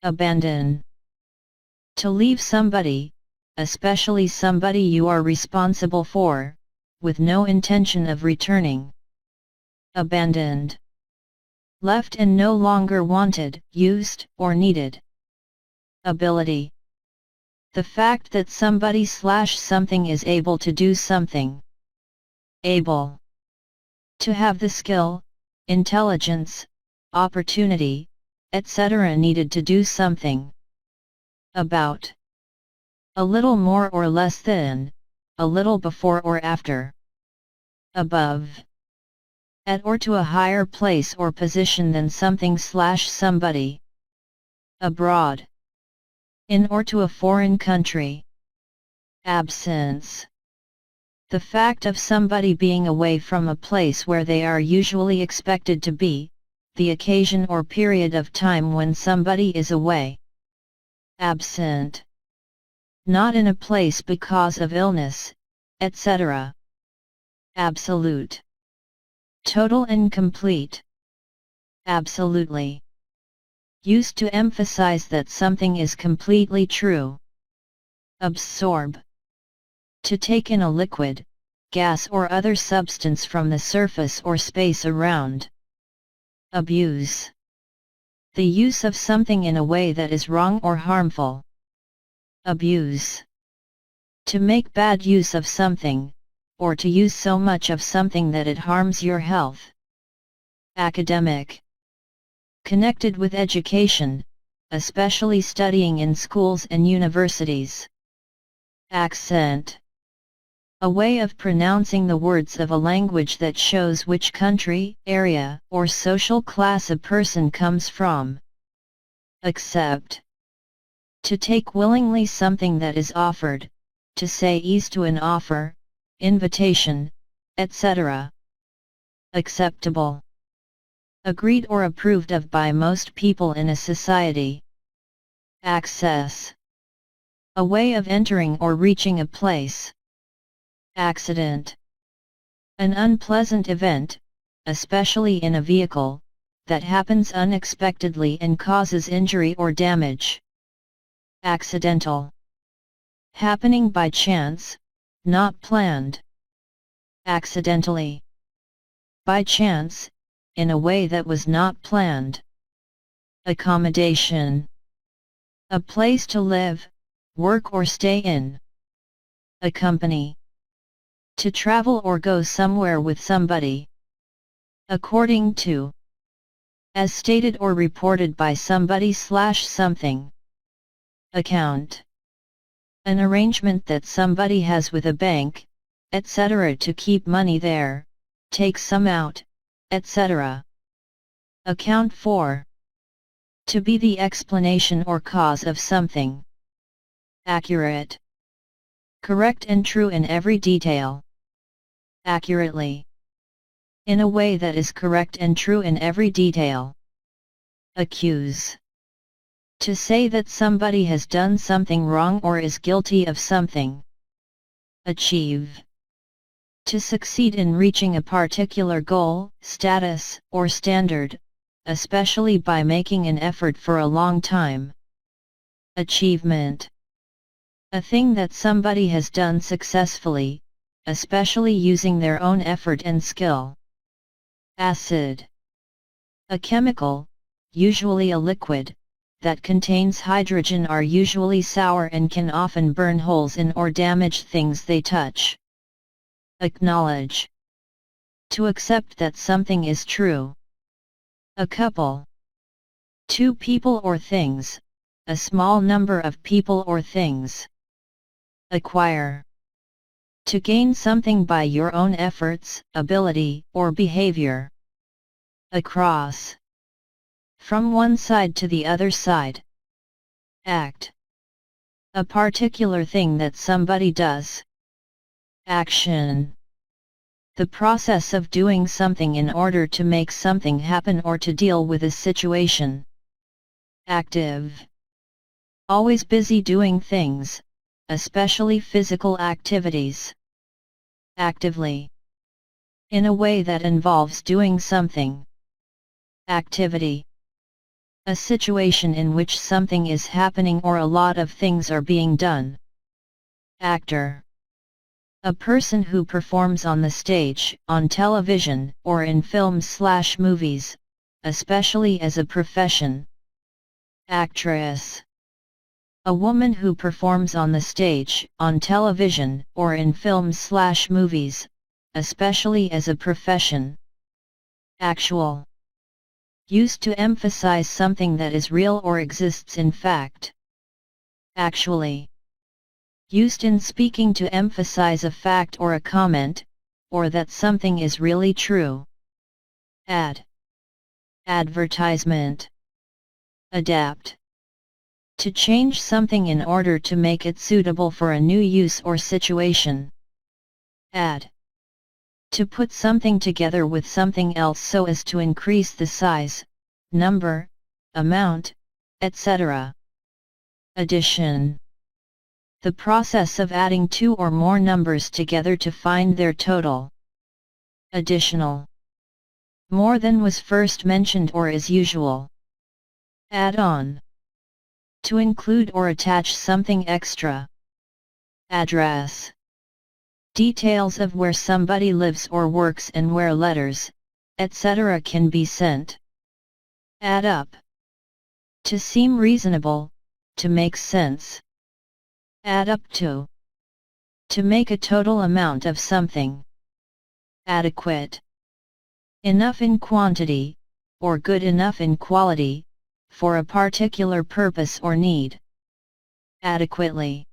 Abandon. To leave somebody, especially somebody you are responsible for, with no intention of returning. Abandoned. Left and no longer wanted, used, or needed. Ability. The fact that somebody/something is able to do something. Able. To have the skill, intelligence, opportunity, etc. needed to do something. About. A little more or less than, a little before or after. Above. At or to a higher place or position than something/somebody. Abroad. In or to a foreign country. Absence. The fact of somebody being away from a place where they are usually expected to be, the occasion or period of time when somebody is away. Absent. Not in a place because of illness, etc. Absolute. Total and complete. Absolutely. Used to emphasize that something is completely true. Absorb. To take in a liquid, gas or other substance from the surface or space around. Abuse. The use of something in a way that is wrong or harmful. Abuse. To make bad use of something, or to use so much of something that it harms your health. Academic. Connected with education, especially studying in schools and universities. Accent. A way of pronouncing the words of a language that shows which country, area, or social class a person comes from. Accept. To take willingly something that is offered, to say yes to an offer, invitation, etc. Acceptable. Agreed or approved of by most people in a society. Access. A way of entering or reaching a place. Accident. An unpleasant event, especially in a vehicle, that happens unexpectedly and causes injury or damage. Accidental. Happening by chance, not planned. Accidentally. By chance, in a way that was not planned. Accommodation. A place to live, work or stay in. Accompany. To travel or go somewhere with somebody. According to. As stated or reported by somebody/something. Account. An arrangement that somebody has with a bank, etc. to keep money there, take some out, etc. Account for. To be the explanation or cause of something. Accurate. Correct and true in every detail. Accurately. In a way that is correct and true in every detail. Accuse. To say that somebody has done something wrong or is guilty of something. Achieve. To succeed in reaching a particular goal, status, or standard, especially by making an effort for a long time. Achievement. A thing that somebody has done successfully, especially using their own effort and skill. Acid. A chemical, usually a liquid, that contains hydrogen are usually sour and can often burn holes in or damage things they touch. Acknowledge. To accept that something is true. A couple. Two people or things, a small number of people or things. Acquire. To gain something by your own efforts, ability, or behavior. Across. From one side to the other side. Act. A particular thing that somebody does. Action. The process of doing something in order to make something happen or to deal with a situation. Active. Always busy doing things, especially physical activities. Actively. In a way that involves doing something. Activity. A situation in which something is happening or a lot of things are being done. Actor. A person who performs on the stage, on television, or in films/movies, especially as a profession. Actress. A woman who performs on the stage, on television, or in films/movies, especially as a profession. Actual. Used to emphasize something that is real or exists in fact. Actually. Used in speaking to emphasize a fact or a comment, or that something is really true. Ad. Advertisement. Adapt. To change something in order to make it suitable for a new use or situation. Add. To put something together with something else so as to increase the size, number, amount, etc. Addition. The process of adding two or more numbers together to find their total. Additional. More than was first mentioned or is usual. Add on. To include or attach something extra. Address. Details of where somebody lives or works and where letters, etc. can be sent. Add up. To seem reasonable, to make sense. Add up to. To make a total amount of something. Adequate. Enough in quantity, or good enough in quality, for a particular purpose or need. Adequately.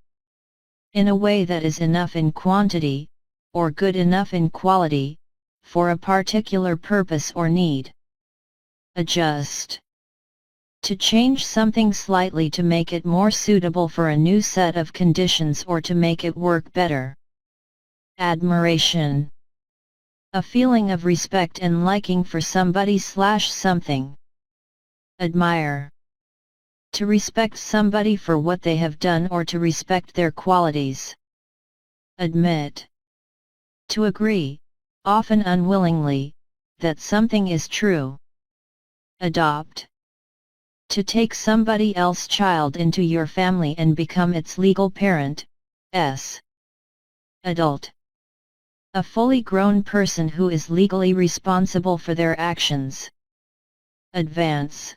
In a way that is enough in quantity, or good enough in quality, for a particular purpose or need. Adjust. To change something slightly to make it more suitable for a new set of conditions or to make it work better. Admiration. A feeling of respect and liking for somebody/something. Admire. To respect somebody for what they have done or to respect their qualities. Admit. To agree, often unwillingly, that something is true. Adopt. To take somebody else's child into your family and become its legal parent. Adult. A fully grown person who is legally responsible for their actions. Advance.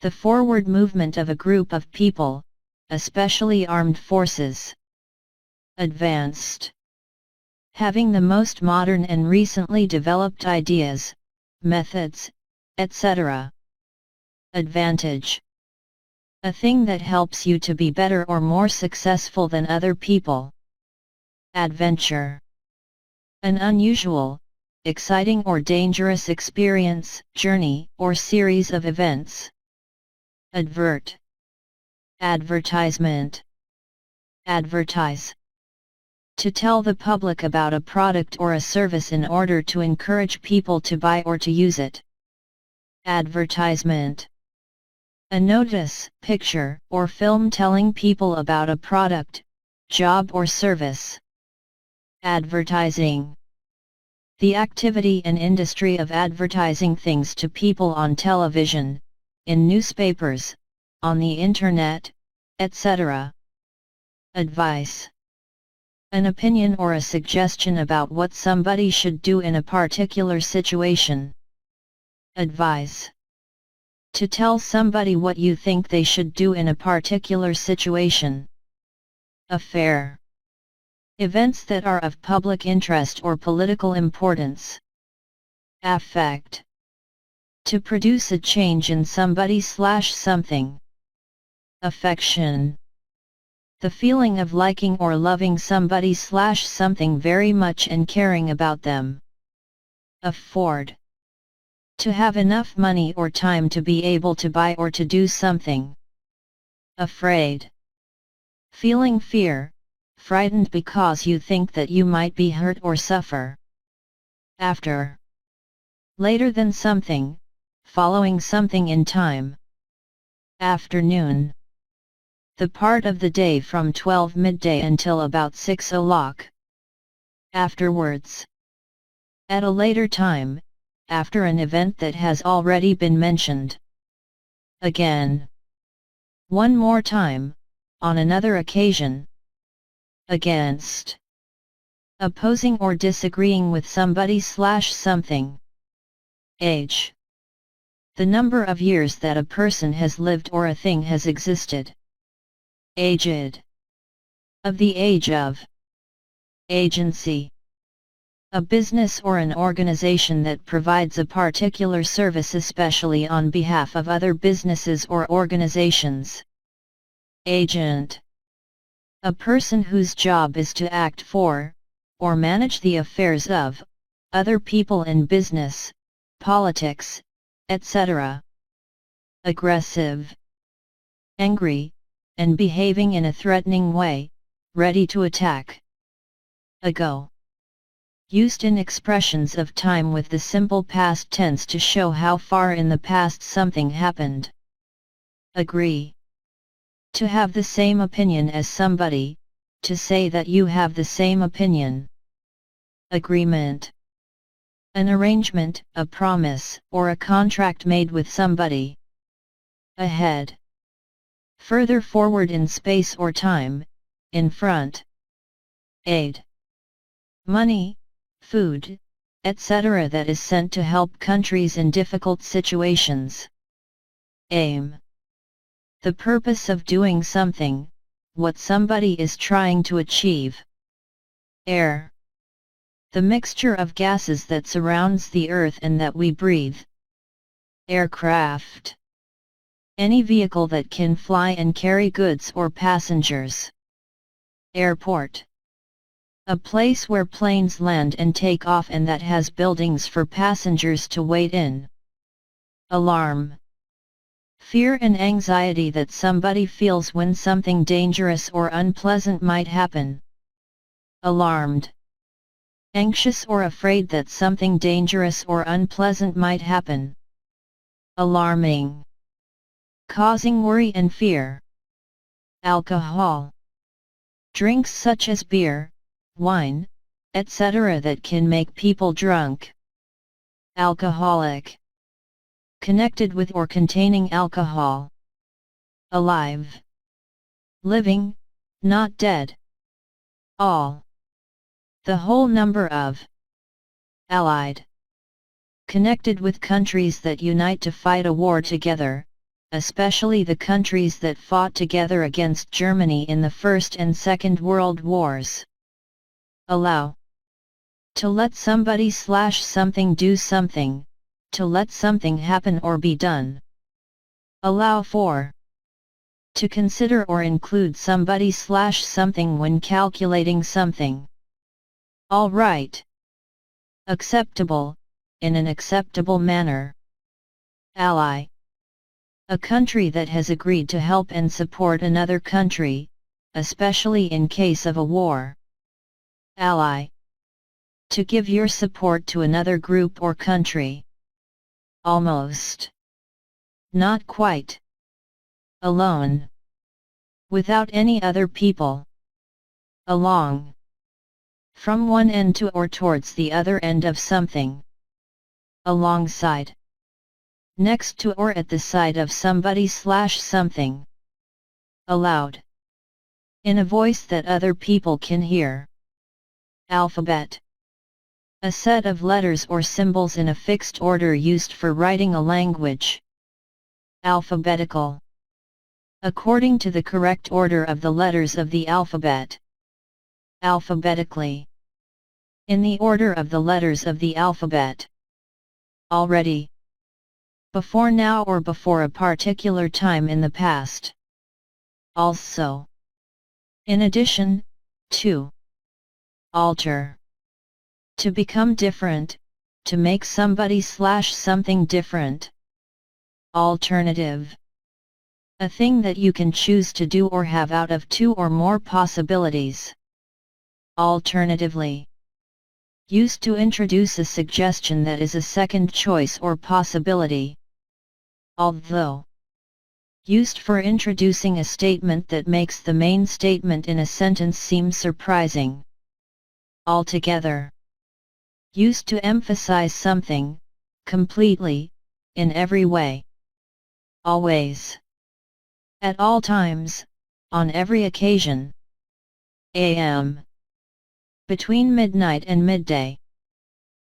The forward movement of a group of people, especially armed forces. Advanced. Having the most modern and recently developed ideas, methods, etc. Advantage. A thing that helps you to be better or more successful than other people. Adventure. An unusual, exciting or dangerous experience, journey, or series of events. Advert. Advertisement. Advertise. To tell the public about a product or a service in order to encourage people to buy or to use it. Advertisement. A notice, picture, or film telling people about a product, job or service. Advertising. The activity and industry of advertising things to people on television, in newspapers, on the internet, etc. Advice. An opinion or a suggestion about what somebody should do in a particular situation. Advise. To tell somebody what you think they should do in a particular situation. Affair. Events that are of public interest or political importance. Affect. To produce a change in somebody/something. Affection. The feeling of liking or loving somebody/something very much and caring about them. Afford. To have enough money or time to be able to buy or to do something. Afraid. Feeling fear, frightened because you think that you might be hurt or suffer. After. Later than something, following something in time. Afternoon. The part of the day from 12 midday until about 6 o'clock. Afterwards. At a later time, after an event that has already been mentioned. again. One more time, on another occasion. Against. Opposing or disagreeing with somebody/something. Age. The number of years that a person has lived or a thing has existed. Aged. Of the age of. Agency. A business or an organization that provides a particular service especially on behalf of other businesses or organizations. Agent. A person whose job is to act for, or manage the affairs of, other people in business, politics, etc. Aggressive. Angry, and behaving in a threatening way, ready to attack. Ago. Used in expressions of time with the simple past tense to show how far in the past something happened. Agree. To have the same opinion as somebody, to say that you have the same opinion. Agreement. An arrangement, a promise, or a contract made with somebody. Ahead. Further forward in space or time, in front. Aid. Money, food, etc. that is sent to help countries in difficult situations. Aim. The purpose of doing something, what somebody is trying to achieve. Air. The mixture of gases that surrounds the earth and that we breathe. Aircraft. Any vehicle that can fly and carry goods or passengers. Airport. A place where planes land and take off and that has buildings for passengers to wait in. Alarm. Fear and anxiety that somebody feels when something dangerous or unpleasant might happen. Alarmed. Anxious or afraid that something dangerous or unpleasant might happen. Alarming. Causing worry and fear. Alcohol. Drinks such as beer, wine, etc. that can make people drunk. Alcoholic. Connected with or containing alcohol. Alive. Living, not dead. All. The whole number of. Allied. Connected with countries that unite to fight a war together, especially the countries that fought together against Germany in the First and Second World Wars. Allow. To let somebody/something do something, to let something happen or be done. Allow for. To consider or include somebody/something when calculating something. All right. Acceptable, in an acceptable manner. Ally. A country that has agreed to help and support another country, especially in case of a war. Ally. To give your support to another group or country. Almost. Not quite. Alone. Without any other people. Along. From one end to or towards the other end of something. Alongside. Next to or at the side of somebody/something. Aloud. In a voice that other people can hear. Alphabet. A set of letters or symbols in a fixed order used for writing a language. Alphabetical. According to the correct order of the letters of the alphabet. Alphabetically. In the order of the letters of the alphabet. Already. Before now or before a particular time in the past. Also. In addition, to. Alter. To become different, to make somebody/something different. Alternative. A thing that you can choose to do or have out of two or more possibilities. Alternatively. Used to introduce a suggestion that is a second choice or possibility. Although. Used for introducing a statement that makes the main statement in a sentence seem surprising. Altogether. Used to emphasize something, completely, in every way. always. At all times, on every occasion. AM. Between midnight and midday.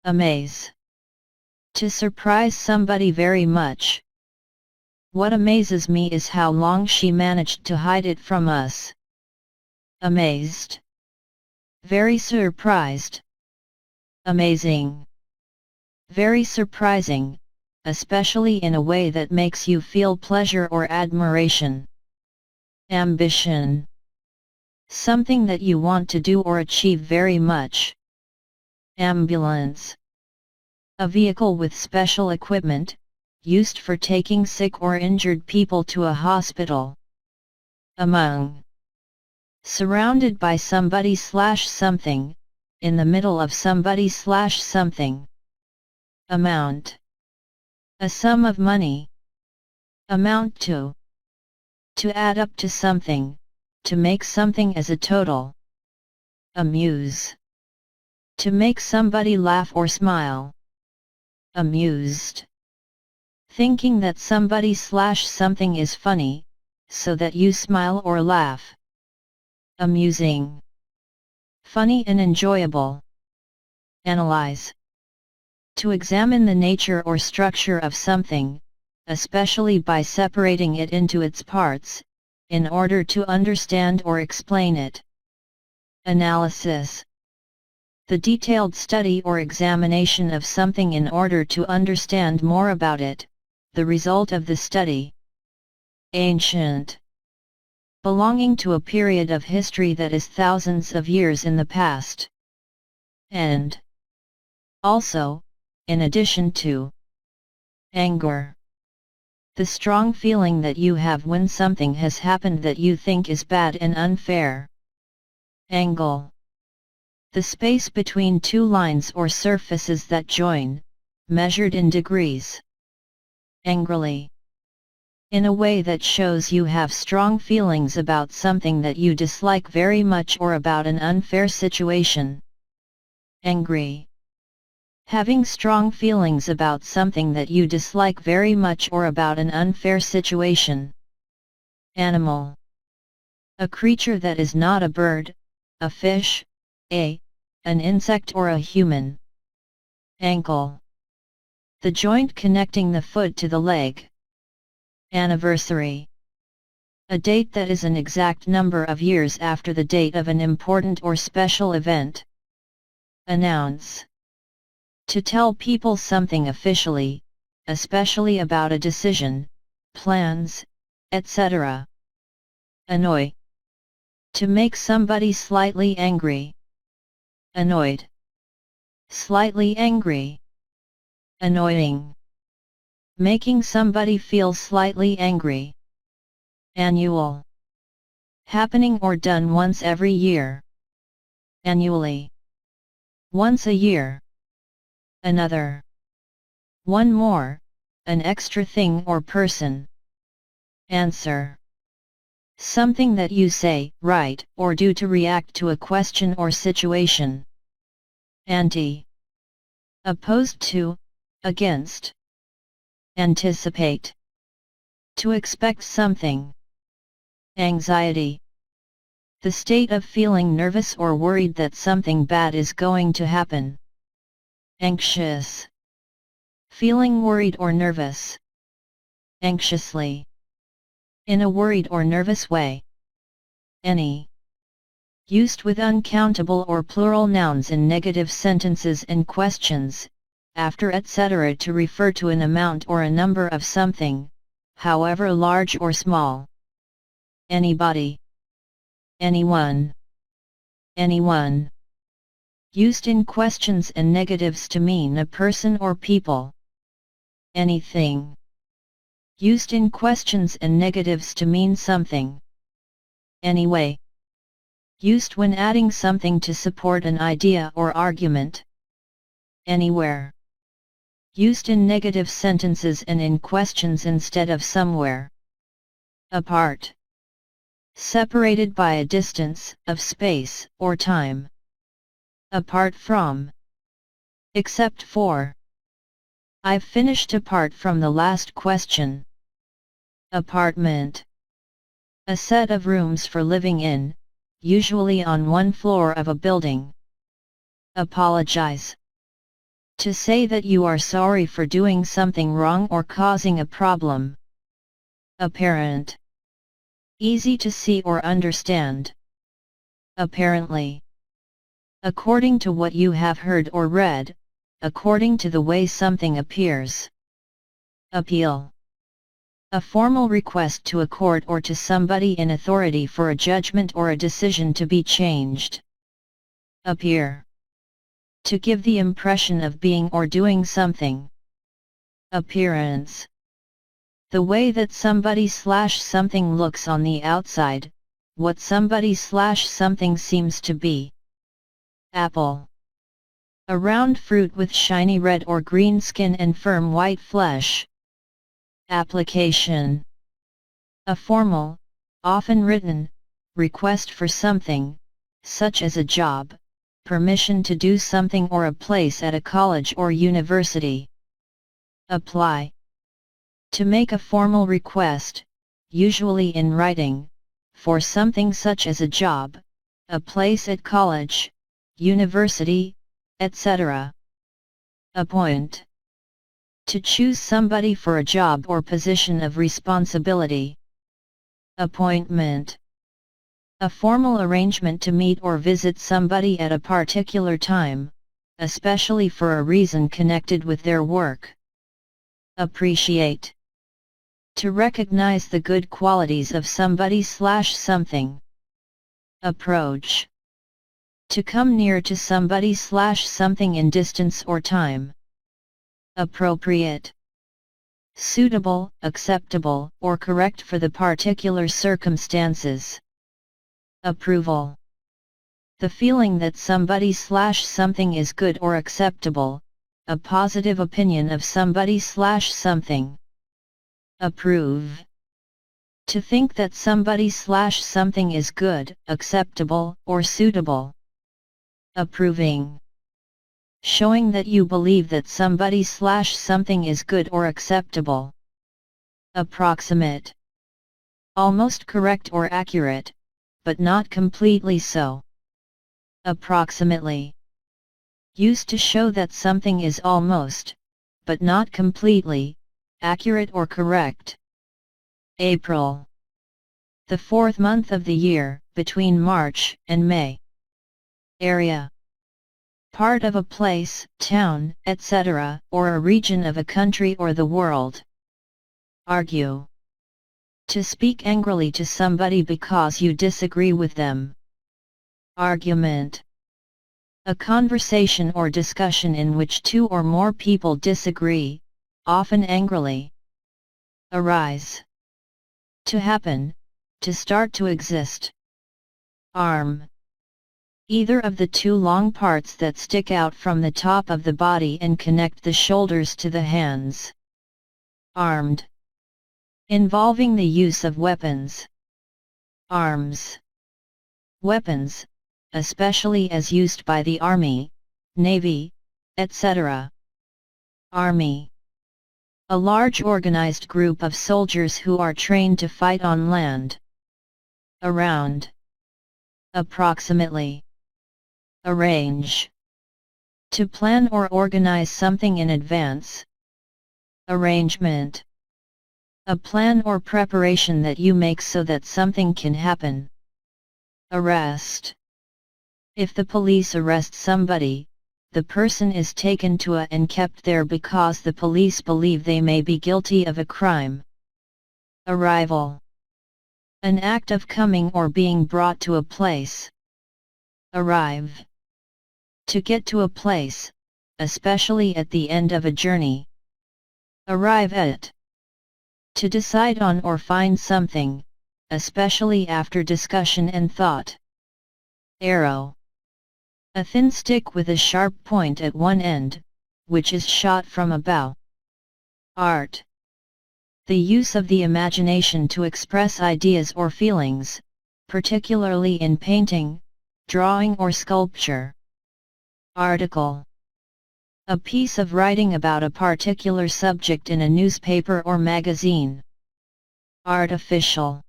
Amaze. To surprise somebody very much. What amazes me is how long she managed to hide it from us. Amazed. Very surprised. Amazing. Very surprising, especially in a way that makes you feel pleasure or admiration. Ambition. Something that you want to do or achieve very much. Ambulance. A vehicle with special equipment, used for taking sick or injured people to a hospital. Among. Surrounded by somebody/something, in the middle of somebody/something. Amount. A sum of money. Amount to. To add up to something, to make something as a total. Amuse. To make somebody laugh or smile. Amused. Thinking that somebody/something is funny, so that you smile or laugh. Amusing. Funny and enjoyable. Analyze. To examine the nature or structure of something, especially by separating it into its parts, in order to understand or explain it. Analysis. The detailed study or examination of something in order to understand more about it, the result of the study. Ancient. Belonging to a period of history that is thousands of years in the past. And. Also, in addition to. Anger. The strong feeling that you have when something has happened that you think is bad and unfair. Angle. The space between two lines or surfaces that join, measured in degrees. Angrily. In a way that shows you have strong feelings about something that you dislike very much or about an unfair situation. Angry. Having strong feelings about something that you dislike very much or about an unfair situation. Animal. A creature that is not a bird, a fish, an insect or a human. Ankle. The joint connecting the foot to the leg. Anniversary. A date that is an exact number of years after the date of an important or special event. Announce. To tell people something officially, especially about a decision, plans, etc. Annoy. To make somebody slightly angry. Annoyed. Slightly angry. Annoying. Making somebody feel slightly angry. Annual. Happening or done once every year. Annually. Once a year. Another. One more, an extra thing or person. Answer. Something that you say, write, or do to react to a question or situation. Anti. Opposed to, against. Anticipate. To expect something. Anxiety. The state of feeling nervous or worried that something bad is going to happen. Anxious. Feeling worried or nervous. Anxiously. In a worried or nervous way. Any. Used with uncountable or plural nouns in negative sentences and questions, after etc. to refer to an amount or a number of something, however large or small. Anybody. Anyone. Anyone. Used in questions and negatives to mean a person or people. Anything. Used in questions and negatives to mean something. Anyway. Used when adding something to support an idea or argument. Anywhere. Used in negative sentences and in questions instead of somewhere. Apart. Separated by a distance of space or time. Apart from. Except for. I've finished apart from the last question. Apartment. A set of rooms for living in, usually on one floor of a building. Apologize. To say that you are sorry for doing something wrong or causing a problem. Apparent. Easy to see or understand. Apparently. According to what you have heard or read, according to the way something appears. Appeal. A formal request to a court or to somebody in authority for a judgment or a decision to be changed. Appear. To give the impression of being or doing something. Appearance. The way that somebody/something looks on the outside, what somebody/something seems to be. Apple. A round fruit with shiny red or green skin and firm white flesh. Application. A formal, often written, request for something, such as a job, permission to do something or a place at a college or university. Apply. To make a formal request, usually in writing, for something such as a job, a place at college, university, etc. Appoint. To choose somebody for a job or position of responsibility. Appointment. A formal arrangement to meet or visit somebody at a particular time, especially for a reason connected with their work. Appreciate. To recognize the good qualities of somebody/something. Approach. To come near to somebody/something in distance or time. Appropriate. Suitable, acceptable, or correct for the particular circumstances. Approval. The feeling that somebody/something is good or acceptable, a positive opinion of somebody/something. Approve. To think that somebody/something is good, acceptable, or suitable. Approving. Showing that you believe that somebody/something is good or acceptable. Approximate. Almost correct or accurate, but not completely so. Approximately. Used to show that something is almost, but not completely, accurate or correct. April. The fourth month of the year, between March and May. Area. Part of a place, town, etc., or a region of a country or the world. Argue. To speak angrily to somebody because you disagree with them. Argument. A conversation or discussion in which two or more people disagree, often angrily. Arise. To happen, to start to exist. Arm. Either of the two long parts that stick out from the top of the body and connect the shoulders to the hands. Armed. Involving the use of weapons. Arms. Weapons, especially as used by the Army, Navy, etc. Army. A large organized group of soldiers who are trained to fight on land. Around. Approximately. Arrange. To plan or organize something in advance. Arrangement. A plan or preparation that you make so that something can happen. Arrest. If the police arrest somebody, the person is taken to a and kept there because the police believe they may be guilty of a crime. Arrival. An act of coming or being brought to a place. Arrive. To get to a place, especially at the end of a journey. Arrive at. To decide on or find something, especially after discussion and thought. Arrow. A thin stick with a sharp point at one end, which is shot from a bow. Art. The use of the imagination to express ideas or feelings, particularly in painting, drawing or sculpture. Article. A piece of writing about a particular subject in a newspaper or magazine. Artificial.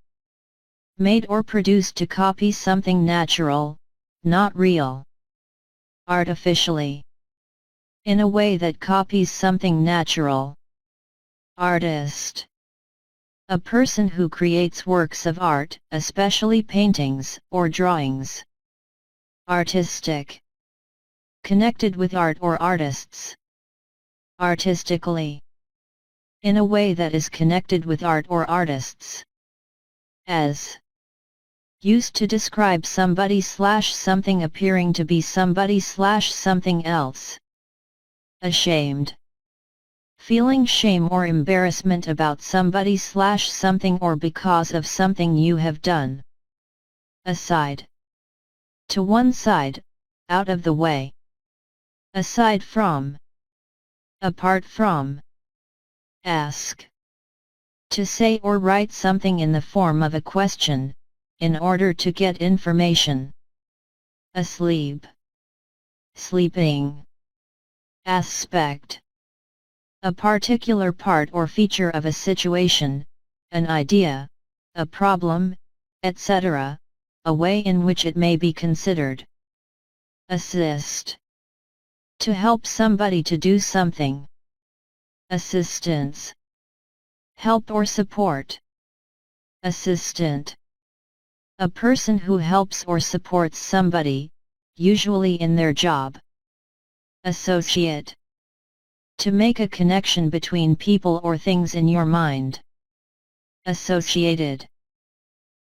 Made or produced to copy something natural, not real. Artificially. In a way that copies something natural. Artist. A person who creates works of art, especially paintings or drawings. Artistic. Connected with art or artists. Artistically. In a way that is connected with art or artists. As. Used to describe somebody/something appearing to be somebody/something else. Ashamed. Feeling shame or embarrassment about somebody/something or because of something you have done. Aside. To one side, out of the way. Aside from. Apart from. Ask. To say or write something in the form of a question, in order to get information. Asleep. Sleeping. Aspect. A particular part or feature of a situation, an idea, a problem, etc., a way in which it may be considered. Assist. To help somebody to do something. Assistance. Help or support. Assistant. A person who helps or supports somebody, usually in their job. Associate. To make a connection between people or things in your mind. Associated.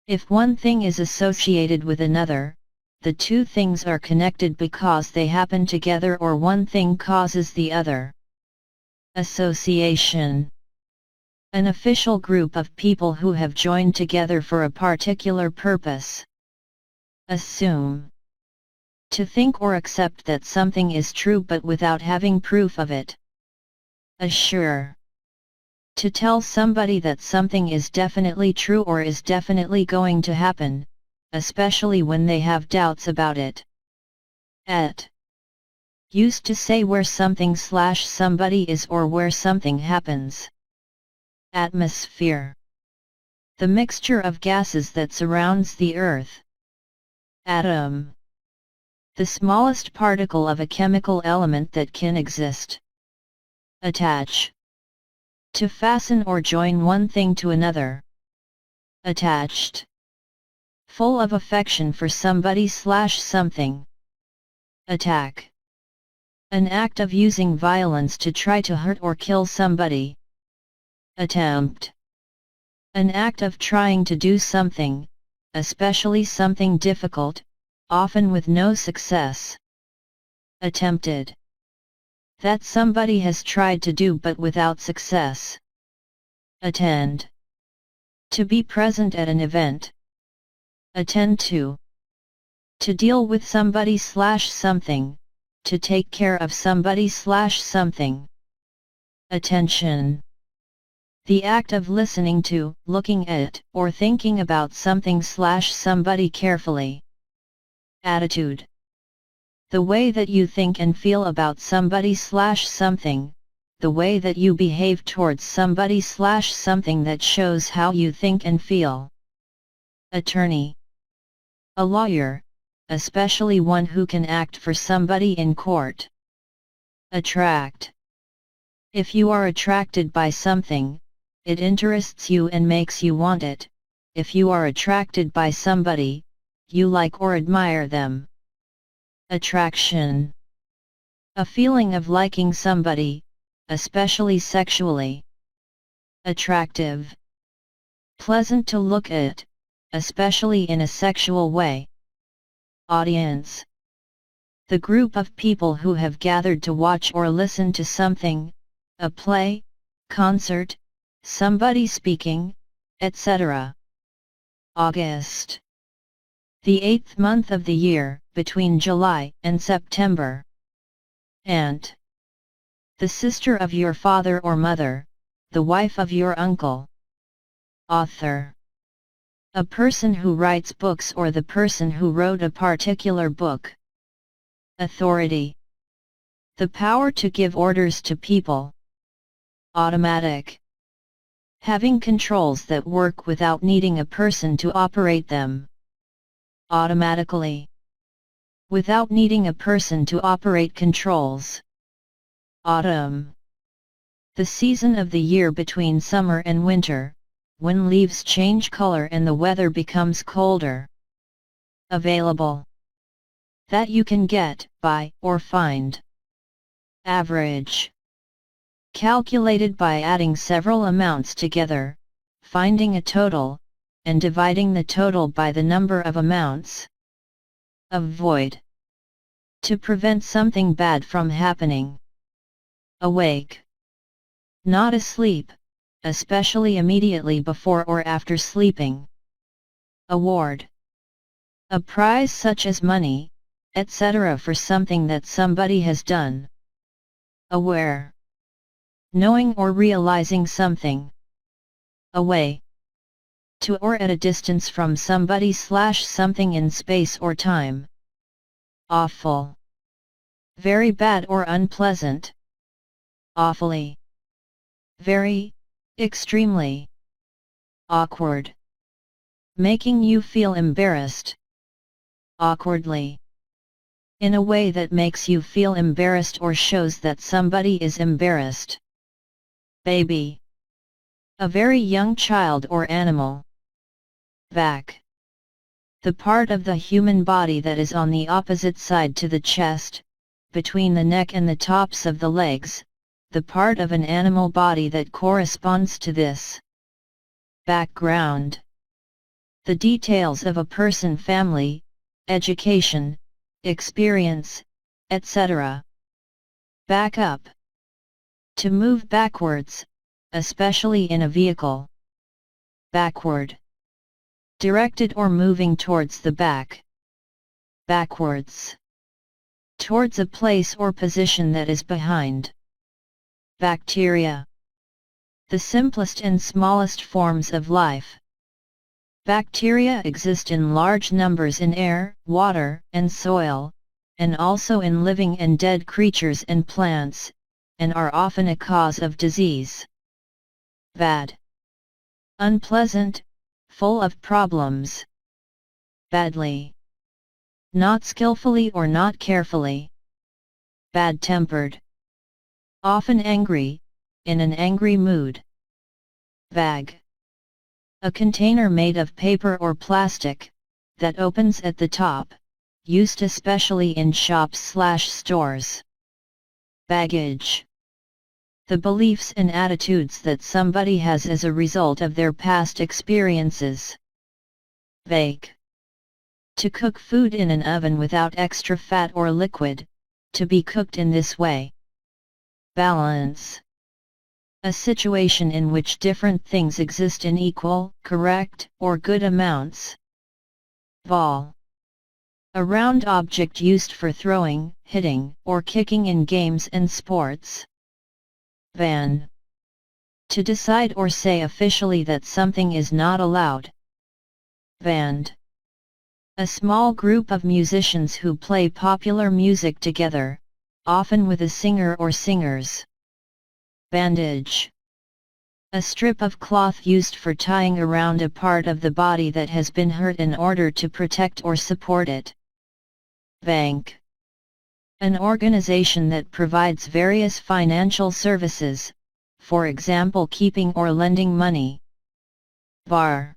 If one thing is associated with another, the two things are connected because they happen together or one thing causes the other. Association. An official group of people who have joined together for a particular purpose. Assume. To think or accept that something is true but without having proof of it. Assure. To tell somebody that something is definitely true or is definitely going to happen, especially when they have doubts about it. At. Used to say where something/somebody is or where something happens. Atmosphere. The mixture of gases that surrounds the Earth. Atom. The smallest particle of a chemical element that can exist. Attach. To fasten or join one thing to another. Attached. Full of affection for somebody/something. Attack. An act of using violence to try to hurt or kill somebody. Attempt. An act of trying to do something, especially something difficult, often with no success. Attempted. That somebody has tried to do but without success. Attend. To be present at an event. Attend to. To deal with somebody/something, to take care of somebody/something. Attention. The act of listening to, looking at, or thinking about something/somebody carefully. Attitude. The way that you think and feel about somebody/something, the way that you behave towards somebody/something that shows how you think and feel. Attorney. A lawyer, especially one who can act for somebody in court. Attract. If you are attracted by something, it interests you and makes you want it. If you are attracted by somebody, you like or admire them. Attraction. A feeling of liking somebody, especially sexually. Attractive. Pleasant to look at, especially in a sexual way. Audience. The group of people who have gathered to watch or listen to something, a play, concert, somebody speaking, etc. August. The 8th month of the year, between July and September. Aunt. The sister of your father or mother, the wife of your uncle. Author. A person who writes books or the person who wrote a particular book. Authority. The power to give orders to people. Automatic. Having controls that work without needing a person to operate them. Automatically. Without needing a person to operate controls. Autumn. The season of the year between summer and winter, when leaves change color and the weather becomes colder. Available. That you can get, buy, or find. Average. Calculated by adding several amounts together, finding a total, and dividing the total by the number of amounts. Avoid. To prevent something bad from happening. Awake. Not asleep, especially immediately before or after sleeping. Award. A prize such as money, etc. for something that somebody has done. Aware. Knowing or realizing something. Away. To or at a distance from somebody/something in space or time. Awful. Very bad or unpleasant. Awfully. Very, extremely. Awkward. Making you feel embarrassed. Awkwardly. In a way that makes you feel embarrassed or shows that somebody is embarrassed. Baby. A very young child or animal. Back. The part of the human body that is on the opposite side to the chest, between the neck and the tops of the legs, the part of an animal body that corresponds to this. Background. The details of a person, family, education, experience, etc. Back up. To move backwards, especially in a vehicle. Backward. Directed or moving towards the back. Backwards. Towards a place or position that is behind. Bacteria. The simplest and smallest forms of life. Bacteria exist in large numbers in air, water, and soil, and also in living and dead creatures and plants, and are often a cause of disease. Bad. Unpleasant, full of problems. Badly. Not skillfully or not carefully. Bad-tempered. Often angry, in an angry mood. Bag. A container made of paper or plastic, that opens at the top, used especially in shops/stores. Baggage. The beliefs and attitudes that somebody has as a result of their past experiences. Bake. To cook food in an oven without extra fat or liquid, to be cooked in this way. Balance. A situation in which different things exist in equal, correct, or good amounts. Ball. A round object used for throwing, hitting, or kicking in games and sports. Ban. To decide or say officially that something is not allowed. Band. A small group of musicians who play popular music together, often with a singer or singers. Bandage. A strip of cloth used for tying around a part of the body that has been hurt in order to protect or support it. Bank. An organization that provides various financial services, for example keeping or lending money. Bar.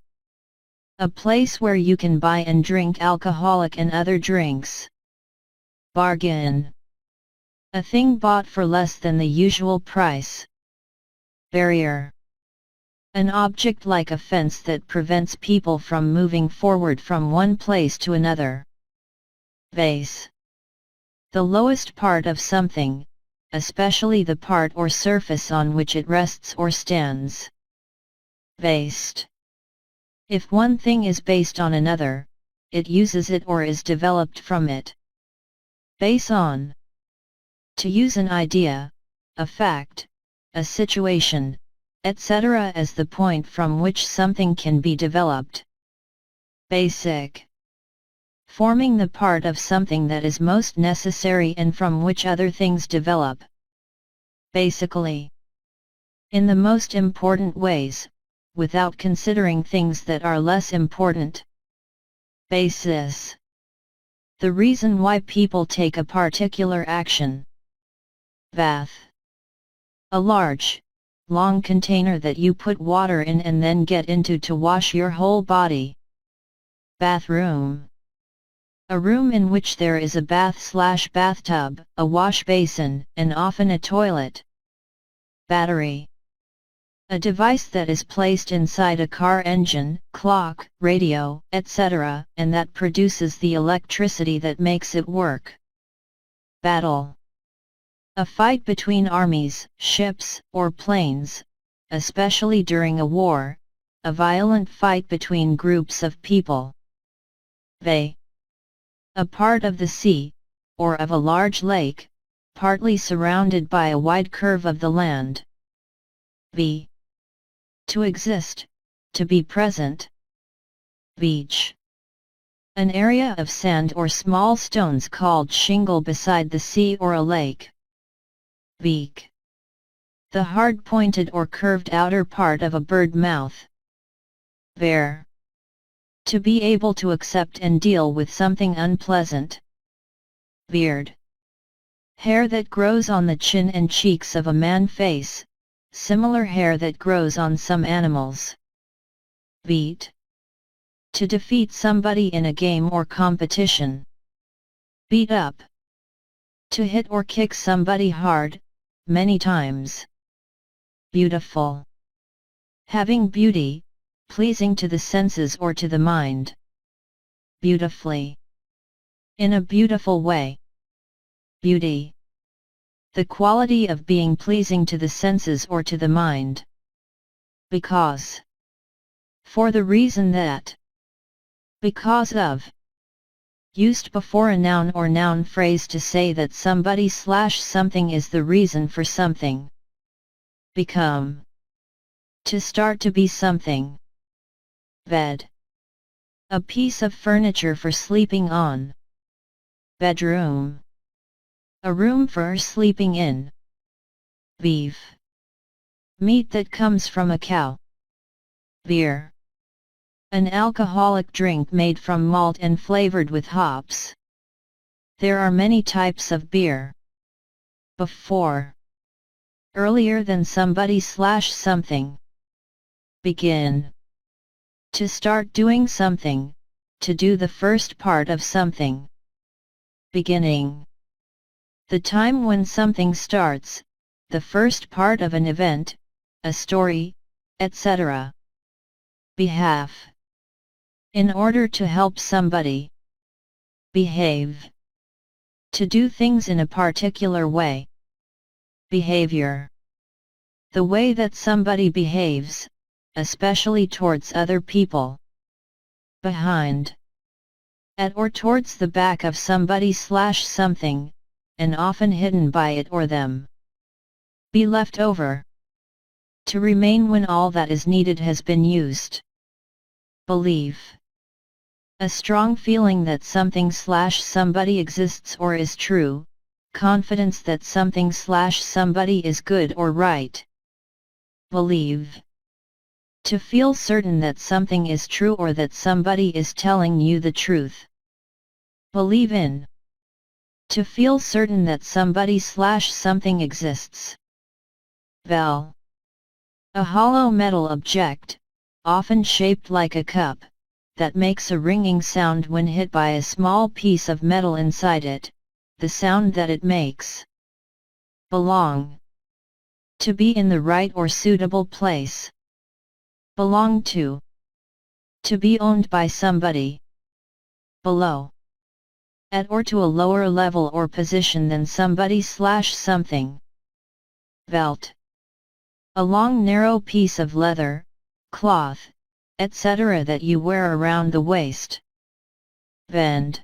A place where you can buy and drink alcoholic and other drinks. Bargain. A thing bought for less than the usual price. Barrier. An object like a fence that prevents people from moving forward from one place to another. Base. The lowest part of something, especially the part or surface on which it rests or stands. Based. If one thing is based on another, it uses it or is developed from it. Base on. To use an idea, a fact, a situation, etc. as the point from which something can be developed. Basic. Forming the part of something that is most necessary and from which other things develop. Basically. In the most important ways, without considering things that are less important. Basis. The reason why people take a particular action. Bath. A large, long container that you put water in and then get into to wash your whole body. Bathroom. A room in which there is a bath/bathtub, a wash basin, and often a toilet. Battery. A device that is placed inside a car engine, clock, radio, etc., and that produces the electricity that makes it work. Battle. A fight between armies, ships, or planes, especially during a war, a violent fight between groups of people. Bay. A part of the sea, or of a large lake, partly surrounded by a wide curve of the land. B. To exist, to be present. Beach. An area of sand or small stones called shingle beside the sea or a lake. Beak. The hard-pointed or curved outer part of a bird mouth. Bear. To be able to accept and deal with something unpleasant. Beard. Hair that grows on the chin and cheeks of a man face, similar hair that grows on some animals. Beat. To defeat somebody in a game or competition. Beat up. To hit or kick somebody hard, many times. Beautiful. Having beauty, pleasing to the senses or to the mind. Beautifully. In a beautiful way. Beauty. The quality of being pleasing to the senses or to the mind. Because. For the reason that. Because of. Used before a noun or noun phrase to say that somebody/something is the reason for something. Become. To start to be something. Bed. A piece of furniture for sleeping on. Bedroom. A room for sleeping in. Beef. Meat that comes from a cow. Beer. An alcoholic drink made from malt and flavored with hops. There are many types of beer. Before. Earlier than somebody/something. Begin. To start doing something, to do the first part of something. Beginning. The time when something starts, the first part of an event, a story, etc. Behalf. In order to help somebody. Behave. To do things in a particular way. Behavior. The way that somebody behaves, especially towards other people. Behind. At or towards the back of somebody/something, and often hidden by it or them. Be left over. To remain when all that is needed has been used. Believe. A strong feeling that something/somebody exists or is true, confidence that something/somebody is good or right. Believe. To feel certain that something is true or that somebody is telling you the truth. Believe in. To feel certain that somebody/something exists. Bell. A hollow metal object, often shaped like a cup, that makes a ringing sound when hit by a small piece of metal inside it, the sound that it makes. Belong. To be in the right or suitable place. Belong to. To be owned by somebody. Below. At or to a lower level or position than somebody/something. Belt. A long narrow piece of leather, cloth, etc. that you wear around the waist. Bend.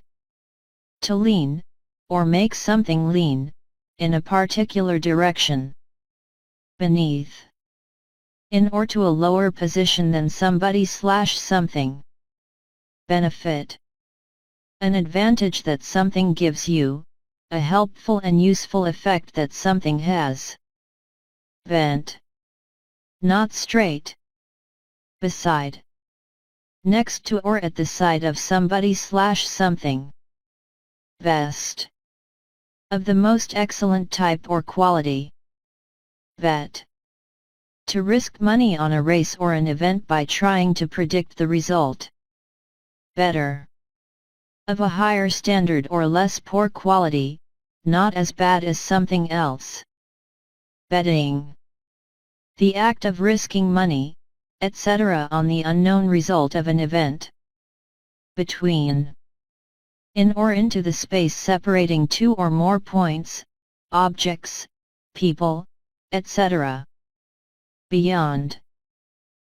To lean, or make something lean, in a particular direction. Beneath. In or to a lower position than somebody/something. Benefit. An advantage that something gives you, a helpful and useful effect that something has. Bent. Not straight. beside, next to or at the side of somebody/something. Best, of the most excellent type or quality. Bet, to risk money on a race or an event by trying to predict the result. Better, of a higher standard or less poor quality, not as bad as something else. Betting, the act of risking money, etc. on the unknown result of an event. Between, in or into the space separating two or more points, objects, people, etc. Beyond,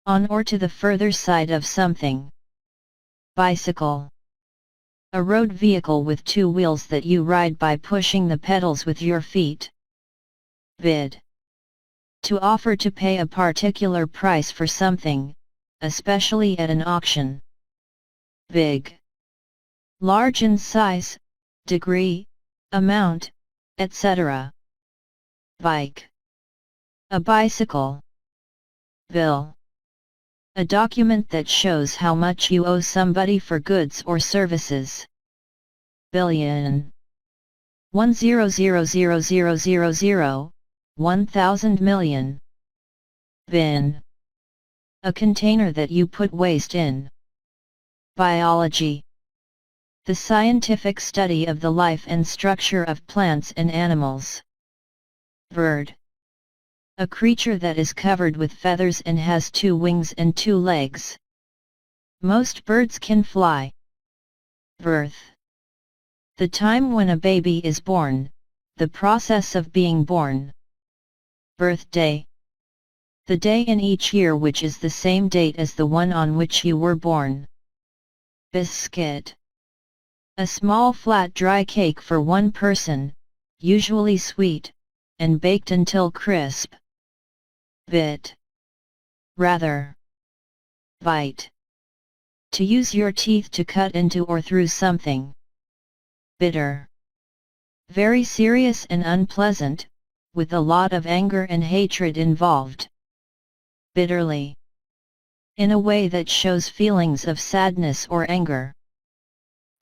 on or to the further side of something. Bicycle, a road vehicle with two wheels that you ride by pushing the pedals with your feet. Bid, to offer to pay a particular price for something, especially at an auction. Big, large in size, degree, amount, etc. Bike, a bicycle. Bill, a document that shows how much you owe somebody for goods or services. Billion, 1,000,000,000, 1,000 million. Bin, a container that you put waste in. Biology, the scientific study of the life and structure of plants and animals. Bird, a creature that is covered with feathers and has two wings and two legs. Most birds can fly. Birth, the time when a baby is born, the process of being born. Birthday, the day in each year which is the same date as the one on which you were born. Biscuit, a small flat dry cake for one person, usually sweet, and baked until crisp. Bit, rather. Bite, to use your teeth to cut into or through something. Bitter, very serious and unpleasant, with a lot of anger and hatred involved. Bitterly, in a way that shows feelings of sadness or anger.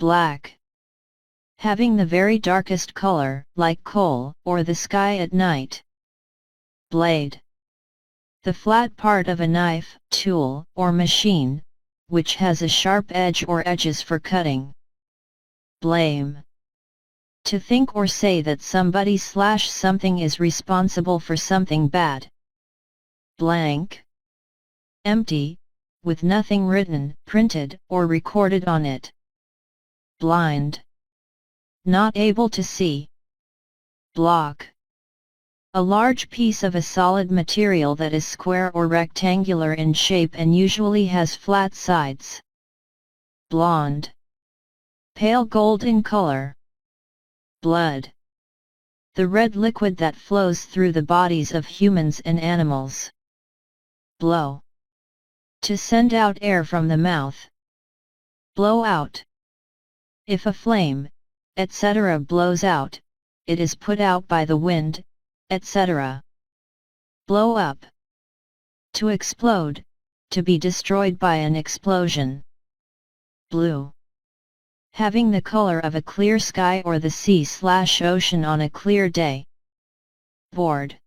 Black, having the very darkest color, like coal or the sky at night. Blade, the flat part of a knife, tool, or machine, which has a sharp edge or edges for cutting. Blame, to think or say that somebody/something is responsible for something bad. Blank, empty, with nothing written, printed, or recorded on it. Blind, not able to see. Block, a large piece of a solid material that is square or rectangular in shape and usually has flat sides. Blonde, pale gold in color. Blood, the red liquid that flows through the bodies of humans and animals. Blow, to send out air from the mouth. Blow out, if a flame, etc. blows out, it is put out by the wind, etc. Blow up, to explode, to be destroyed by an explosion. Blue, having the color of a clear sky or the sea/ocean on a clear day. Board,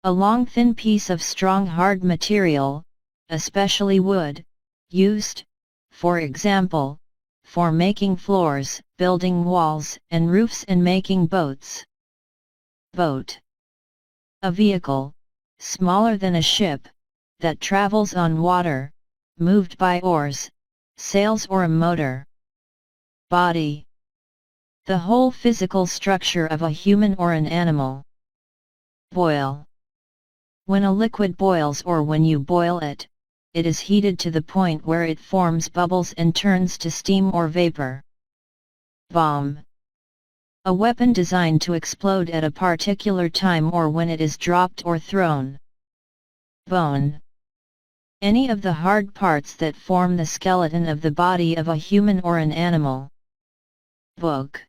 a long thin piece of strong hard material, especially wood, used, for example, for making floors, building walls and roofs and making boats. Boat, a vehicle, smaller than a ship, that travels on water, moved by oars, sails or a motor. Body, the whole physical structure of a human or an animal. Boil, when a liquid boils or when you boil it, it is heated to the point where it forms bubbles and turns to steam or vapor. Bomb, a weapon designed to explode at a particular time or when it is dropped or thrown. Bone, any of the hard parts that form the skeleton of the body of a human or an animal. Book,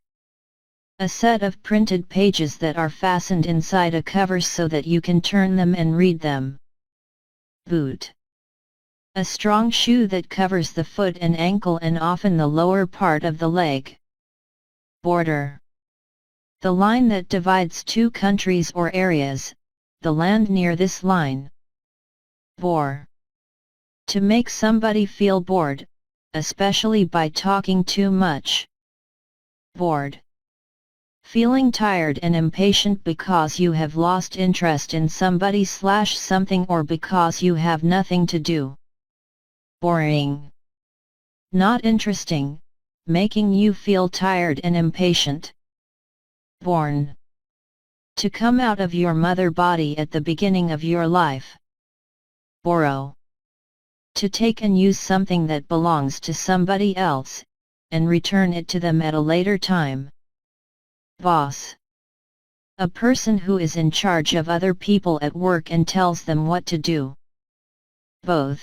a set of printed pages that are fastened inside a cover so that you can turn them and read them. Boot, A strong shoe that covers the foot and ankle and often the lower part of the leg. Border. The line that divides two countries or areas, the land near this line. Bore. To make somebody feel bored, especially by talking too much. Bored. Feeling tired and impatient because you have lost interest in somebody/something or because you have nothing to do. Boring. Not interesting, making you feel tired and impatient. Born. To come out of your mother body at the beginning of your life. Borrow. To take and use something that belongs to somebody else, and return it to them at a later time. Boss. A person who is in charge of other people at work and tells them what to do. Both.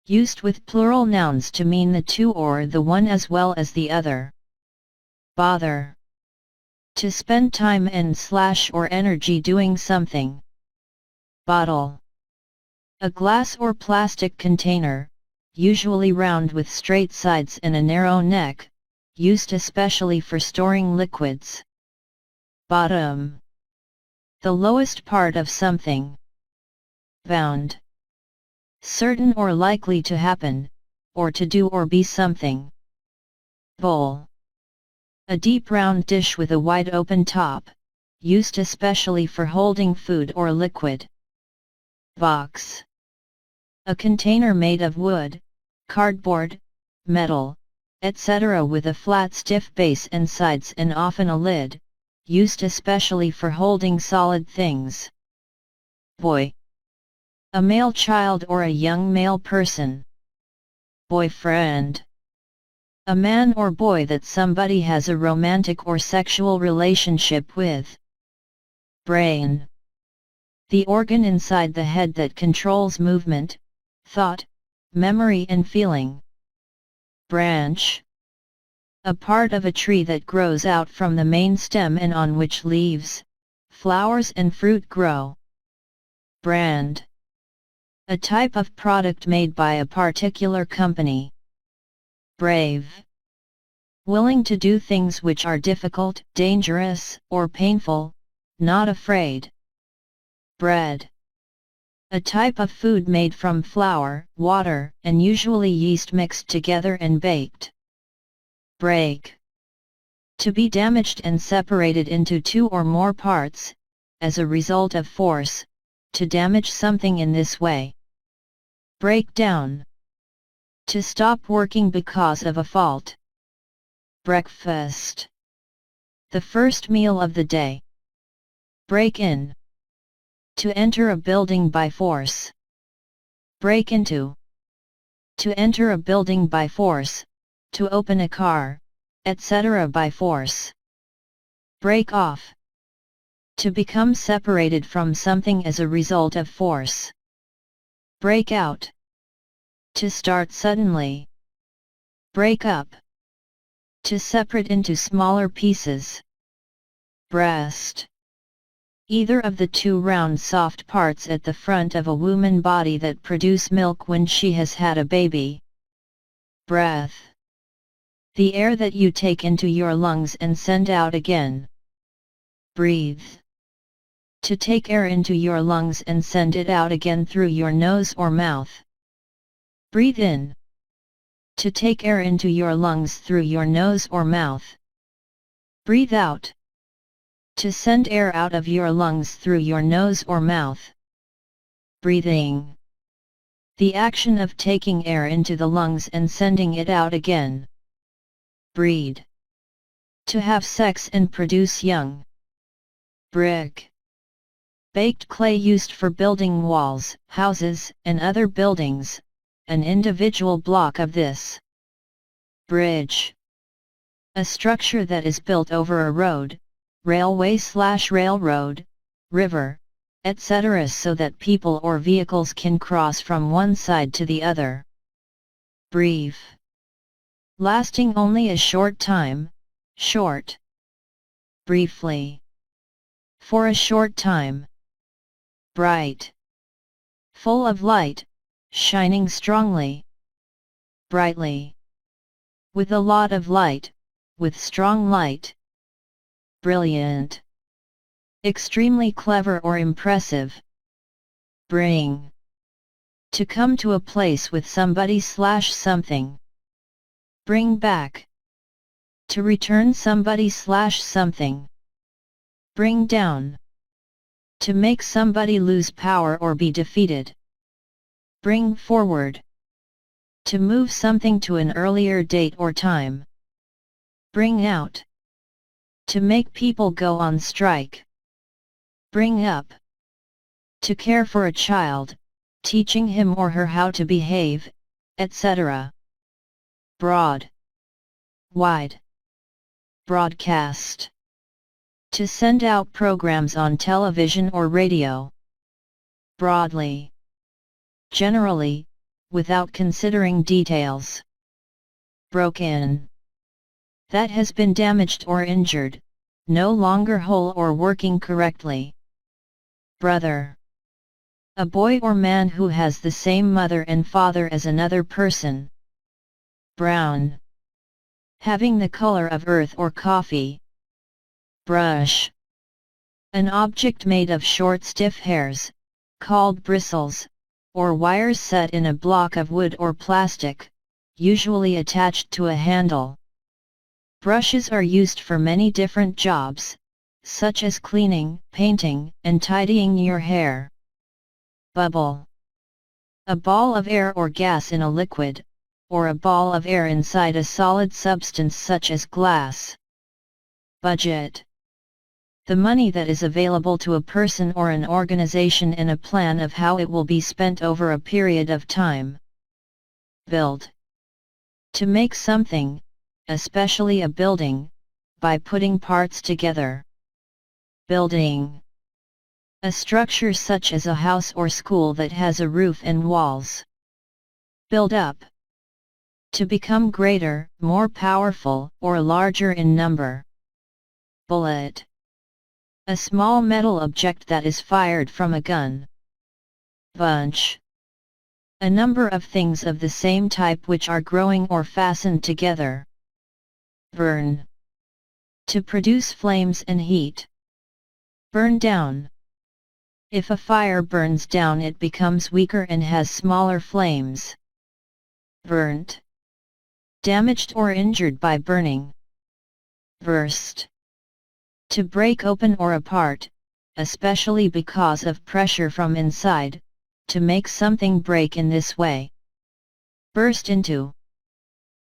Used with plural nouns to mean the two or the one as well as the other. Bother. To spend time and/or energy doing something. Bottle. A glass or plastic container, usually round with straight sides and a narrow neck, used especially for storing liquids. Bottom. The lowest part of something. Bound. Certain or likely to happen, or to do or be something. Bowl. A deep round dish with a wide open top, used especially for holding food or liquid. Box. A container made of wood, cardboard, metal, etc. with a flat stiff base and sides and often a lid, used especially for holding solid things. Boy. A male child or a young male person. Boyfriend. A man or boy that somebody has a romantic or sexual relationship with. Brain. The organ inside the head that controls movement, thought, memory and feeling. Branch. A part of a tree that grows out from the main stem and on which leaves, flowers and fruit grow. Brand. A type of product made by a particular company. Brave. Willing to do things which are difficult, dangerous, or painful, not afraid. Bread. A type of food made from flour, water, and usually yeast mixed together and baked. Break. To be damaged and separated into two or more parts, as a result of force, to damage something in this way. Break down. To stop working because of a fault. Breakfast. The first meal of the day. Break in. To enter a building by force. Break into. To enter a building by force, to open a car, etc. by force. Break off. To become separated from something as a result of force. Break out. To start suddenly. Break up. To separate into smaller pieces. Breast. Either of the two round soft parts at the front of a woman body that produce milk when she has had a baby. Breath. The air that you take into your lungs and send out again. Breathe. To take air into your lungs and send it out again through your nose or mouth. Breathe in. To take air into your lungs through your nose or mouth. Breathe out. To send air out of your lungs through your nose or mouth. Breathing. The action of taking air into the lungs and sending it out again. Breed. To have sex and produce young. Brick. Baked clay used for building walls, houses, and other buildings, an individual block of this. Bridge. A structure that is built over a road, railway/railroad, river, etc. so that people or vehicles can cross from one side to the other. Brief. Lasting only a short time, short. Briefly. For a short time. Bright. Full of light, shining strongly, brightly, with a lot of light, with strong light, brilliant, extremely clever or impressive, bring, to come to a place with somebody/something, bring back, to return somebody/something, bring down, to make somebody lose power or be defeated, bring forward, to move something to an earlier date or time, bring out, to make people go on strike, bring up, to care for a child, teaching him or her how to behave, etc. Broad, wide, broadcast, to send out programs on television or radio, broadly, generally, without considering details, broken, that has been damaged or injured, no longer whole or working correctly, brother, a boy or man who has the same mother and father as another person, brown, having the color of earth or coffee, brush, an object made of short stiff hairs, called bristles, or wires set in a block of wood or plastic, usually attached to a handle. Brushes are used for many different jobs, such as cleaning, painting, and tidying your hair. Bubble, a ball of air or gas in a liquid, or a ball of air inside a solid substance such as glass. Budget, the money that is available to a person or an organization in a plan of how it will be spent over a period of time. Build, to make something, especially a building, by putting parts together. Building, a structure such as a house or school that has a roof and walls. Build up, to become greater, more powerful, or larger in number. Bullet, a small metal object that is fired from a gun. Bunch, a number of things of the same type which are growing or fastened together. Burn, to produce flames and heat. Burn down, if a fire burns down it becomes weaker and has smaller flames. Burnt, damaged or injured by burning. Burst, to break open or apart, especially because of pressure from inside, to make something break in this way. Burst into,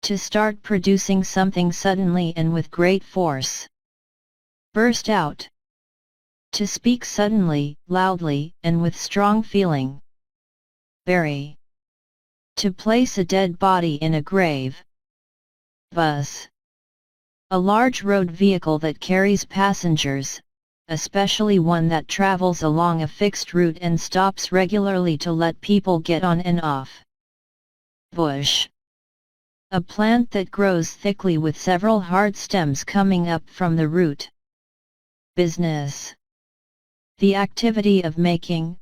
to start producing something suddenly and with great force. Burst out, to speak suddenly, loudly, and with strong feeling. Bury, to place a dead body in a grave. Bus, a large road vehicle that carries passengers, especially one that travels along a fixed route and stops regularly to let people get on and off. Bush, a plant that grows thickly with several hard stems coming up from the root. Business, the activity of making,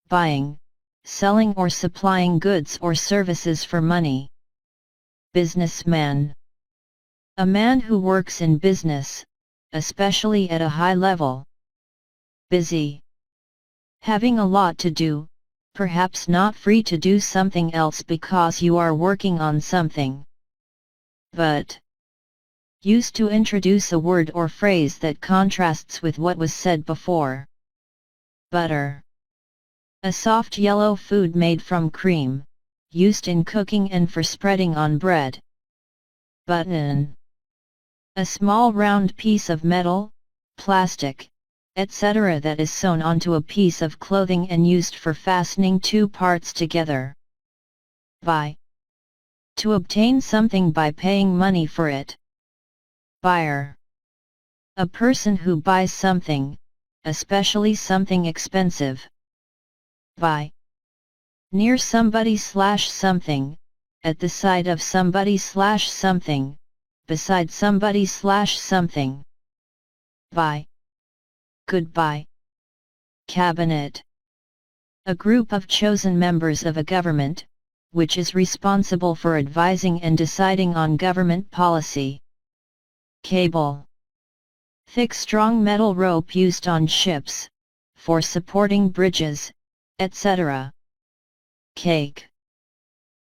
buying, selling or supplying goods or services for money. Businessman, a man who works in business, especially at a high level. Busy, having a lot to do, perhaps not free to do something else because you are working on something. But, used to introduce a word or phrase that contrasts with what was said before. Butter, a soft yellow food made from cream, used in cooking and for spreading on bread. Button, a small round piece of metal, plastic, etc. that is sewn onto a piece of clothing and used for fastening two parts together. Buy, to obtain something by paying money for it. Buyer, a person who buys something, especially something expensive. Buy, near somebody/something, at the side of somebody/something, beside somebody/something. Bye, goodbye. Cabinet, A group of chosen members of a government, which is responsible for advising and deciding on government policy. Cable. Thick strong metal rope used on ships, for supporting bridges, etc. Cake.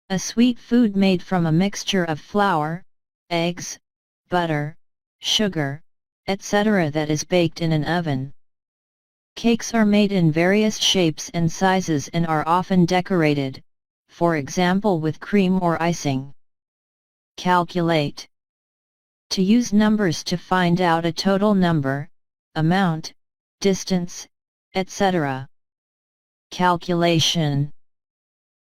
A sweet food made from a mixture of flour, eggs, butter, sugar, etc. that is baked in an oven. Cakes are made in various shapes and sizes and are often decorated, for example with cream or icing. Calculate. To use numbers to find out a total number, amount, distance, etc. Calculation.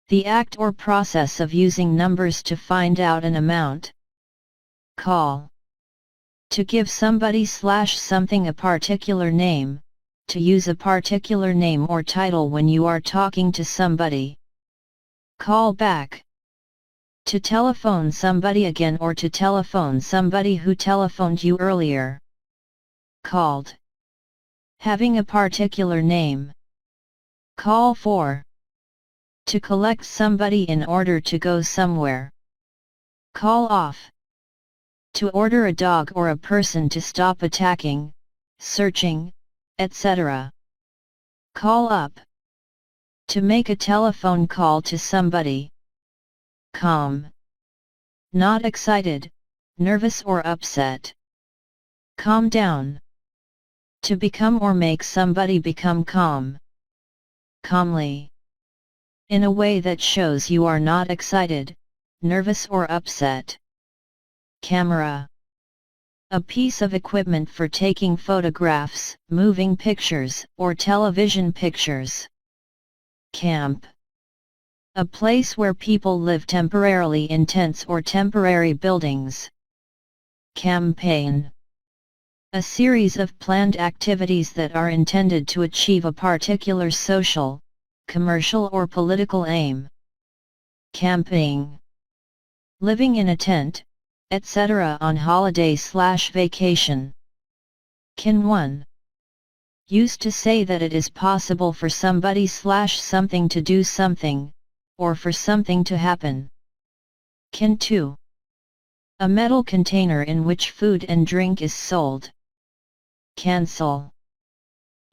The act or process of using numbers to find out an amount. Call. To give somebody/something a particular name, to use a particular name or title when you are talking to somebody. Call back. To telephone somebody again or to telephone somebody who telephoned you earlier. Called. Having a particular name. Call for. To collect somebody in order to go somewhere. Call off. To order a dog or a person to stop attacking, searching, etc. Call up. To make a telephone call to somebody. Calm. Not excited, nervous or upset. Calm down. To become or make somebody become calm. Calmly. In a way that shows you are not excited, nervous or upset. Camera. A piece of equipment for taking photographs, moving pictures, or television pictures. Camp. A place where people live temporarily in tents or temporary buildings. Campaign. A series of planned activities that are intended to achieve a particular social, commercial or political aim. Camping. Living in a tent, etc. on holiday/vacation. Can one. Used to say that it is possible for somebody/something to do something, or for something to happen. Can 2. A metal container in which food and drink is sold. Cancel.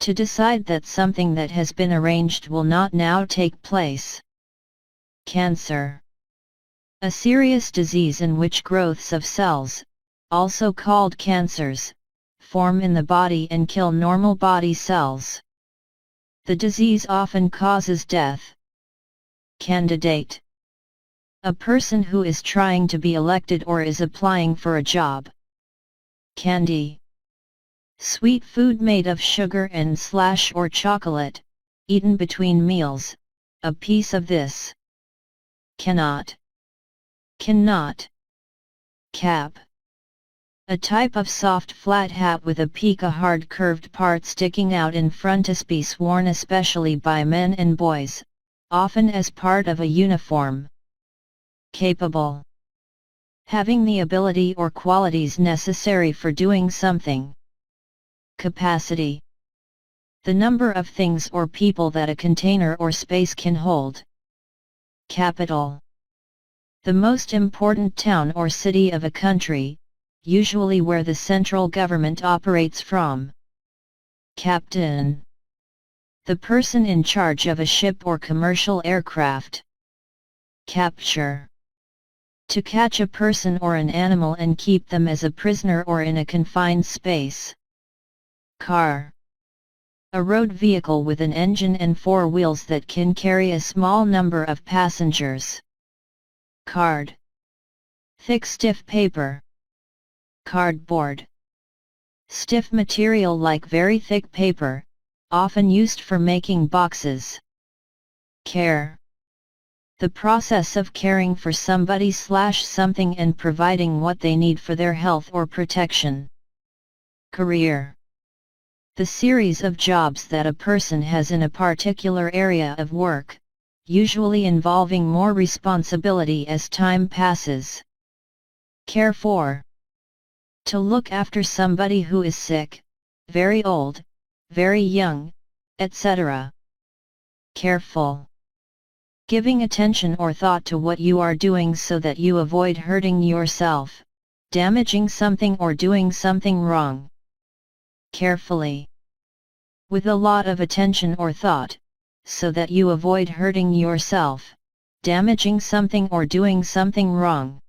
To decide that something that has been arranged will not now take place. Cancer. A serious disease in which growths of cells, also called cancers, form in the body and kill normal body cells. The disease often causes death. Candidate. A person who is trying to be elected or is applying for a job. Candy. Sweet food made of sugar and/or chocolate, eaten between meals, a piece of this. Cannot. Cannot. Cap. A type of soft flat hat with a peak, a hard curved part sticking out in frontispiece, worn especially by men and boys, often as part of a uniform. Capable. Having the ability or qualities necessary for doing something. Capacity. The number of things or people that a container or space can hold. Capital. The most important town or city of a country, usually where the central government operates from. Captain. The person in charge of a ship or commercial aircraft. Capture. To catch a person or an animal and keep them as a prisoner or in a confined space. Car. A road vehicle with an engine and 4 wheels that can carry a small number of passengers. Card. Thick stiff paper. Cardboard. Stiff material like very thick paper, often used for making boxes. Care. The process of caring for somebody/something and providing what they need for their health or protection. Career. The series of jobs that a person has in a particular area of work, usually involving more responsibility as time passes. Care for. To look after somebody who is sick, very old, very young, etc. Careful. Giving attention or thought to what you are doing so that you avoid hurting yourself, damaging something or doing something wrong. Carefully. With a lot of attention or thought, so that you avoid hurting yourself, damaging something or doing something wrong.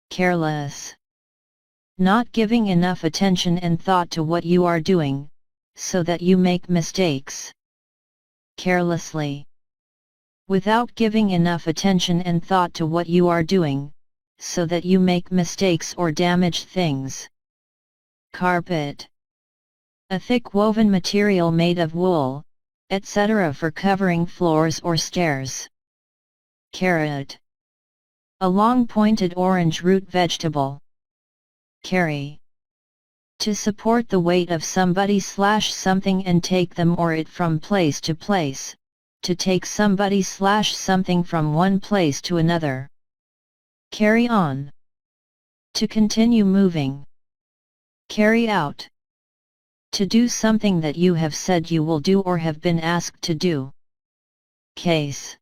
Careless. Not giving enough attention and thought to what you are doing, so that you make mistakes. Carelessly. Without giving enough attention and thought to what you are doing, so that you make mistakes or damage things. Carpet. A thick woven material made of wool, etc. for covering floors or stairs. Carrot. A long pointed orange root vegetable. Carry. To support the weight of somebody/something and take them or it from place to place, to take somebody/something from one place to another. Carry on. To continue moving. Carry out. To do something that you have said you will do or have been asked to do. Case.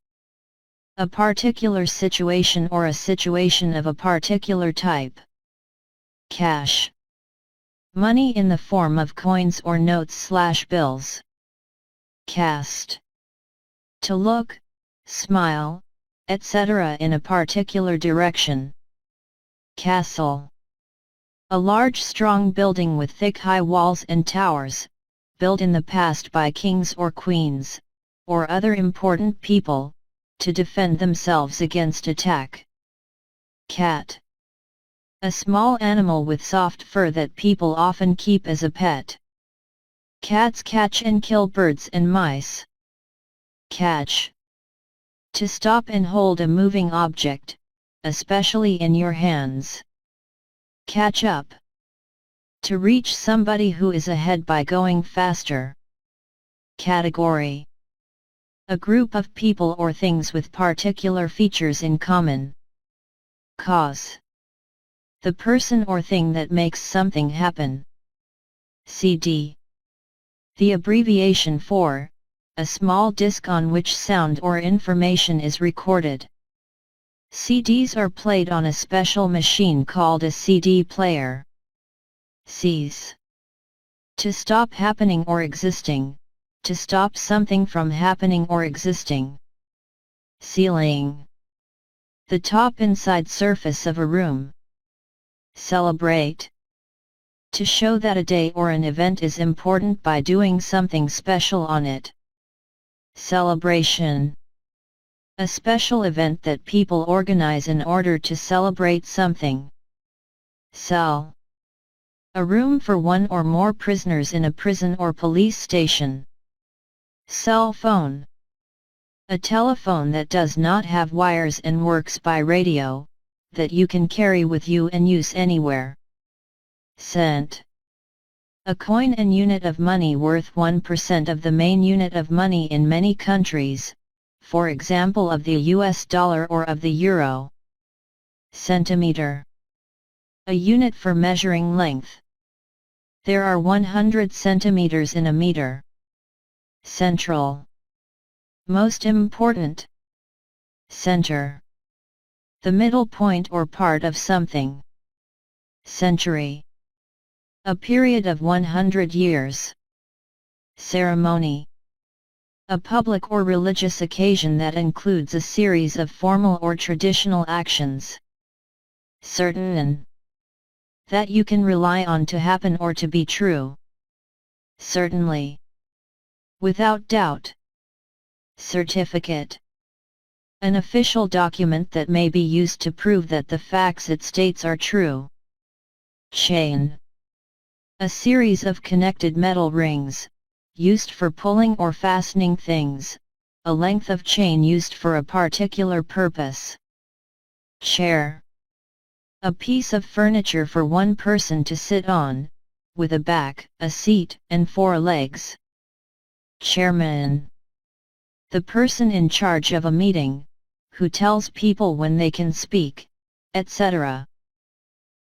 A particular situation or a situation of a particular type. Cash. Money in the form of coins or notes/bills. Cast. To look, smile, etc. in a particular direction. Castle. A large strong building with thick high walls and towers, built in the past by kings or queens, or other important people, to defend themselves against attack. Cat. A small animal with soft fur that people often keep as a pet. Cats catch and kill birds and mice. Catch. To stop and hold a moving object, especially in your hands. Catch up. To reach somebody who is ahead by going faster. Category. A group of people or things with particular features in common. Cause. The person or thing that makes something happen. CD. The abbreviation for, a small disc on which sound or information is recorded. CDs are played on a special machine called a CD player. Cease. To stop happening or existing, to stop something from happening or existing. Ceiling. The top inside surface of a room. Celebrate. To show that a day or an event is important by doing something special on it. Celebration. A special event that people organize in order to celebrate something. Cell. A room for one or more prisoners in a prison or police station. Cell phone. A telephone that does not have wires and works by radio, that you can carry with you and use anywhere. Cent. A coin and unit of money worth 1% of the main unit of money in many countries, for example of the US dollar or of the euro. Centimeter. A unit for measuring length. There are 100 centimeters in a meter. Central. Most important. Center. The middle point or part of something. Century. A period of 100 years. Ceremony. A public or religious occasion that includes a series of formal or traditional actions. Certain. That you can rely on to happen or to be true. Certainly. Without doubt. Certificate. An official document that may be used to prove that the facts it states are true. Chain. A series of connected metal rings, used for pulling or fastening things, a length of chain used for a particular purpose. Chair. A piece of furniture for one person to sit on, with a back, a seat, and 4 legs. Chairman. The person in charge of a meeting, who tells people when they can speak, etc.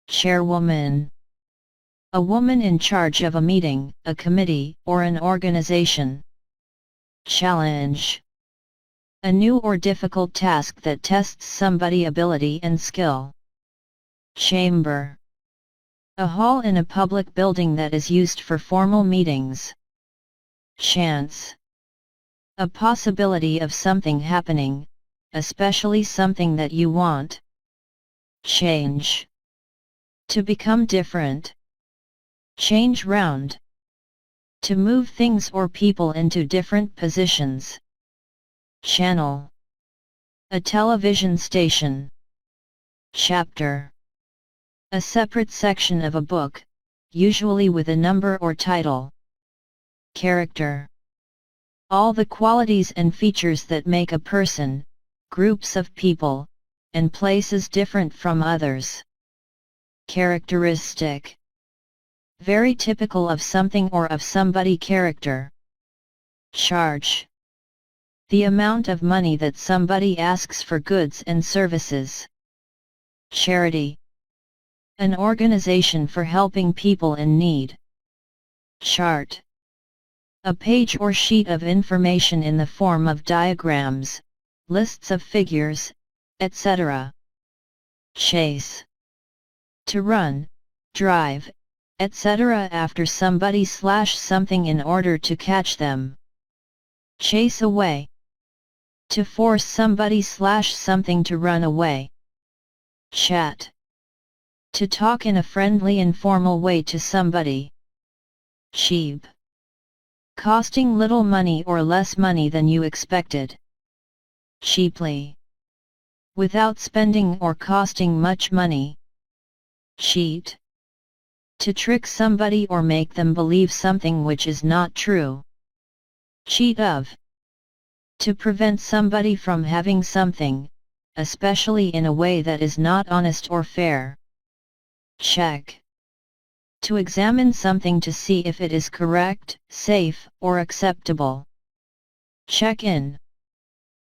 Chairwoman. A woman in charge of a meeting, a committee, or an organization. Challenge. A new or difficult task that tests somebody's ability and skill. Chamber. A hall in a public building that is used for formal meetings. Chance. A possibility of something happening, especially something that you want. Change. To become different. Change round. To move things or people into different positions. Channel. A television station. Chapter. A separate section of a book, usually with a number or title. Character. All the qualities and features that make a person, groups of people, and places different from others. Characteristic. Very typical of something or of somebody. Character. Charge. The amount of money that somebody asks for goods and services. Charity. An organization for helping people in need. Chart. A page or sheet of information in the form of diagrams, lists of figures, etc. Chase. To run, drive, etc. after somebody/something in order to catch them. Chase away. To force somebody/something to run away. Chat. To talk in a friendly informal way to somebody. Cheap. Costing little money or less money than you expected. Cheaply. Without spending or costing much money. Cheat. To trick somebody or make them believe something which is not true. Cheat of. To prevent somebody from having something, especially in a way that is not honest or fair. Check. To examine something to see if it is correct, safe, or acceptable. Check in.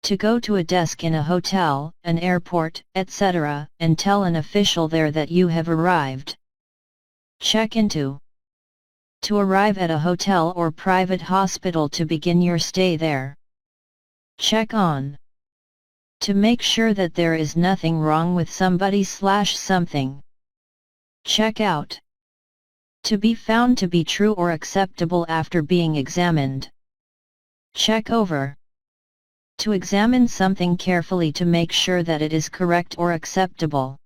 To go to a desk in a hotel, an airport, etc., and tell an official there that you have arrived. Check into. To arrive at a hotel or private hospital to begin your stay there. Check on. To make sure that there is nothing wrong with somebody/something. Check out. To be found to be true or acceptable after being examined. Check over. To examine something carefully to make sure that it is correct or acceptable.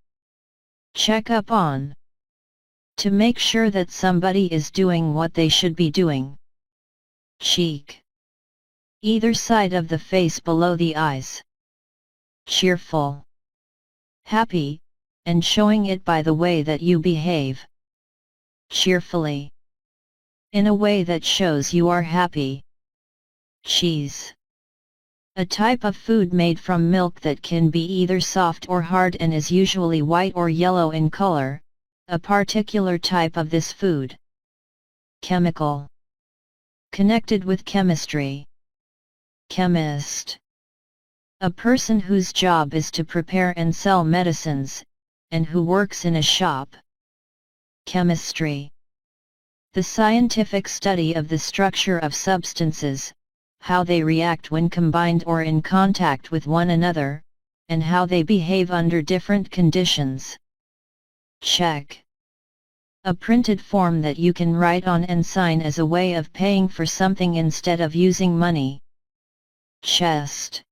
Check up on. To make sure that somebody is doing what they should be doing. Cheek. Either side of the face below the eyes. Cheerful. Happy, and showing it by the way that you behave. Cheerfully. In a way that shows you are happy. Cheese. A type of food made from milk that can be either soft or hard and is usually white or yellow in color, a particular type of this food. Chemical. Connected with chemistry. Chemist. A person whose job is to prepare and sell medicines, and who works in a shop. Chemistry. The scientific study of the structure of substances, how they react when combined or in contact with one another, and how they behave under different conditions. Check. A printed form that you can write on and sign as a way of paying for something instead of using money. Chest.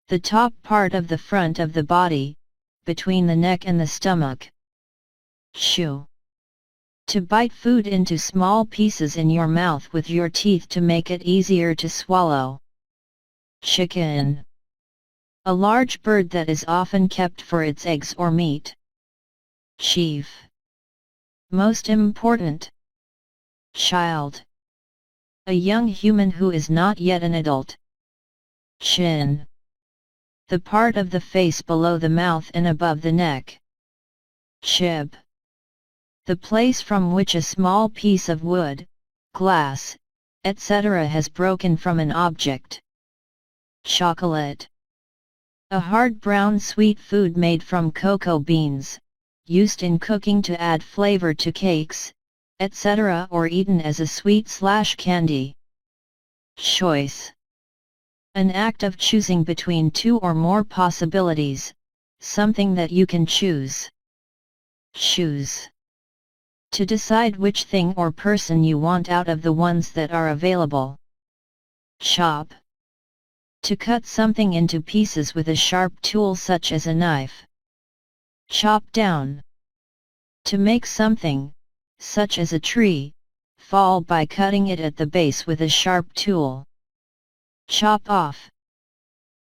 The top part of the front of the body, between the neck and the stomach. Chew. To bite food into small pieces in your mouth with your teeth to make it easier to swallow. Chicken. A large bird that is often kept for its eggs or meat. Chief. Most important. Child. A young human who is not yet an adult. Chin. The part of the face below the mouth and above the neck. Chib. The place from which a small piece of wood, glass, etc. has broken from an object. Chocolate. A hard brown sweet food made from cocoa beans, used in cooking to add flavor to cakes, etc. or eaten as a sweet/candy. Choice. An act of choosing between two or more possibilities, something that you can choose. Choose. To decide which thing or person you want out of the ones that are available. Chop. To cut something into pieces with a sharp tool such as a knife. Chop down. To make something, such as a tree, fall by cutting it at the base with a sharp tool. Chop off.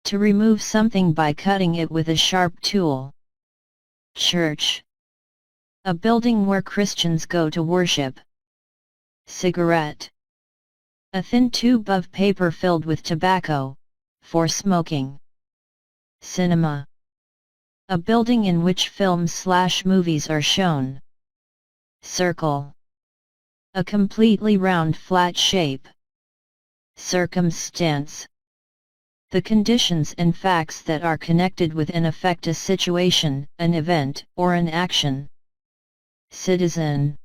To remove something by cutting it with a sharp tool. Church. A building where Christians go to worship. Cigarette. A thin tube of paper filled with tobacco, for smoking. Cinema. A building in which films/movies are shown. Circle. A completely round flat shape. Circumstance. The conditions and facts that are connected with and affect a situation, an event, or an action. Citizen.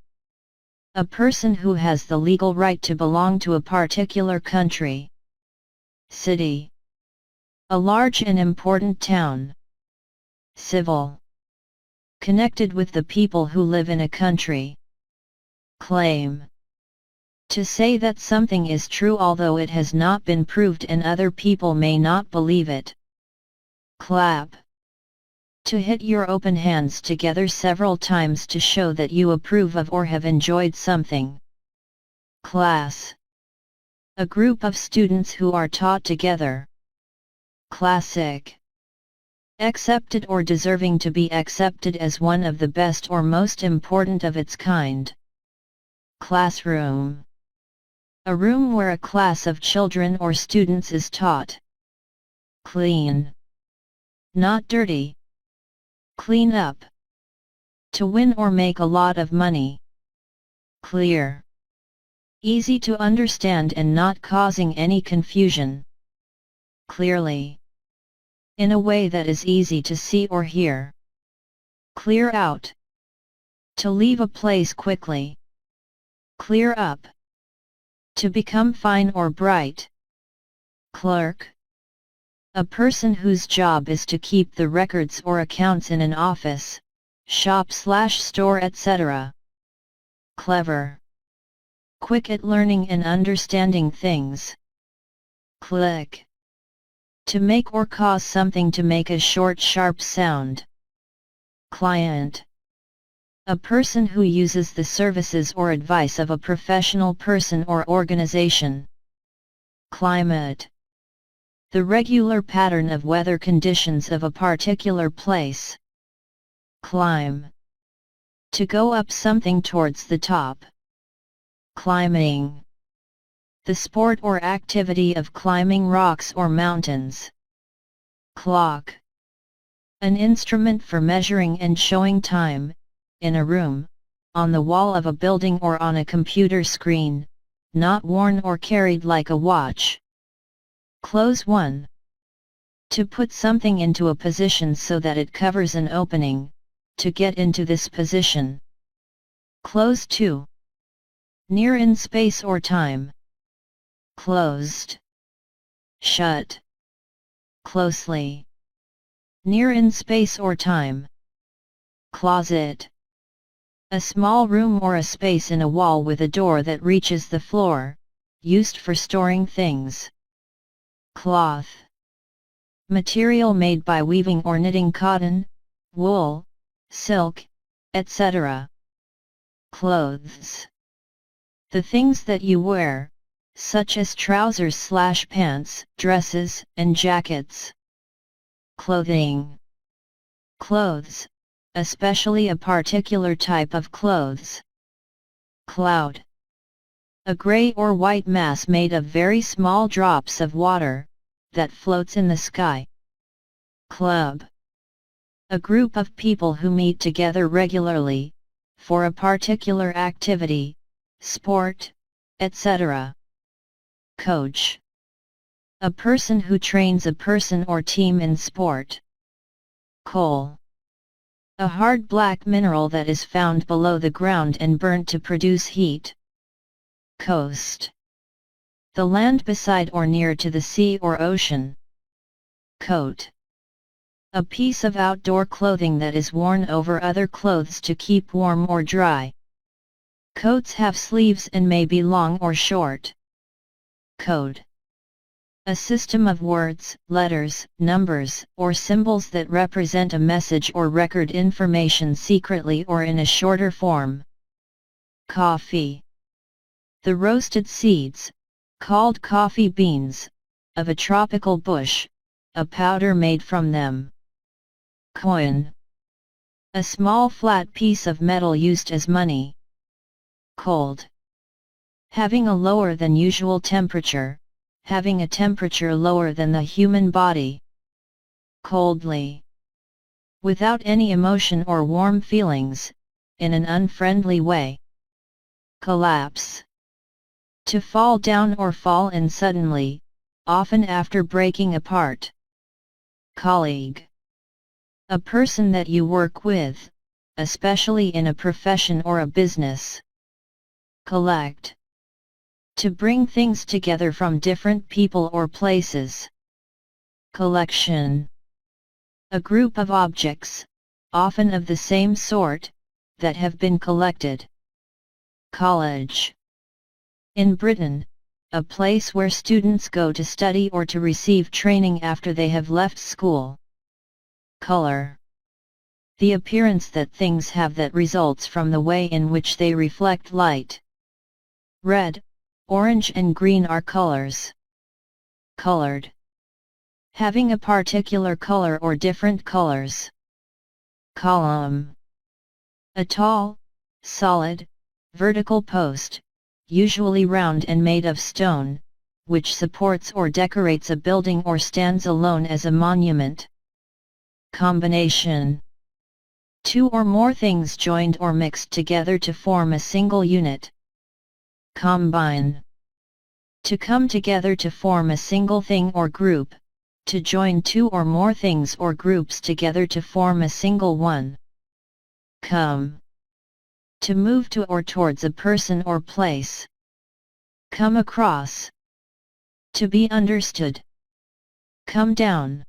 A person who has the legal right to belong to a particular country. City. A large and important town. Civil. Connected with the people who live in a country. Claim. To say that something is true although it has not been proved and other people may not believe it. Clap. To hit your open hands together several times to show that you approve of or have enjoyed something. Class. A group of students who are taught together. Classic. Accepted or deserving to be accepted as one of the best or most important of its kind. Classroom. A room where a class of children or students is taught. Clean. Not dirty. Clean up. To win or make a lot of money. Clear. Easy to understand and not causing any confusion. Clearly. In a way that is easy to see or hear. Clear out. To leave a place quickly. Clear up. To become fine or bright. Clerk. A person whose job is to keep the records or accounts in an office, shop/store etc. Clever. Quick at learning and understanding things. Click. To make or cause something to make a short sharp sound. Client. A person who uses the services or advice of a professional person or organization. Climate. The regular pattern of weather conditions of a particular place. Climb. To go up something towards the top. Climbing. The sport or activity of climbing rocks or mountains. Clock. An instrument for measuring and showing time, in a room, on the wall of a building or on a computer screen, not worn or carried like a watch. Close 1. To put something into a position so that it covers an opening, to get into this position. Close 2. Near in space or time. Closed. Shut. Closely. Near in space or time. Closet. A small room or a space in a wall with a door that reaches the floor, used for storing things. Cloth. Material made by weaving or knitting cotton, wool, silk, etc. Clothes. The things that you wear, such as trousers/pants, dresses, and jackets. Clothing. Clothes, especially a particular type of clothes. Cloud. A gray or white mass made of very small drops of water, that floats in the sky. Club. A group of people who meet together regularly, for a particular activity, sport, etc. Coach. A person who trains a person or team in sport. Coal. A hard black mineral that is found below the ground and burnt to produce heat. Coast. the land beside or near to the sea or ocean. Coat. A piece of outdoor clothing that is worn over other clothes to keep warm or dry. Coats have sleeves and may be long or short. Code. A system of words, letters, numbers, or symbols that represent a message or record information secretly or in a shorter form. Coffee. The roasted seeds, called coffee beans, of a tropical bush, a powder made from them. Coin. A small flat piece of metal used as money. Cold. Having a lower than usual temperature, having a temperature lower than the human body. Coldly. Without any emotion or warm feelings, in an unfriendly way. Collapse. To fall down or fall in suddenly, often after breaking apart. Colleague. A person that you work with, especially in a profession or a business. Collect. To bring things together from different people or places. Collection. A group of objects, often of the same sort, that have been collected. College. In Britain, a place where students go to study or to receive training after they have left school. Color. The appearance that things have that results from the way in which they reflect light. Red, orange and green are colors. Colored. Having a particular color or different colors. Column. A tall, solid, vertical post, usually round and made of stone, which supports or decorates a building or stands alone as a monument. Combination. Two or more things joined or mixed together to form a single unit. Combine. To come together to form a single thing or group, to join two or more things or groups together to form a single one. Come. To move to or towards a person or place. Come across. To be understood. Come down.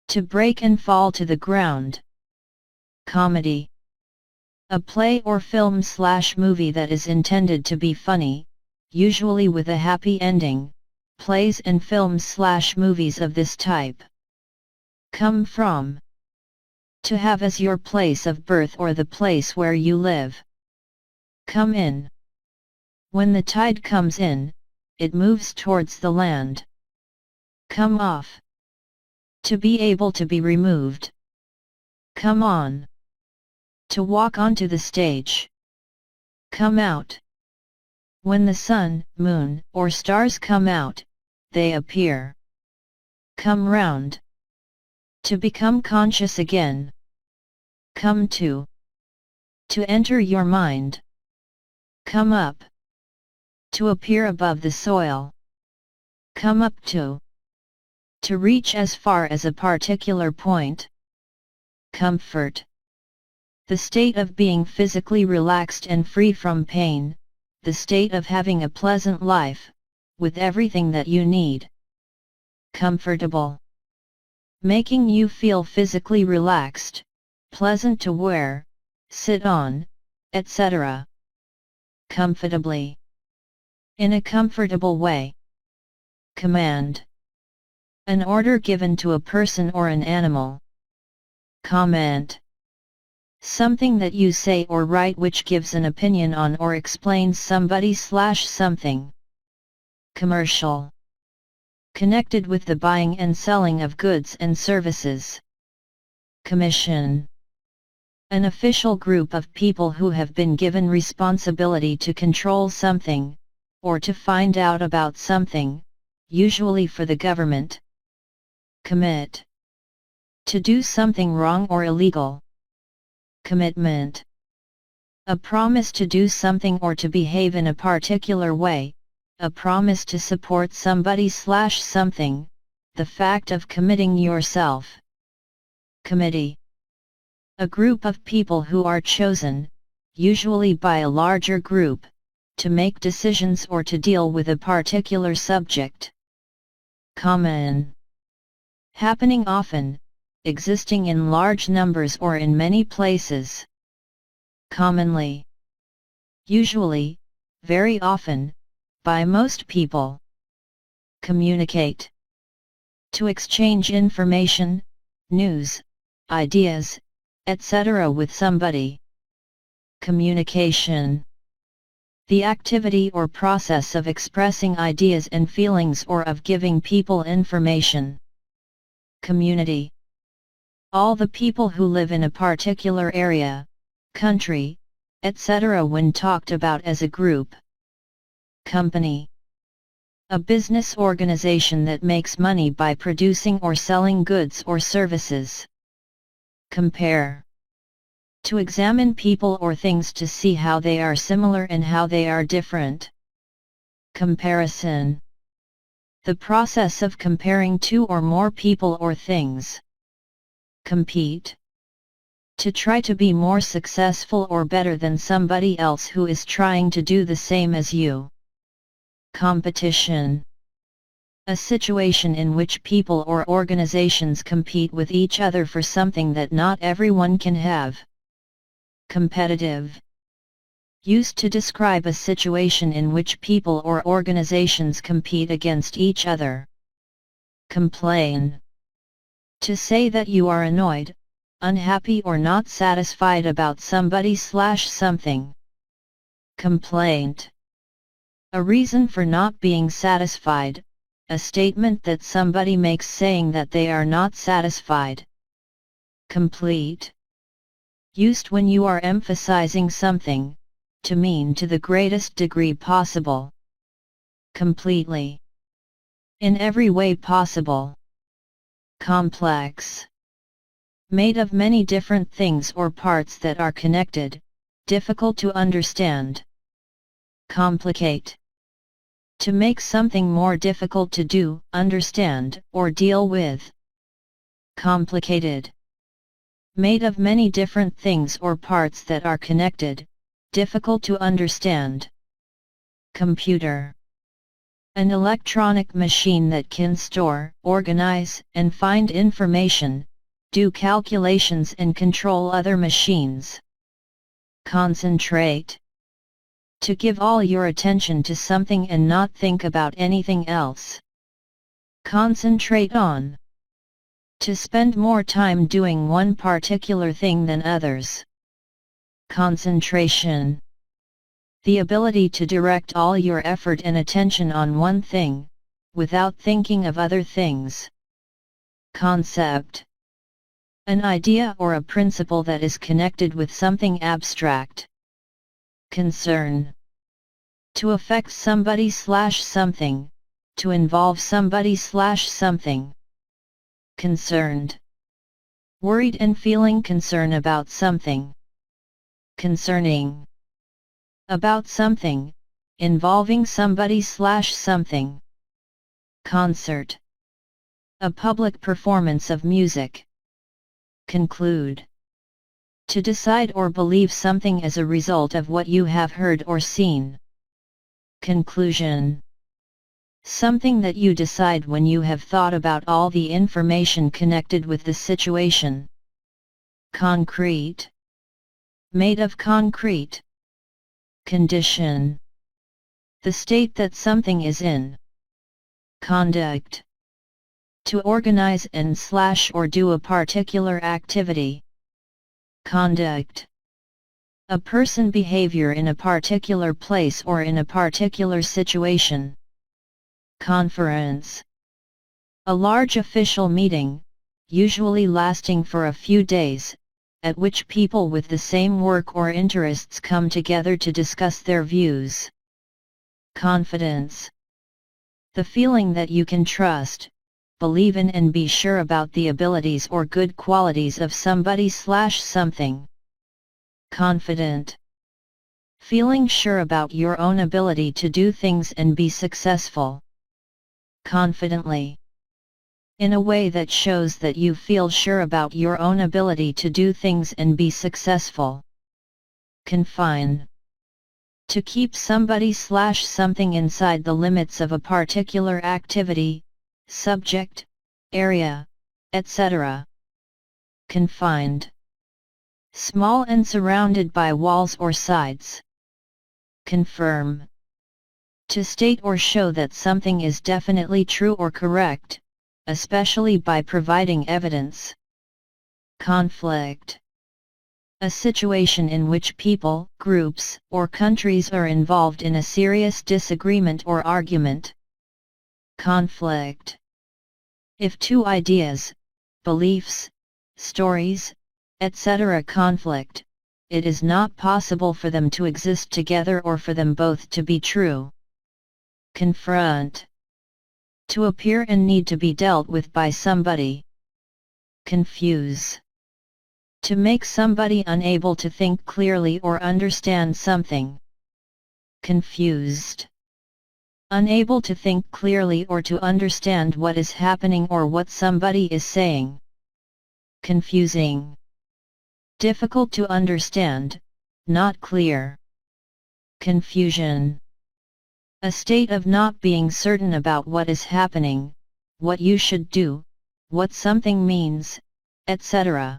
To break and fall to the ground. Comedy. A play or film/movie that is intended to be funny, usually with a happy ending. Plays and films/movies of this type. Come from. To have as your place of birth or the place where you live. Come in. When the tide comes in, it moves towards the land. Come off. To be able to be removed. Come on. To walk onto the stage. Come out. When the sun, moon, or stars come out, they appear. Come round. To become conscious again. Come to. To enter your mind. Come up. To appear above the soil. Come up to. To reach as far as a particular point. Comfort. The state of being physically relaxed and free from pain, the state of having a pleasant life, with everything that you need. Comfortable. Making you feel physically relaxed, pleasant to wear, sit on, etc. Comfortably. In a comfortable way. Command. An order given to a person or an animal. Comment. Something that you say or write which gives an opinion on or explains somebody/something. Commercial. Connected with the buying and selling of goods and services. Commission. An official group of people who have been given responsibility to control something, or to find out about something, usually for the government. Commit. To do something wrong or illegal. Commitment. A promise to do something or to behave in a particular way, a promise to support somebody/something, the fact of committing yourself. Committee. A group of people who are chosen, usually by a larger group, to make decisions or to deal with a particular subject. Common. Happening often, existing in large numbers or in many places. Commonly. Usually, very often, by most people. Communicate. To exchange information, news, ideas, etc. with somebody. Communication. The activity or process of expressing ideas and feelings or of giving people information. Community. All the people who live in a particular area, country, etc. when talked about as a group. Company. A business organization that makes money by producing or selling goods or services. Compare. To examine people or things to see how they are similar and how they are different. Comparison. The process of comparing two or more people or things. Compete. To try to be more successful or better than somebody else who is trying to do the same as you. Competition. A situation in which people or organizations compete with each other for something that not everyone can have. Competitive. Used to describe a situation in which people or organizations compete against each other. Complain. To say that you are annoyed, unhappy or not satisfied about somebody/something. Complaint. A reason for not being satisfied, a statement that somebody makes saying that they are not satisfied. Complete. Used when you are emphasizing something, to mean to the greatest degree possible. Completely. In every way possible. Complex. Made of many different things or parts that are connected, difficult to understand. Complicate. To make something more difficult to do, understand, or deal with. Complicated. Made of many different things or parts that are connected, difficult to understand. Computer. An electronic machine that can store, organize, and find information, do calculations and control other machines. Concentrate. To give all your attention to something and not think about anything else. Concentrate on. To spend more time doing one particular thing than others. Concentration. The ability to direct all your effort and attention on one thing, without thinking of other things. Concept. An idea or a principle that is connected with something abstract. Concern. To affect somebody/something, to involve somebody/something. Concerned. Worried and feeling concern about something. Concerning. About something, involving somebody/something. Concert. A public performance of music. Conclude. To decide or believe something as a result of what you have heard or seen. Conclusion. Something that you decide when you have thought about all the information connected with the situation. Concrete. Made of concrete. Condition. The state that something is in. Conduct. To organize and/or do a particular activity. Conduct. A person behavior in a particular place or in a particular situation. Conference. A large official meeting, usually lasting for a few days, at which people with the same work or interests come together to discuss their views. Confidence. The feeling that you can trust, believe in and be sure about the abilities or good qualities of somebody/something. Confident. Feeling sure about your own ability to do things and be successful. Confidently. In a way that shows that you feel sure about your own ability to do things and be successful. Confine. To keep somebody/something inside the limits of a particular activity, subject, area, etc. Confined. Small and surrounded by walls or sides. Confirm. To state or show that something is definitely true or correct, especially by providing evidence. Conflict. A situation in which people, groups, or countries are involved in a serious disagreement or argument. Conflict. If two ideas, beliefs, stories, etc. conflict, it is not possible for them to exist together or for them both to be true. Confront. To appear and need to be dealt with by somebody. Confuse. To make somebody unable to think clearly or understand something. Confused. Unable to think clearly or to understand what is happening or what somebody is saying. Confusing. Difficult to understand, not clear. Confusion. A state of not being certain about what is happening, what you should do, what something means, etc.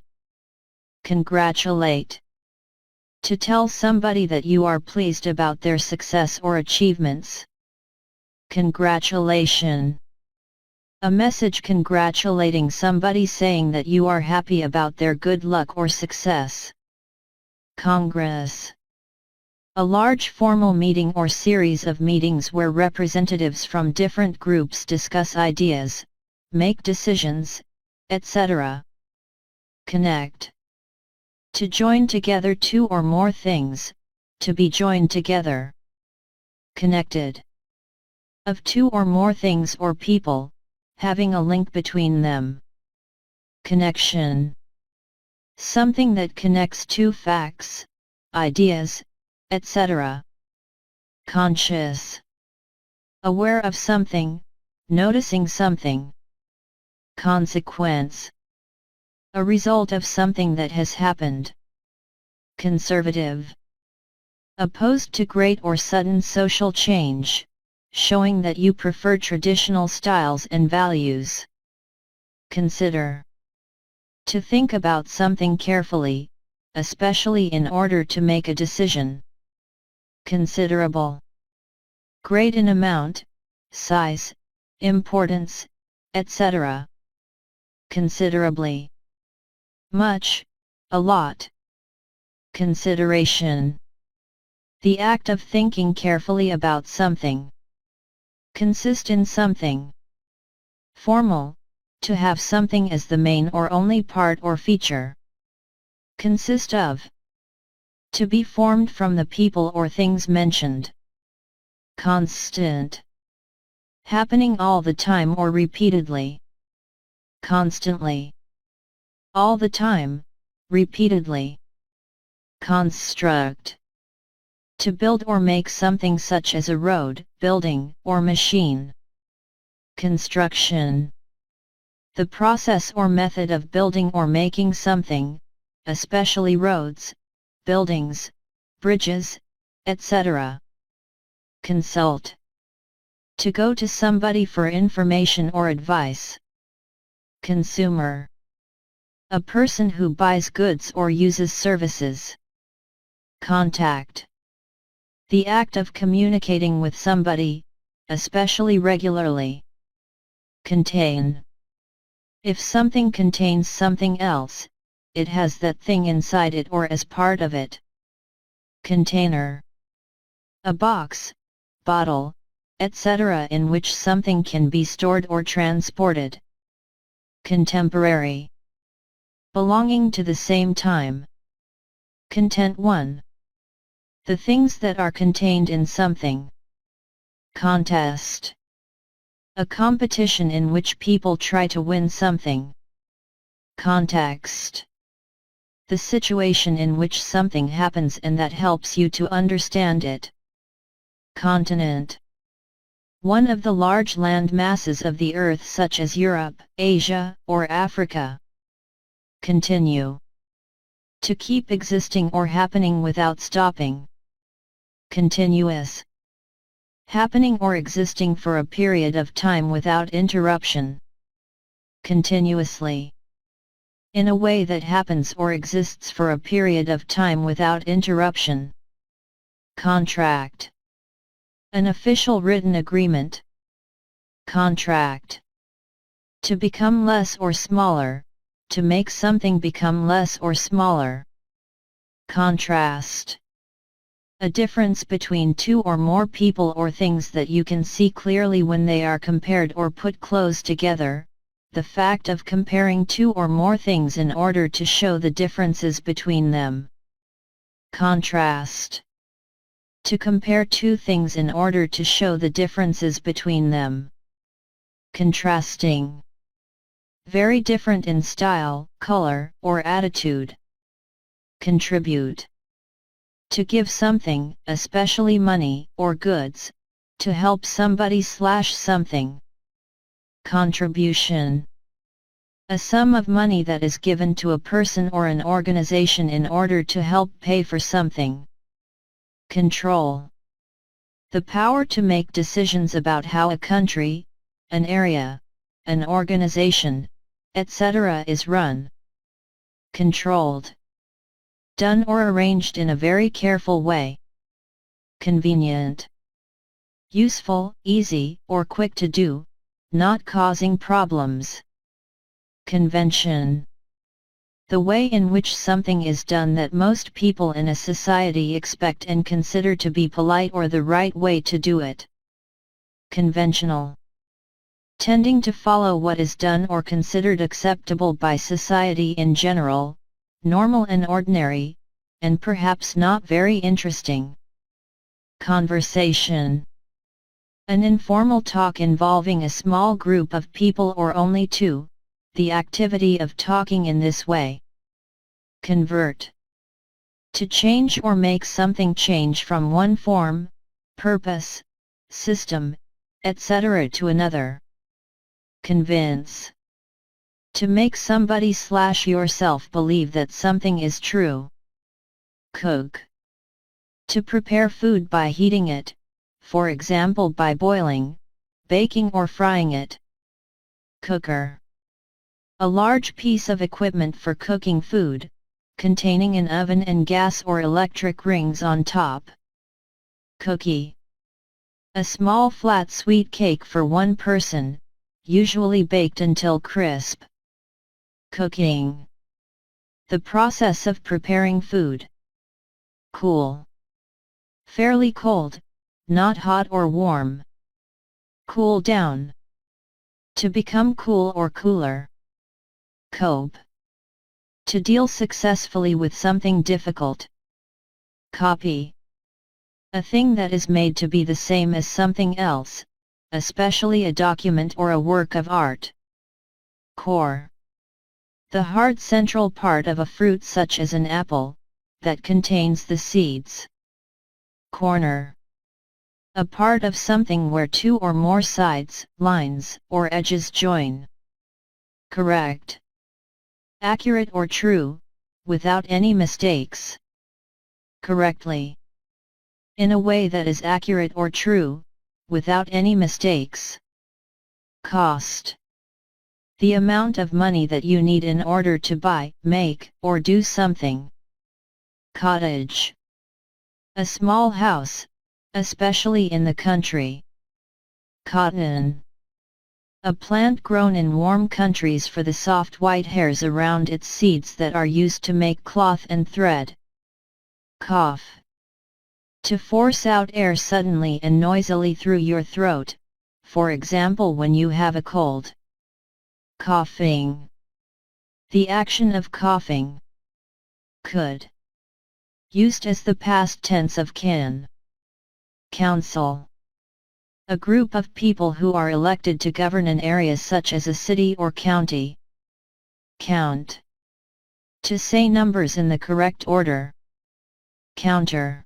Congratulate. To tell somebody that you are pleased about their success or achievements. Congratulation. A message congratulating somebody saying that you are happy about their good luck or success. Congress. A large formal meeting or series of meetings where representatives from different groups discuss ideas, make decisions, etc. Connect. To join together two or more things, to be joined together. Connected. Of two or more things or people, having a link between them. Connection. Something that connects two facts, ideas, etc. Conscious. Aware of something, noticing something. Consequence. A result of something that has happened. Conservative. Opposed to great or sudden social change, showing that you prefer traditional styles and values. Consider. To think about something carefully, especially in order to make a decision. Considerable. Great in amount, size, importance, etc. Considerably. Much, a lot. Consideration. The act of thinking carefully about something. Consist in something. Formal, to have something as the main or only part or feature. Consist of. To be formed from the people or things mentioned. Constant. Happening all the time or repeatedly. Constantly. All the time, repeatedly. Construct. To build or make something such as a road, building, or machine. Construction. The process or method of building or making something, especially roads, buildings, bridges, etc. Consult. To go to somebody for information or advice. Consumer. A person who buys goods or uses services. Contact. The act of communicating with somebody, especially regularly. Contain. If something contains something else, it has that thing inside it or as part of it. Container. A box, bottle, etc. in which something can be stored or transported. Contemporary. Belonging to the same time. Content 1. The things that are contained in something. Contest. A competition in which people try to win something. Context. The situation in which something happens and that helps you to understand it. Continent. One of the large land masses of the Earth such as Europe, Asia, or Africa. Continue. To keep existing or happening without stopping. Continuous. Happening or existing for a period of time without interruption. Continuously. In a way that happens or exists for a period of time without interruption. Contract. An official written agreement. Contract. To become less or smaller, to make something become less or smaller. Contrast. A difference between two or more people or things that you can see clearly when they are compared or put close together, the fact of comparing two or more things in order to show the differences between them. Contrast. To compare two things in order to show the differences between them. Contrasting. Very different in style, color, or attitude. Contribute. To give something, especially money or goods, to help somebody/something. Contribution. A sum of money that is given to a person or an organization in order to help pay for something. Control. The power to make decisions about how a country, an area, an organization, etc. is run. Controlled. Done or arranged in a very careful way. Convenient. Useful, easy, or quick to do, not causing problems. Convention. The way in which something is done that most people in a society expect and consider to be polite or the right way to do it. Conventional. Tending to follow what is done or considered acceptable by society in general, normal and ordinary, and perhaps not very interesting. Conversation. An informal talk involving a small group of people or only two, the activity of talking in this way. Convert. To change or make something change from one form, purpose, system, etc. to another. Convince. To make somebody/yourself believe that something is true. Cook. To prepare food by heating it, for example by boiling, baking or frying it. Cooker. A large piece of equipment for cooking food, containing an oven and gas or electric rings on top. Cookie. A small flat sweet cake for one person, usually baked until crisp. Cooking. The process of preparing food. Cool. Fairly cold, not hot or warm. Cool down. To become cool or cooler. Cope. To deal successfully with something difficult. Copy. A thing that is made to be the same as something else, especially a document or a work of art. Core. The hard central part of a fruit such as an apple, that contains the seeds. Corner. A part of something where two or more sides, lines, or edges join. Correct. Accurate or true, without any mistakes. Correctly. In a way that is accurate or true, without any mistakes. Cost. The amount of money that you need in order to buy, make, or do something. Cottage. A small house, especially in the country. Cotton. A plant grown in warm countries for the soft white hairs around its seeds that are used to make cloth and thread. Cough. To force out air suddenly and noisily through your throat, for example when you have a cold. Coughing. The action of coughing. Could. Used as the past tense of can. Council. A group of people who are elected to govern an area such as a city or county. Count. To say numbers in the correct order. Counter.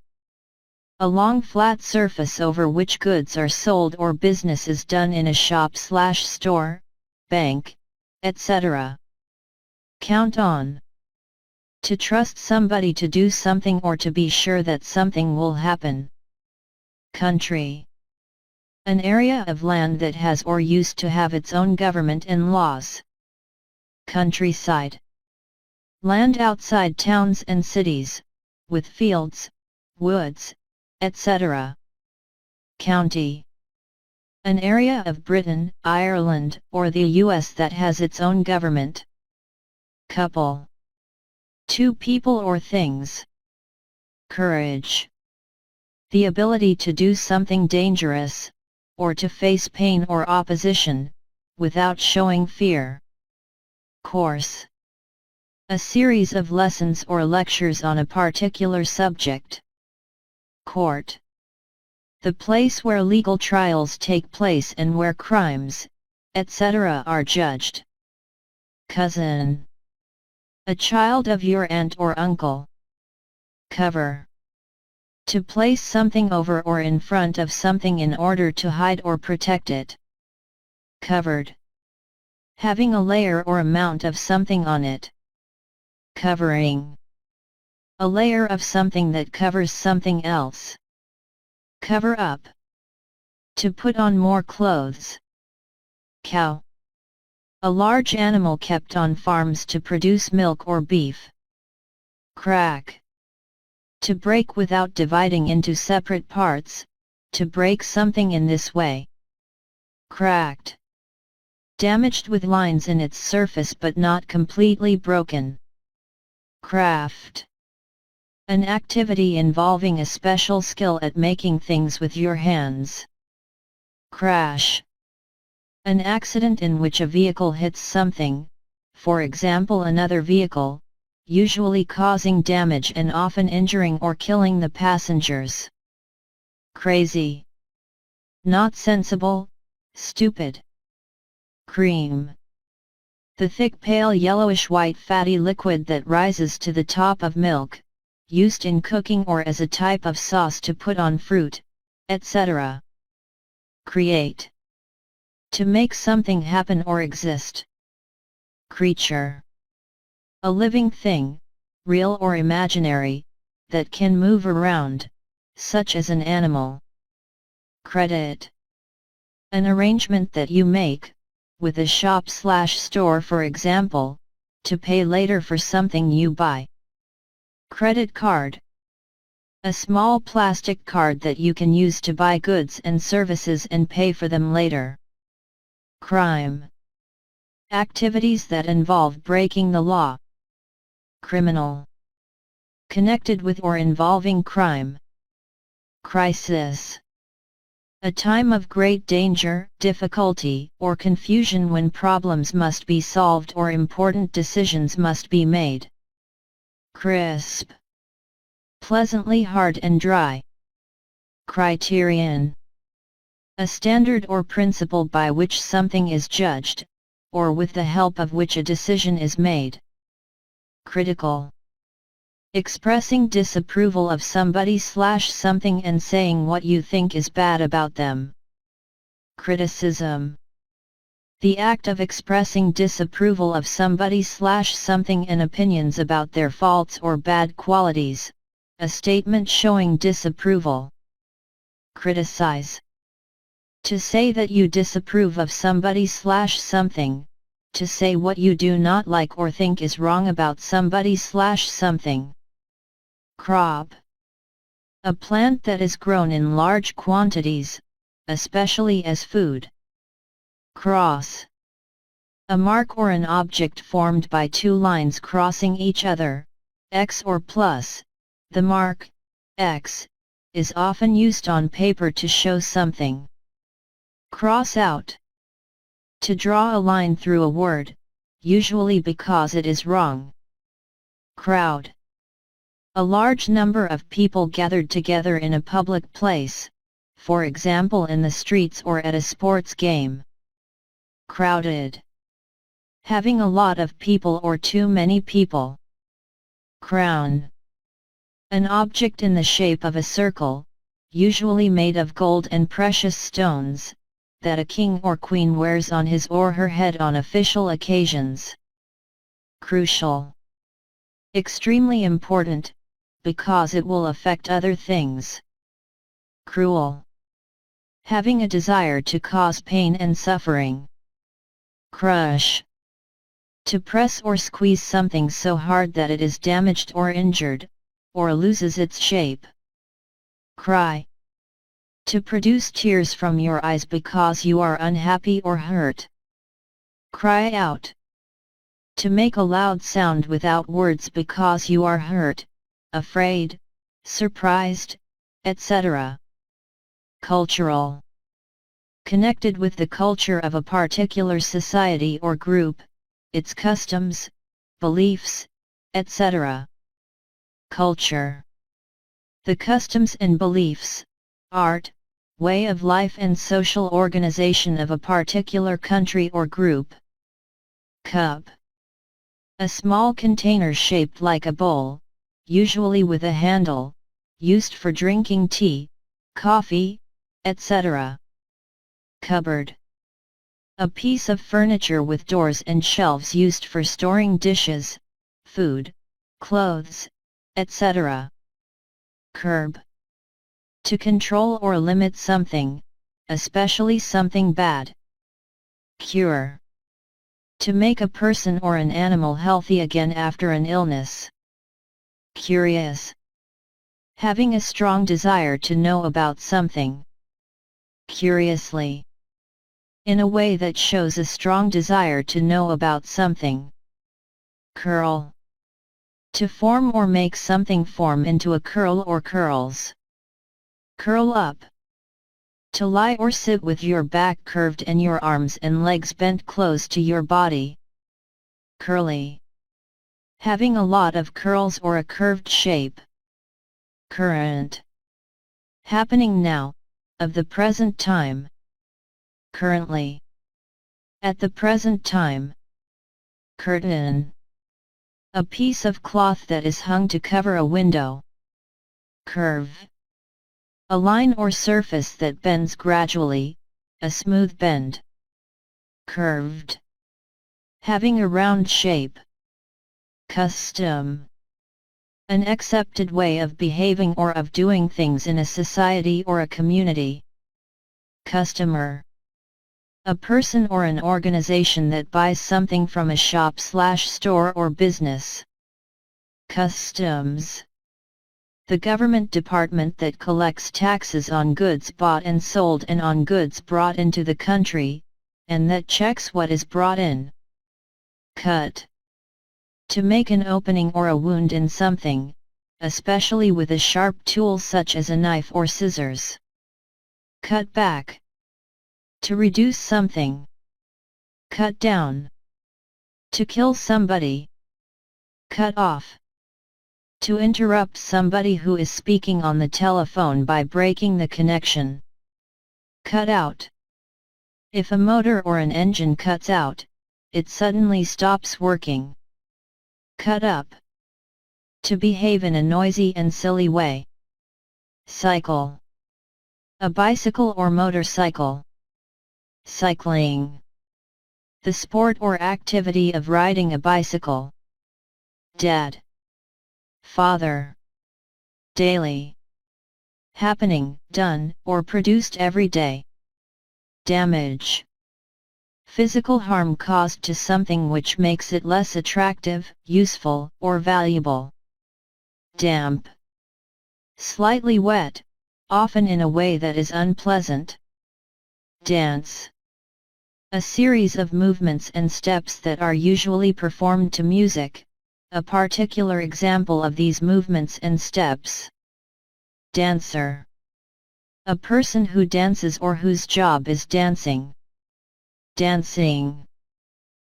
A long flat surface over which goods are sold or business is done in a shop/store, bank, etc. Count on. To trust somebody to do something or to be sure that something will happen. Country. An area of land that has or used to have its own government and laws. Countryside. Land outside towns and cities, with fields, woods, etc. County. An area of Britain, Ireland, or the US that has its own government. Couple. Two people or things. Courage. The ability to do something dangerous, or to face pain or opposition, without showing fear. Course. A series of lessons or lectures on a particular subject. Court. The place where legal trials take place and where crimes, etc. are judged. Cousin. A child of your aunt or uncle. Cover. To place something over or in front of something in order to hide or protect it. Covered. Having a layer or amount of something on it. Covering. A layer of something that covers something else. Cover up. To put on more clothes. Cow. A large animal kept on farms to produce milk or beef. Crack. To break without dividing into separate parts, to break something in this way. Cracked. Damaged with lines in its surface but not completely broken. Craft. An activity involving a special skill at making things with your hands. Crash. An accident in which a vehicle hits something, for example another vehicle, usually causing damage and often injuring or killing the passengers. Crazy. Not sensible, stupid. Cream. The thick pale yellowish-white fatty liquid that rises to the top of milk, used in cooking or as a type of sauce to put on fruit, etc. Create. To make something happen or exist. Creature. A living thing, real or imaginary, that can move around, such as an animal. Credit. An arrangement that you make, with a shop/store for example, to pay later for something you buy. Credit card. A small plastic card that you can use to buy goods and services and pay for them later. Crime. Activities that involve breaking the law. Criminal. Connected with or involving crime. Crisis. A time of great danger, difficulty, or confusion when problems must be solved or important decisions must be made. Crisp. Pleasantly hard and dry. Criterion. A standard or principle by which something is judged, or with the help of which a decision is made. Critical. Expressing disapproval of somebody/something and saying what you think is bad about them. Criticism. The act of expressing disapproval of somebody/something and opinions about their faults or bad qualities, a statement showing disapproval. Criticize. To say that you disapprove of somebody/something, to say what you do not like or think is wrong about somebody/something. Crop. A plant that is grown in large quantities, especially as food. Cross. A mark or an object formed by two lines crossing each other, X or plus. The mark, X, is often used on paper to show something. Cross out. To draw a line through a word, usually because it is wrong. Crowd. A large number of people gathered together in a public place, for example in the streets or at a sports game. Crowded. Having a lot of people or too many people. Crown. An object in the shape of a circle, usually made of gold and precious stones, that a king or queen wears on his or her head on official occasions. Crucial. Extremely important, because it will affect other things. Cruel. Having a desire to cause pain and suffering. Crush. To press or squeeze something so hard that it is damaged or injured, or loses its shape. Cry. To produce tears from your eyes because you are unhappy or hurt. Cry out. To make a loud sound without words because you are hurt, afraid, surprised, etc. Cultural. Connected with the culture of a particular society or group, its customs, beliefs, etc. Culture. The customs and beliefs, art, way of life and social organization of a particular country or group. Cup. A small container shaped like a bowl, usually with a handle, used for drinking tea, coffee, etc. Cupboard. A piece of furniture with doors and shelves used for storing dishes, food, clothes, etc. Curb. To control or limit something, especially something bad. Cure. To make a person or an animal healthy again after an illness. Curious. Having a strong desire to know about something. Curiously. In a way that shows a strong desire to know about something. Curl. To form or make something form into a curl or curls. Curl up. To lie or sit with your back curved and your arms and legs bent close to your body. Curly. Having a lot of curls or a curved shape. Current. Happening now, of the present time. Currently. At the present time. Curtain. A piece of cloth that is hung to cover a window. Curve. A line or surface that bends gradually, a smooth bend. Curved. Having a round shape. Custom. An accepted way of behaving or of doing things in a society or a community. Customer. A person or an organization that buys something from a shop/store or business. Customs. The government department that collects taxes on goods bought and sold and on goods brought into the country, and that checks what is brought in. Cut. To make an opening or a wound in something, especially with a sharp tool such as a knife or scissors. Cut back. To reduce something. Cut down. To kill somebody. Cut off. To interrupt somebody who is speaking on the telephone by breaking the connection. Cut out. If a motor or an engine cuts out, it suddenly stops working. Cut up. To behave in a noisy and silly way. Cycle. A bicycle or motorcycle. Cycling. The sport or activity of riding a bicycle. Dad. Father. Daily. Happening, done, or produced every day. Damage. Physical harm caused to something which makes it less attractive, useful, or valuable. Damp. Slightly wet, often in a way that is unpleasant. Dance. A series of movements and steps that are usually performed to music. A particular example of these movements and steps. Dancer. A person who dances or whose job is dancing. Dancing.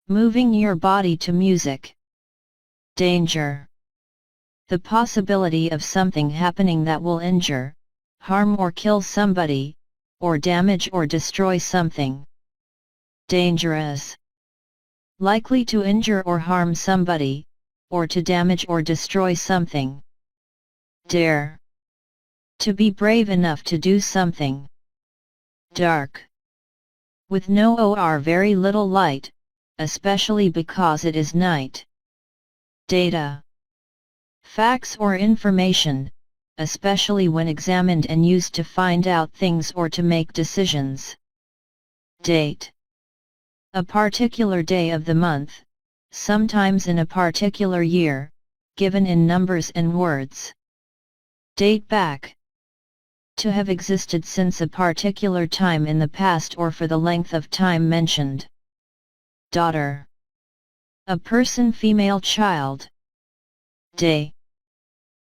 Moving your body to music. Danger. The possibility of something happening that will injure, harm or kill somebody, or damage or destroy something. Dangerous. Likely to injure or harm somebody, or to damage or destroy something. Dare. To be brave enough to do something. Dark. With no or very little light, especially because it is night. Data. Facts or information, especially when examined and used to find out things or to make decisions. Date. A particular day of the month, sometimes in a particular year, given in numbers and words. Date back. To have existed since a particular time in the past or for the length of time mentioned. Daughter. A person, female child. Day.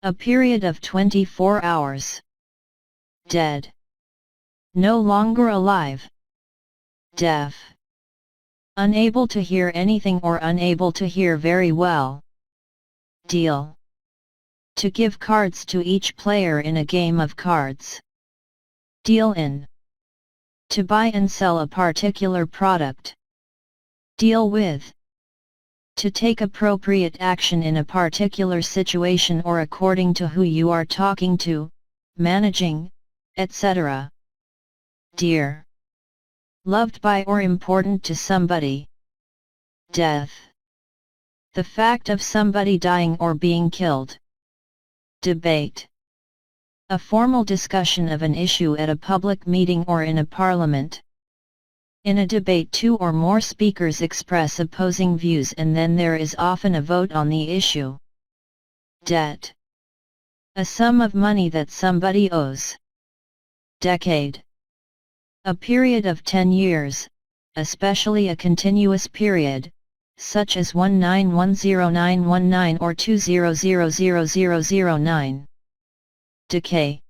A period of 24 hours. Dead. No longer alive. Deaf. Unable to hear anything or unable to hear very well. Deal. To give cards to each player in a game of cards. Deal in. To buy and sell a particular product. Deal with. To take appropriate action in a particular situation or according to who you are talking to, managing, etc. Dear. Loved by or important to somebody. Death. The fact of somebody dying or being killed. Debate. A formal discussion of an issue at a public meeting or in a parliament. In a debate, two or more speakers express opposing views and then there is often a vote on the issue. Debt. A sum of money that somebody owes. Decade. A period of 10 years, especially a continuous period, such as 19101919 or 20000009. Decay.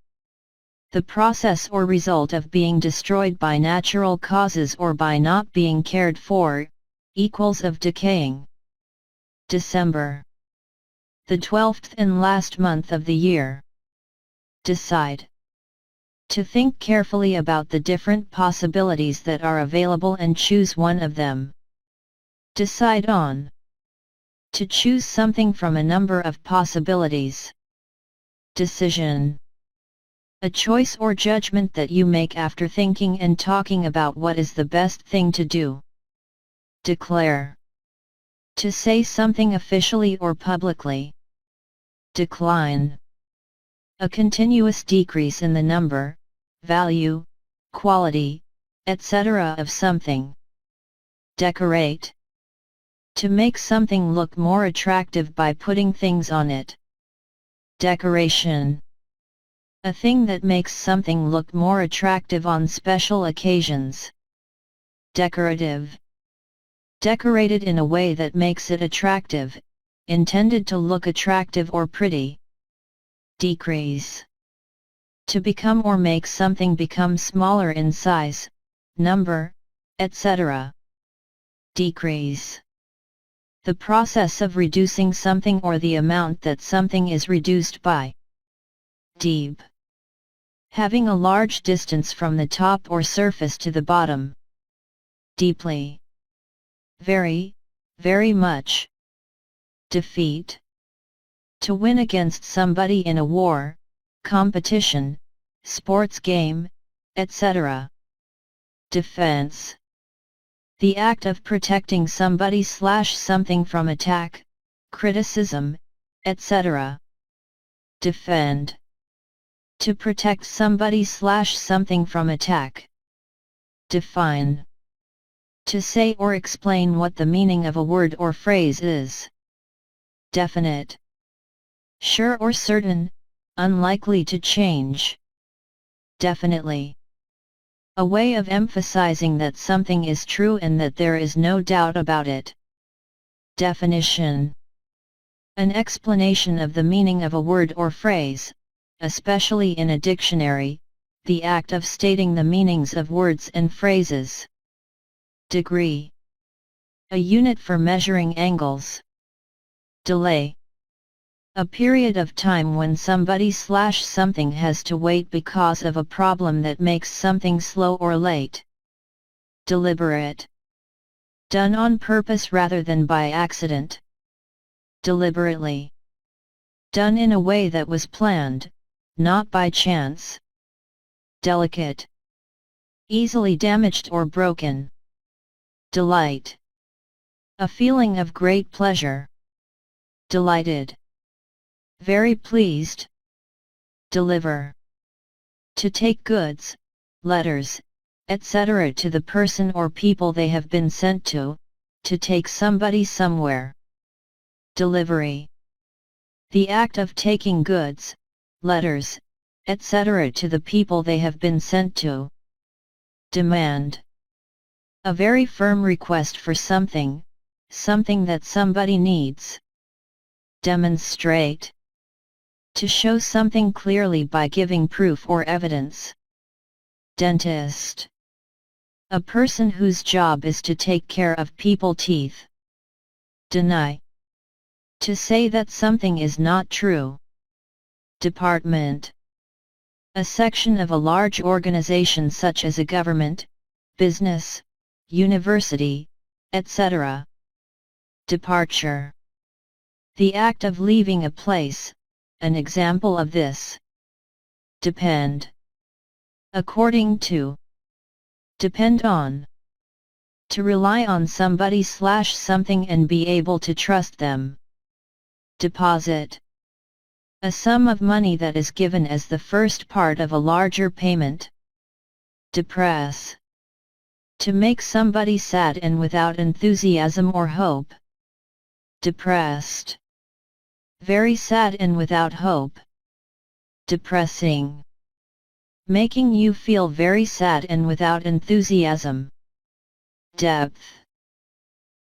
The process or result of being destroyed by natural causes or by not being cared for, equals of decaying. December. The 12th and last month of the year. Decide. To think carefully about the different possibilities that are available and choose one of them. Decide on. To choose something from a number of possibilities. Decision. A choice or judgment that you make after thinking and talking about what is the best thing to do. Declare. To say something officially or publicly. Decline. A continuous decrease in the number, value, quality, etc. of something. Decorate. To make something look more attractive by putting things on it. Decoration. A thing that makes something look more attractive on special occasions. Decorative. Decorated in a way that makes it attractive, intended to look attractive or pretty. Decrease. To become or make something become smaller in size, number, etc. Decrease. The process of reducing something or the amount that something is reduced by. Deep. Having a large distance from the top or surface to the bottom. Deeply. Very, very much. Defeat. To win against somebody in a war, competition, sports game, etc. Defense. The act of protecting somebody/something from attack, criticism, etc. Defend. To protect somebody/something from attack. Define. To say or explain what the meaning of a word or phrase is. Definite. Sure or certain, unlikely to change. Definitely. A way of emphasizing that something is true and that there is no doubt about it. Definition. An explanation of the meaning of a word or phrase, especially in a dictionary, the act of stating the meanings of words and phrases. Degree. A unit for measuring angles. Delay. A period of time when somebody/something has to wait because of a problem that makes something slow or late. Deliberate. Done on purpose rather than by accident. Deliberately. Done in a way that was planned, not by chance. Delicate. Easily damaged or broken. Delight. A feeling of great pleasure. Delighted. Very pleased. Deliver. To take goods, letters, etc. to the person or people they have been sent to take somebody somewhere. Delivery. The act of taking goods, letters, etc. to the people they have been sent to. Demand. A very firm request for something, something that somebody needs. Demonstrate. To show something clearly by giving proof or evidence. Dentist. A person whose job is to take care of people's teeth. Deny. To say that something is not true. Department. A section of a large organization such as a government, business, university, etc. Departure. The act of leaving a place, an example of this. Depend. According to. Depend on. To rely on somebody/something and be able to trust them. Deposit. A sum of money that is given as the first part of a larger payment. Depress. To make somebody sad and without enthusiasm or hope. Depressed. Very sad and without hope. Depressing. Making you feel very sad and without enthusiasm. Depth.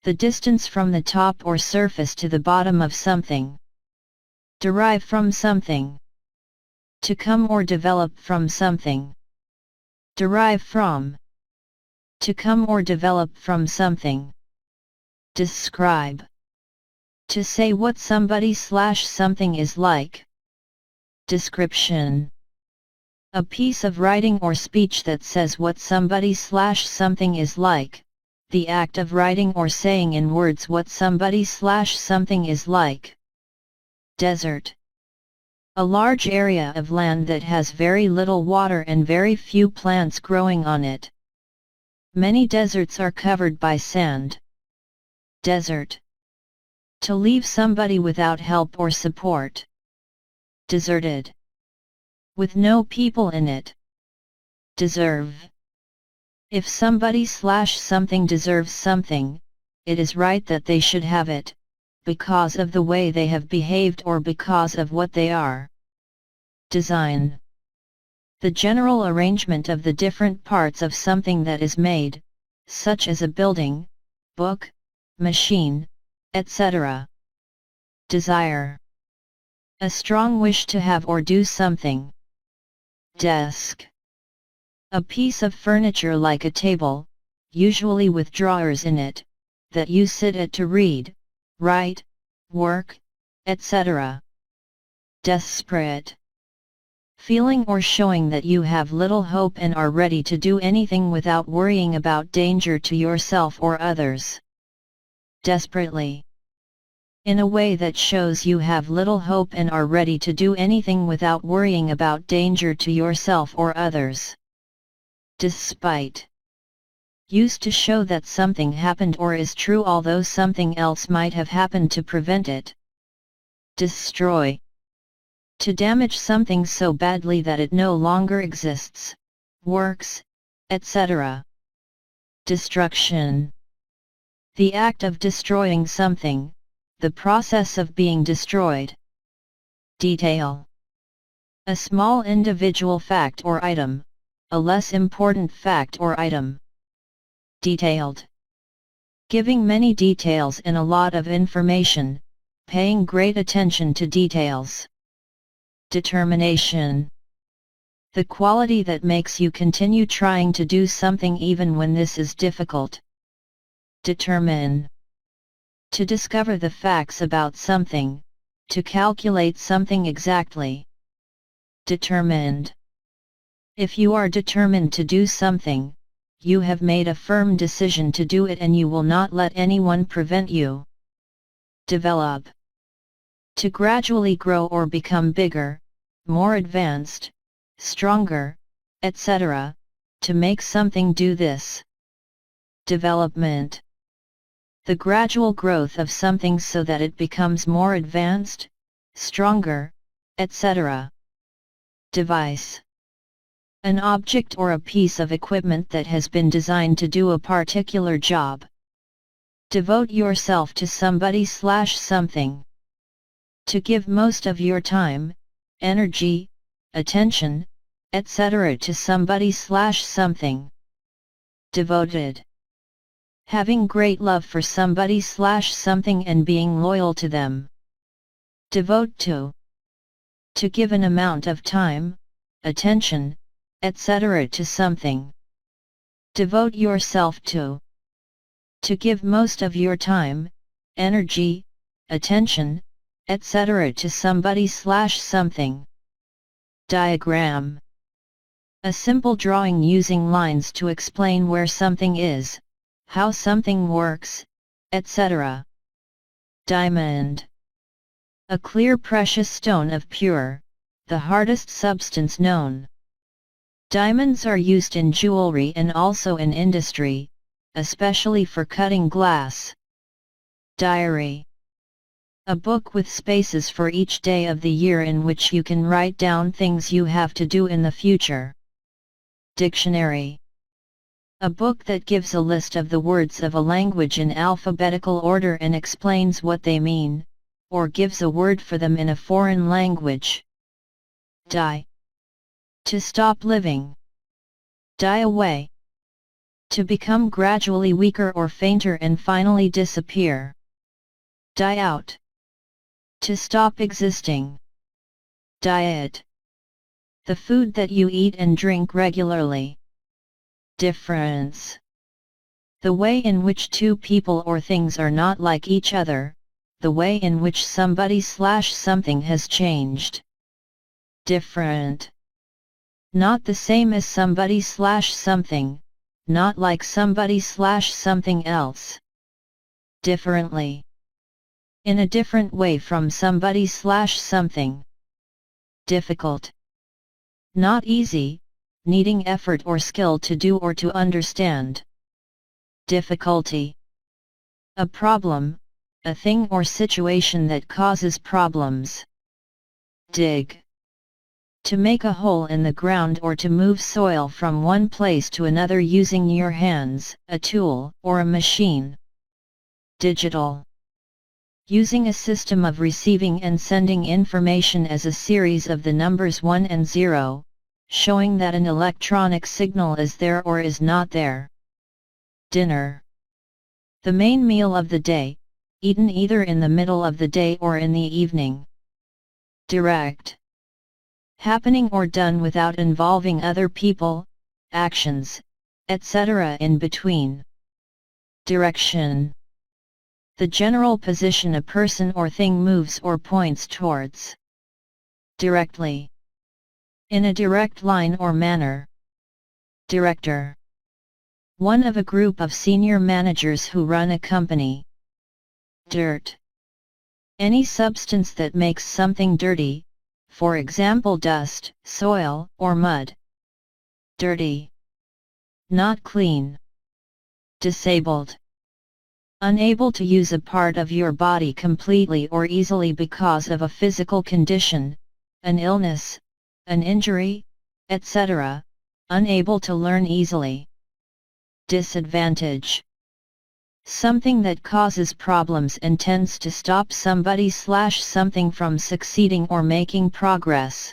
The distance from the top or surface to the bottom of something. Derive from something. To come or develop from something. Derive from. To come or develop from something. Describe. To say what somebody/something is like. Description. A piece of writing or speech that says what somebody/something is like, the act of writing or saying in words what somebody/something is like. Desert. A large area of land that has very little water and very few plants growing on it. Many deserts are covered by sand. Desert. To leave somebody without help or support. Deserted. With no people in it. Deserve. If somebody/something deserves something, it is right that they should have it, because of the way they have behaved or because of what they are. Design. The general arrangement of the different parts of something that is made, such as a building, book, machine, etc. Desire. A strong wish to have or do something. Desk. A piece of furniture like a table, usually with drawers in it, that you sit at to read, write, work, etc. Desperate. Feeling or showing that you have little hope and are ready to do anything without worrying about danger to yourself or others. Desperately. In a way that shows you have little hope and are ready to do anything without worrying about danger to yourself or others. Despite. Used to show that something happened or is true although something else might have happened to prevent it. Destroy. To damage something so badly that it no longer exists, works, etc. Destruction. The act of destroying something, the process of being destroyed. Detail. A small individual fact or item, a less important fact or item. Detailed. Giving many details and a lot of information, paying great attention to details. Determination. The quality that makes you continue trying to do something even when this is difficult. Determine. To discover the facts about something, to calculate something exactly. Determined. If you are determined to do something, you have made a firm decision to do it and you will not let anyone prevent you. Develop. To gradually grow or become bigger, more advanced, stronger, etc., to make something do this. Development. The gradual growth of something so that it becomes more advanced, stronger, etc. Device. An object or a piece of equipment that has been designed to do a particular job. Devote yourself to somebody/something. To give most of your time, energy, attention, etc. to somebody/something. Devoted. Having great love for somebody/something and being loyal to them. Devote to. To give an amount of time, attention, etc. to something. Devote yourself to. To give most of your time, energy, attention, etc. to somebody/something. Diagram. A simple drawing using lines to explain where something is, how something works, etc. Diamond. A clear precious stone of pure, the hardest substance known. Diamonds are used in jewelry and also in industry, especially for cutting glass. Diary. A book with spaces for each day of the year in which you can write down things you have to do in the future. Dictionary. A book that gives a list of the words of a language in alphabetical order and explains what they mean, or gives a word for them in a foreign language. Die. To stop living. Die away. To become gradually weaker or fainter and finally disappear. Die out. To stop existing. Diet. The food that you eat and drink regularly. Difference. The way in which two people or things are not like each other, the way in which somebody/something has changed. Different. Not the same as somebody/something, not like somebody/something else. Differently. In a different way from somebody/something. Difficult. Not easy, needing effort or skill to do or to understand. Difficulty. A problem, a thing or situation that causes problems. Dig. To make a hole in the ground or to move soil from one place to another using your hands, a tool, or a machine. Digital. Using a system of receiving and sending information as a series of the numbers 1 and 0, showing that an electronic signal is there or is not there. Dinner. The main meal of the day, eaten either in the middle of the day or in the evening. Direct. Happening or done without involving other people, actions, etc. in between. Direction. The general position a person or thing moves or points towards. Directly. In a direct line or manner. Director. One of a group of senior managers who run a company. Dirt. Any substance that makes something dirty, for example dust, soil, or mud. Dirty. Not clean. Disabled. Unable to use a part of your body completely or easily because of a physical condition, an illness, an injury, etc., unable to learn easily. Disadvantage. Something that causes problems and tends to stop somebody/something from succeeding or making progress.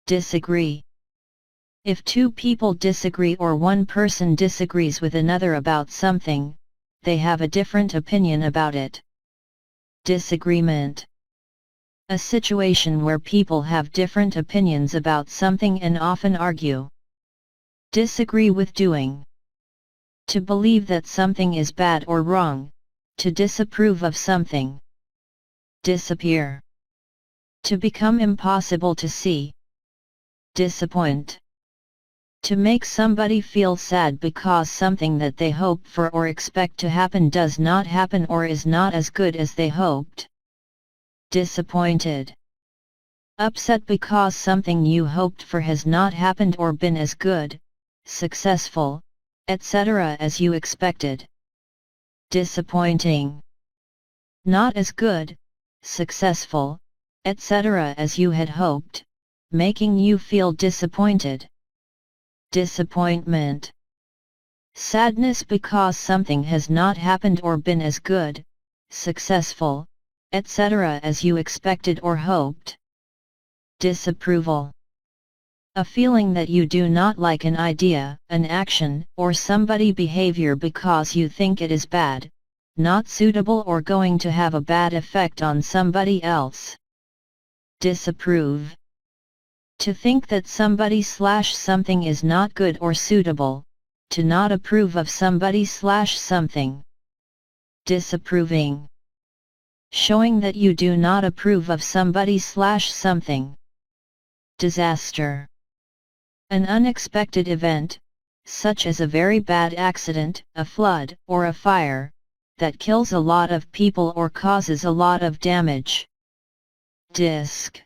Disagree. If two people disagree or one person disagrees with another about something, they have a different opinion about it. Disagreement. A situation where people have different opinions about something and often argue. Disagree with doing. To believe that something is bad or wrong, to disapprove of something. Disappear. To become impossible to see. Disappoint. To make somebody feel sad because something that they hope for or expect to happen does not happen or is not as good as they hoped. Disappointed. Upset because something you hoped for has not happened or been as good, successful, etc. as you expected. Disappointing. Not as good, successful, etc. as you had hoped, making you feel disappointed. Disappointment. Sadness because something has not happened or been as good, successful, etc. as you expected or hoped. Disapproval. A feeling that you do not like an idea, an action, or somebody behavior because you think it is bad, not suitable or going to have a bad effect on somebody else. Disapprove. To think that somebody/something is not good or suitable, to not approve of somebody/something. Disapproving. Showing that you do not approve of somebody/something. Disaster. An unexpected event, such as a very bad accident, a flood, or a fire, that kills a lot of people or causes a lot of damage. Disc.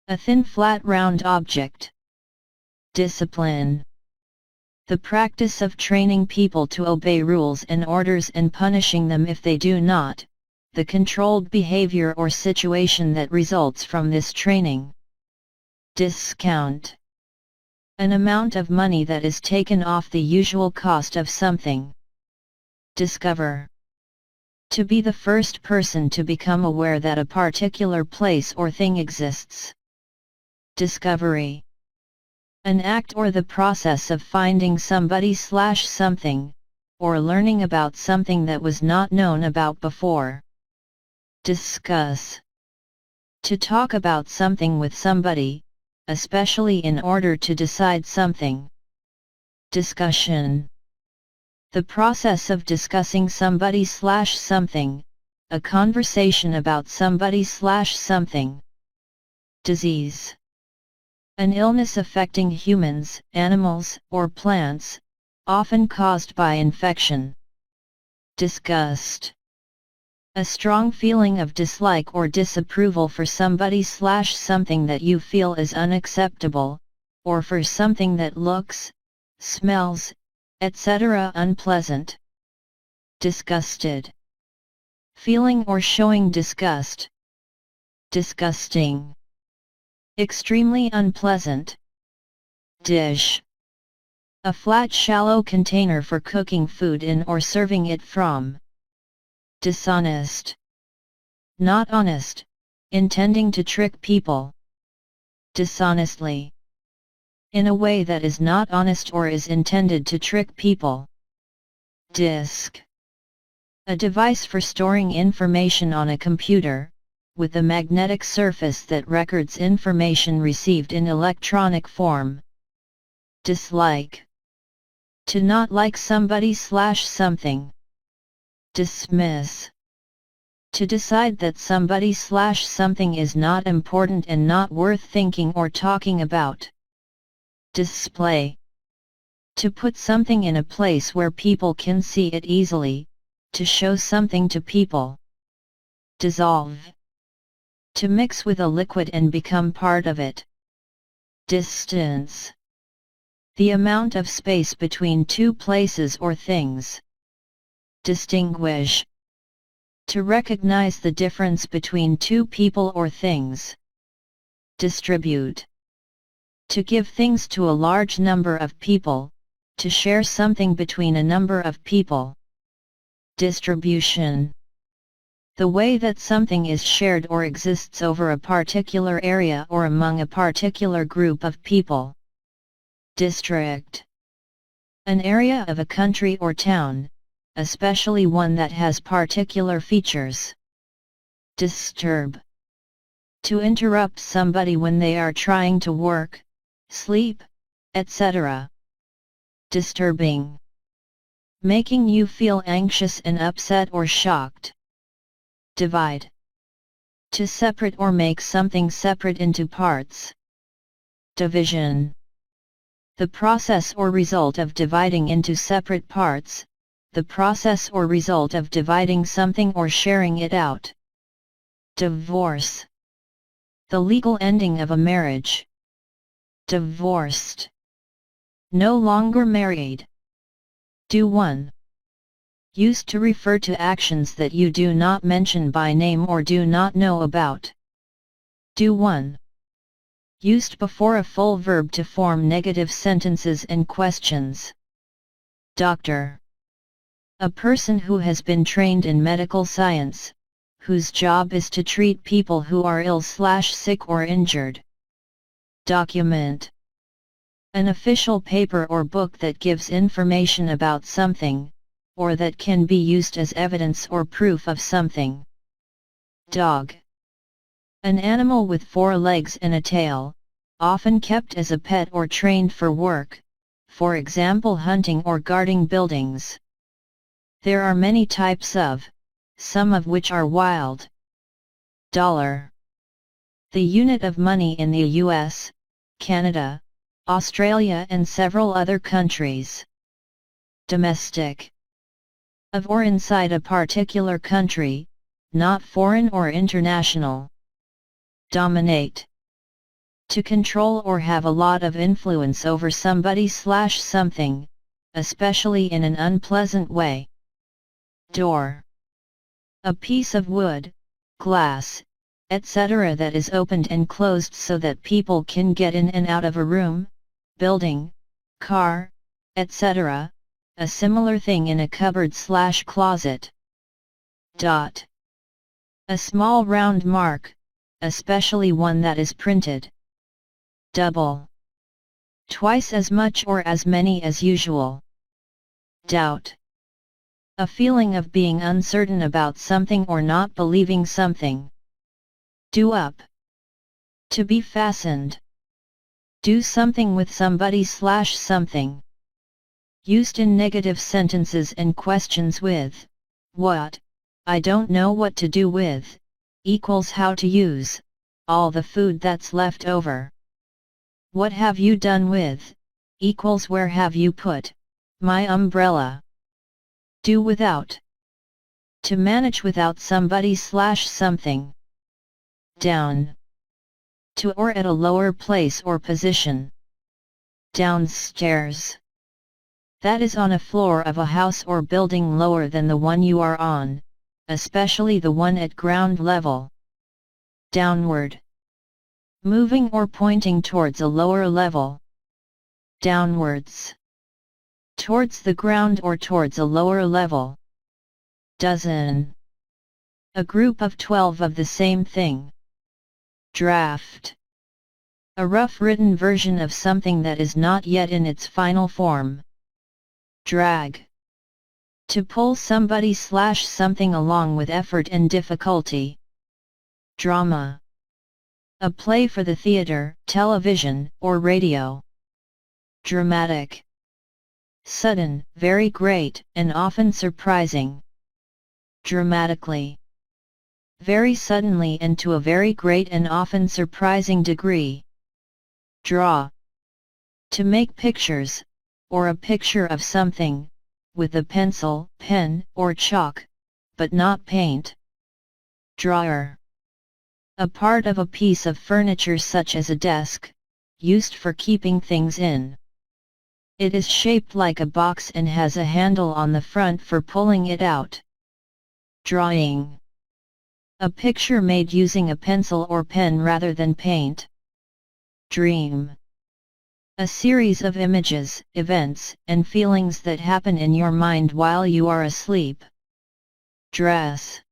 A thin flat round object. Discipline. The practice of training people to obey rules and orders and punishing them if they do not, the controlled behavior or situation that results from this training. Discount. An amount of money that is taken off the usual cost of something. Discover. To be the first person to become aware that a particular place or thing exists. Discovery. An act or the process of finding somebody/something, or learning about something that was not known about before. Discuss. To talk about something with somebody, especially in order to decide something. Discussion. The process of discussing somebody/something, a conversation about somebody/something. Disease. An illness affecting humans, animals, or plants, often caused by infection. Disgust. A strong feeling of dislike or disapproval for somebody/something that you feel is unacceptable, or for something that looks, smells, etc. unpleasant. Disgusted. Feeling or showing disgust. Disgusting. Extremely unpleasant. Dish. A flat shallow container for cooking food in or serving it from. Dishonest. Not honest, intending to trick people. Dishonestly. In a way that is not honest or is intended to trick people. Disk. A device for storing information on a computer, with a magnetic surface that records information received in electronic form. Dislike. To not like somebody/something. Dismiss. To decide that somebody/something is not important and not worth thinking or talking about. Display. To put something in a place where people can see it easily, to show something to people. Dissolve. To mix with a liquid and become part of it. Distance. The amount of space between two places or things. Distinguish. To recognize the difference between two people or things. Distribute. To give things to a large number of people, to share something between a number of people. Distribution. The way that something is shared or exists over a particular area or among a particular group of people. District. An area of a country or town, especially one that has particular features. Disturb. To interrupt somebody when they are trying to work, sleep, etc. Disturbing. Making you feel anxious and upset or shocked. Divide. To separate or make something separate into parts. Division. The process or result of dividing into separate parts, the process or result of dividing something or sharing it out. Divorce. The legal ending of a marriage. Divorced. No longer married. Do one. Used to refer to actions that you do not mention by name or do not know about. Do one. Used before a full verb to form negative sentences and questions. Doctor. A person who has been trained in medical science, whose job is to treat people who are ill/sick or injured. Document. An official paper or book that gives information about something, or that can be used as evidence or proof of something. Dog. An animal with 4 legs and a tail, often kept as a pet or trained for work, for example hunting or guarding buildings. There are many types of, some of which are wild. Dollar. The unit of money in the US, Canada, Australia and several other countries. Domestic. Of or inside a particular country, not foreign or international. Dominate. To control or have a lot of influence over somebody/something, especially in an unpleasant way. Door. A piece of wood, glass, etc. that is opened and closed so that people can get in and out of a room, building, car, etc., a similar thing in a cupboard/closet. Dot. A small round mark, especially one that is printed. Double. Twice as much or as many as usual. Doubt. A feeling of being uncertain about something or not believing something. Do up. To be fastened. Do something with somebody/something. Used in negative sentences and questions with, what, I don't know what to do with, equals how to use, all the food that's left over. What have you done with, equals where have you put, my umbrella. Do without. To manage without somebody/something. Down. To or at a lower place or position. Downstairs. That is on a floor of a house or building lower than the one you are on, especially the one at ground level. Downward. Moving or pointing towards a lower level. Downwards. Towards the ground or towards a lower level. Dozen. A group of 12 of the same thing. Draft. A rough written version of something that is not yet in its final form. Drag. To pull somebody/something along with effort and difficulty. Drama. A play for the theater, television, or radio. Dramatic. Sudden, very great, and often surprising. Dramatically. Very suddenly and to a very great and often surprising degree. Draw. To make pictures, or a picture of something, with a pencil, pen, or chalk, but not paint. Drawer. A part of a piece of furniture such as a desk, used for keeping things in. It is shaped like a box and has a handle on the front for pulling it out. Drawing. A picture made using a pencil or pen rather than paint. Dream. A series of images, events, and feelings that happen in your mind while you are asleep. Dress.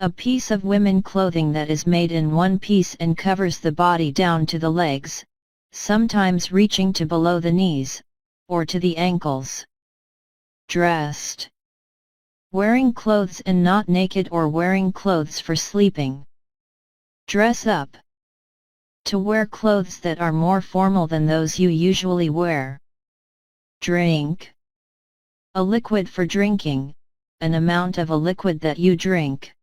A piece of women clothing that is made in one piece and covers the body down to the legs, sometimes reaching to below the knees, or to the ankles. Dressed. Wearing clothes and not naked or wearing clothes for sleeping. Dress up. To wear clothes that are more formal than those you usually wear. Drink. A liquid for drinking, an amount of a liquid that you drink.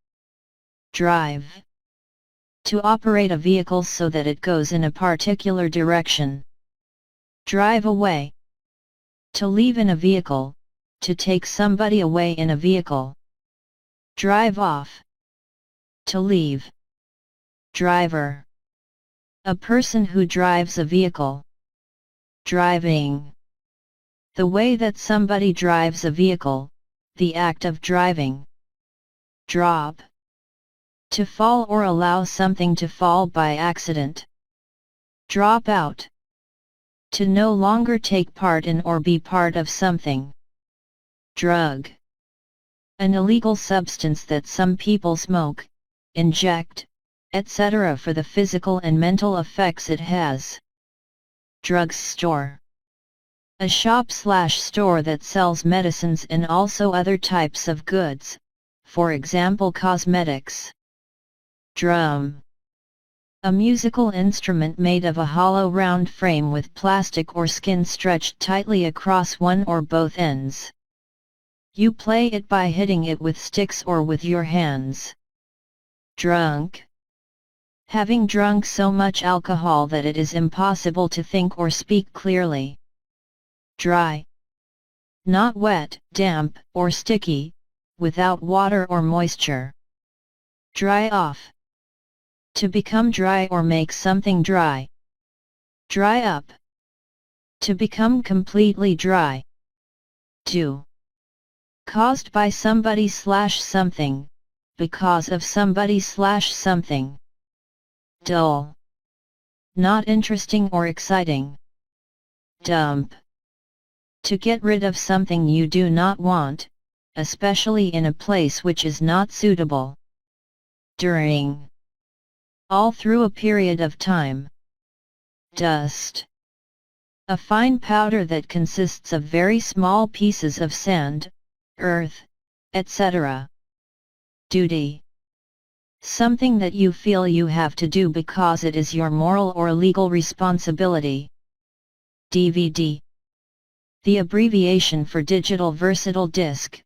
Drive. To operate a vehicle so that it goes in a particular direction. Drive away. To leave in a vehicle, to take somebody away in a vehicle. Drive off. To leave. Driver. A person who drives a vehicle. Driving. The way that somebody drives a vehicle, the act of driving. Drop. To fall or allow something to fall by accident. Drop out. To no longer take part in or be part of something. Drug. An illegal substance that some people smoke, inject, etc. for the physical and mental effects it has. Drugstore. A shop/store that sells medicines and also other types of goods, for example cosmetics. Drum. A musical instrument made of a hollow round frame with plastic or skin stretched tightly across one or both ends. You play it by hitting it with sticks or with your hands. Drunk. Having drunk so much alcohol that it is impossible to think or speak clearly. Dry. Not wet, damp, or sticky, without water or moisture. Dry off. To become dry or make something dry. Dry up. To become completely dry. Do. Caused by somebody/something, because of somebody/something. Dull. Not interesting or exciting. Dump. To get rid of something you do not want, especially in a place which is not suitable. During. All through a period of time. Dust. A fine powder that consists of very small pieces of sand, earth, etc. Duty. Something that you feel you have to do because it is your moral or legal responsibility. DVD. The abbreviation for digital versatile disc,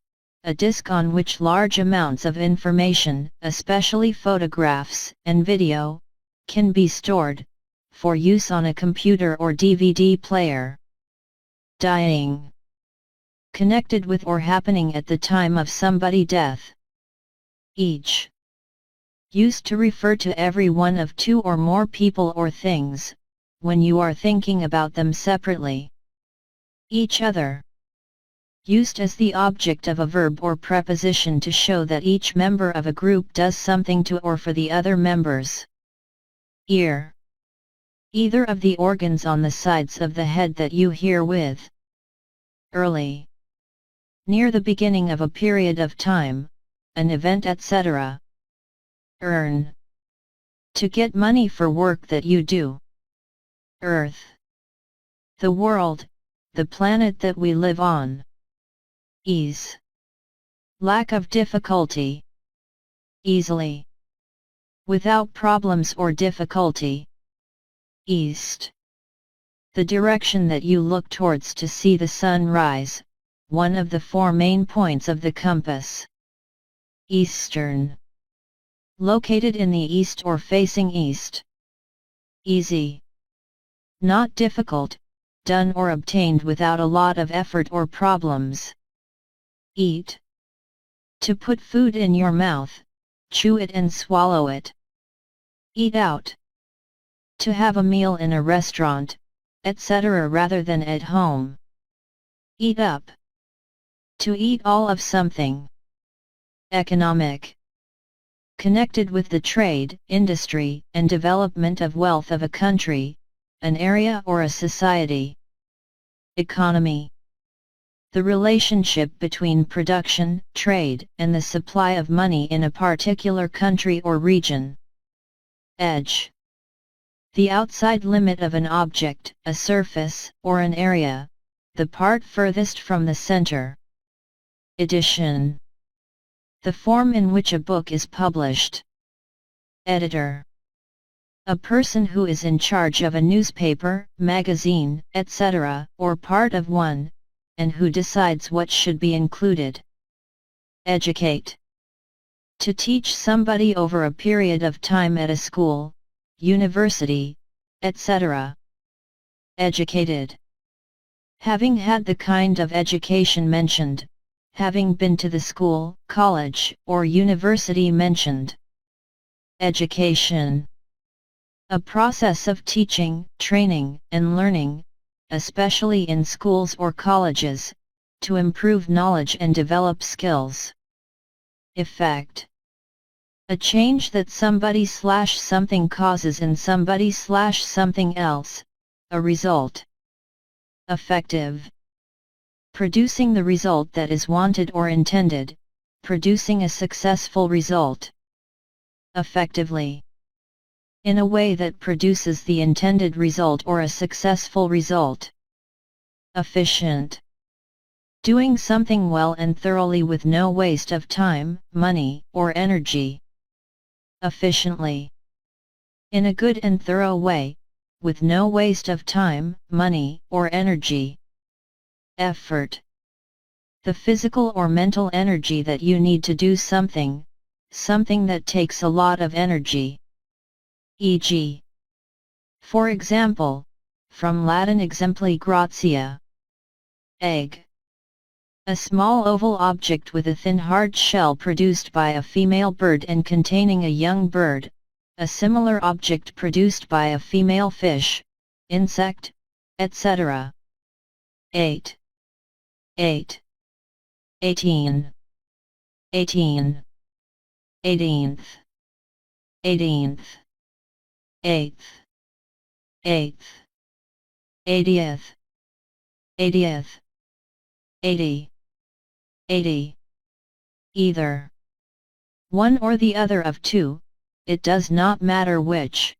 a disc on which large amounts of information, especially photographs and video, can be stored, for use on a computer or DVD player. Dying. Connected with or happening at the time of somebody's death. Each. Used to refer to every one of two or more people or things, when you are thinking about them separately. Each other. Used as the object of a verb or preposition to show that each member of a group does something to or for the other members. Ear. Either of the organs on the sides of the head that you hear with. Early. Near the beginning of a period of time, an event, etc. Earn. To get money for work that you do. Earth. The world, the planet that we live on. Ease. Lack of difficulty. Easily. Without problems or difficulty. East. The direction that you look towards to see the sun rise, one of the four main points of the compass. Eastern. Located in the east or facing east. Easy. Not difficult, done or obtained without a lot of effort or problems. Eat. To put food in your mouth, chew it and swallow it. Eat out. To have a meal in a restaurant, etc. rather than at home. Eat up. To eat all of something. Economic. Connected with the trade, industry, and development of wealth of a country, an area or a society. Economy. The relationship between production, trade, and the supply of money in a particular country or region. Edge. The outside limit of an object, a surface, or an area, the part furthest from the center. Edition. The form in which a book is published. Editor. A person who is in charge of a newspaper, magazine, etc., or part of one, and who decides what should be included. Educate. To teach somebody over a period of time at a school, university, etc. Educated. Having had the kind of education mentioned, having been to the school, college, or university mentioned. Education. A process of teaching, training, and learning, especially in schools or colleges, to improve knowledge and develop skills. Effect. A change that somebody/something causes in somebody/something else, a result. Effective. Producing the result that is wanted or intended, producing a successful result. Effectively. In a way that produces the intended result or a successful result. Efficient. Doing something well and thoroughly with no waste of time, money, or energy. Efficiently. In a good and thorough way, with no waste of time, money, or energy. Effort. The physical or mental energy that you need to do something, something that takes a lot of energy. E.g. For example, from Latin exempli gratia. Egg. A small oval object with a thin hard shell produced by a female bird and containing a young bird, a similar object produced by a female fish, insect, etc. 8. 8. 18. 18. 18th. 18th. 8th. 8th. 80th. 80th. 80. 80. Either. One or the other of two, it does not matter which.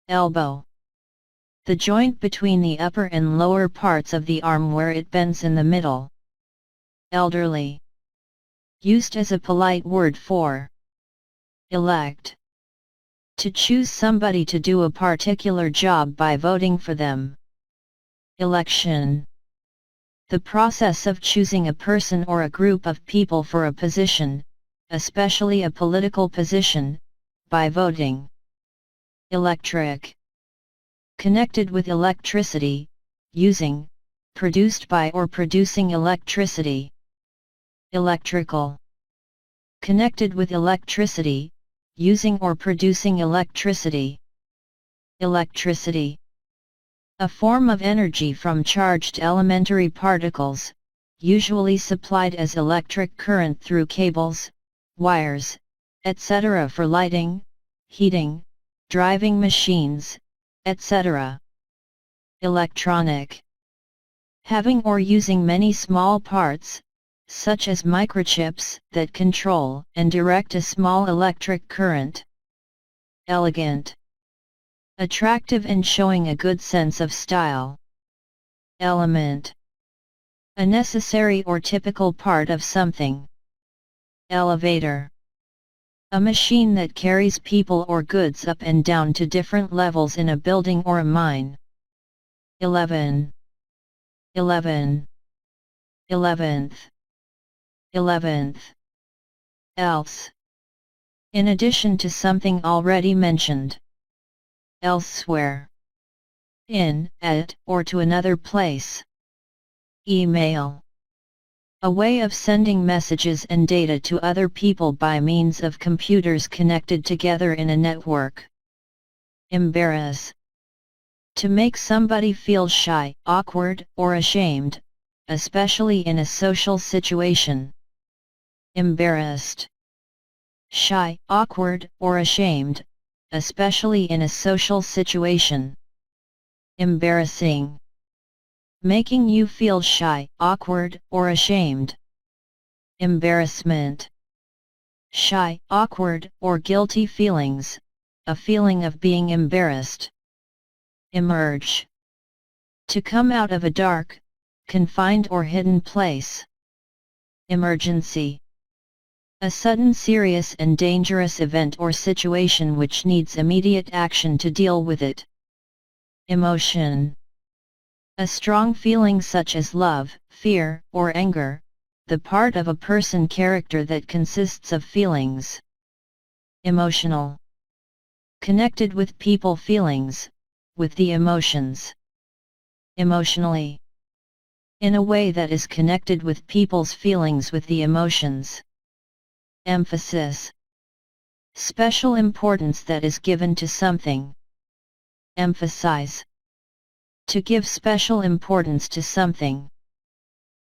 Elbow. The joint between the upper and lower parts of the arm where it bends in the middle. Elderly. Used as a polite word for elect. To choose somebody to do a particular job by voting for them. Election. The process of choosing a person or a group of people for a position, especially a political position, by voting. Electric. Connected with electricity, using, produced by or producing electricity. Electrical. Connected with electricity, using or producing electricity. Electricity. A form of energy from charged elementary particles, usually supplied as electric current through cables, wires, etc. for lighting, heating, driving machines, etc. Electronic. Having or using many small parts, such as microchips, that control and direct a small electric current. Elegant. Attractive and showing a good sense of style. Element. A necessary or typical part of something. Elevator. A machine that carries people or goods up and down to different levels in a building or a mine. 11. 11. 11th. 11th. Else. In addition to something already mentioned. Elsewhere. In, at, or to another place. Email. A way of sending messages and data to other people by means of computers connected together in a network. Embarrass. To make somebody feel shy, awkward, or ashamed, especially in a social situation. Embarrassed. Shy, awkward, or ashamed, especially in a social situation. Embarrassing. Making you feel shy, awkward, or ashamed. Embarrassment. Shy, awkward, or guilty feelings, a feeling of being embarrassed. Emerge. To come out of a dark, confined or hidden place. Emergency. A sudden serious and dangerous event or situation which needs immediate action to deal with it. Emotion. A strong feeling such as love, fear, or anger, the part of a person character that consists of feelings. Emotional. Connected with people feelings, with the emotions. Emotionally. In a way that is connected with people's feelings with the emotions. Emphasis. Special importance that is given to something. Emphasize. To give special importance to something.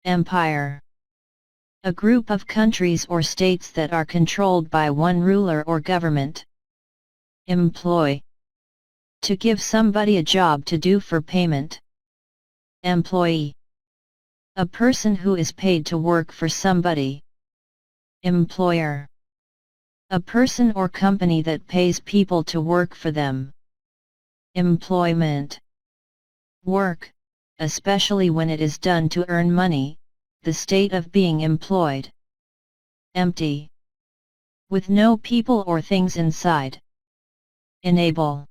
Empire. A group of countries or states that are controlled by one ruler or government. Employ. To give somebody a job to do for payment. Employee. A person who is paid to work for somebody. Employer. A person or company that pays people to work for them. Employment. Work, especially when it is done to earn money, the state of being employed. Empty. With no people or things inside. Enable.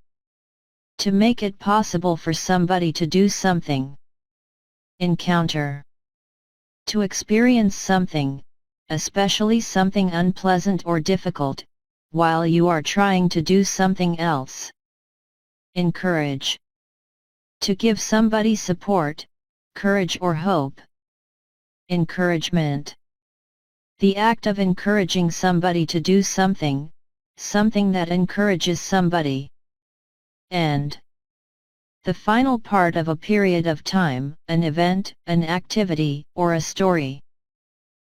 To make it possible for somebody to do something. Encounter. To experience something, especially something unpleasant or difficult, while you are trying to do something else. Encourage. To give somebody support, courage or hope. Encouragement. The act of encouraging somebody to do something, something that encourages somebody. End. The final part of a period of time, an event, an activity, or a story.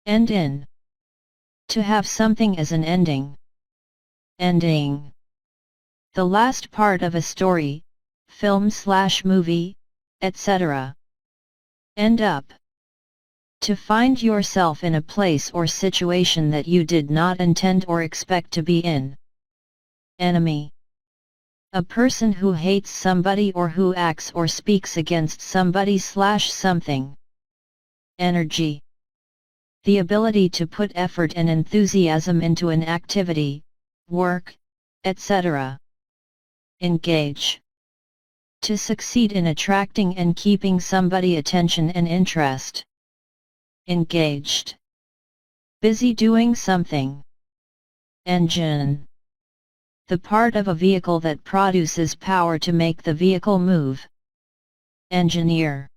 End in. To have something as an ending. Ending. The last part of a story, film/movie, etc. End up. To find yourself in a place or situation that you did not intend or expect to be in. Enemy. A person who hates somebody or who acts or speaks against somebody/something. Energy. The ability to put effort and enthusiasm into an activity, work, etc. Engage. To succeed in attracting and keeping somebody attention and interest. Engaged. Busy doing something. Engine. The part of a vehicle that produces power to make the vehicle move. Engineer.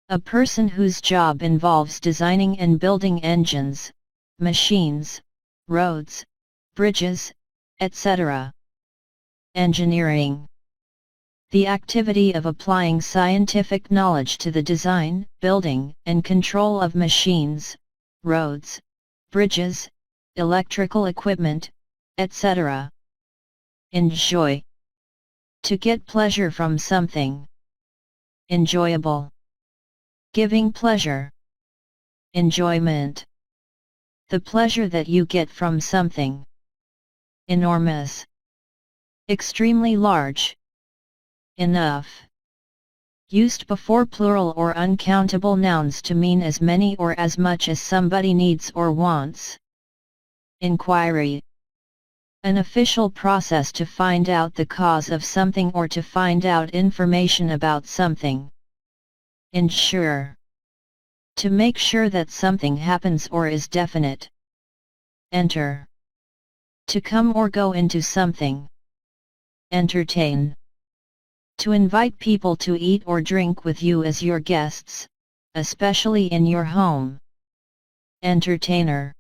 A person whose job involves designing and building engines, machines, roads, bridges, etc. Engineering. The activity of applying scientific knowledge to the design, building, and control of machines, roads, bridges, electrical equipment, etc. Enjoy. To get pleasure from something. Enjoyable. Giving pleasure. Enjoyment. The pleasure that you get from something. Enormous. Extremely large. Enough. Used before plural or uncountable nouns to mean as many or as much as somebody needs or wants. Inquiry. An official process to find out the cause of something or to find out information about something. Ensure. To make sure that something happens or is definite. Enter. To come or go into something. Entertain. To invite people to eat or drink with you as your guests, especially in your home. Entertainer.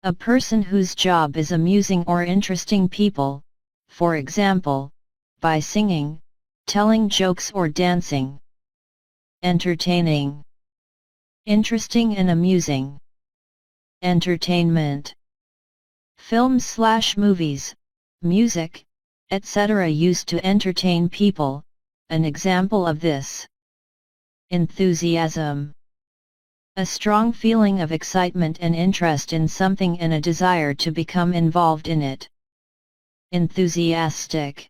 A person whose job is amusing or interesting people, for example, by singing, telling jokes or dancing. Entertaining. Interesting and amusing. Entertainment. Films/movies, music, etc. used to entertain people, an example of this. Enthusiasm. A strong feeling of excitement and interest in something and a desire to become involved in it. Enthusiastic.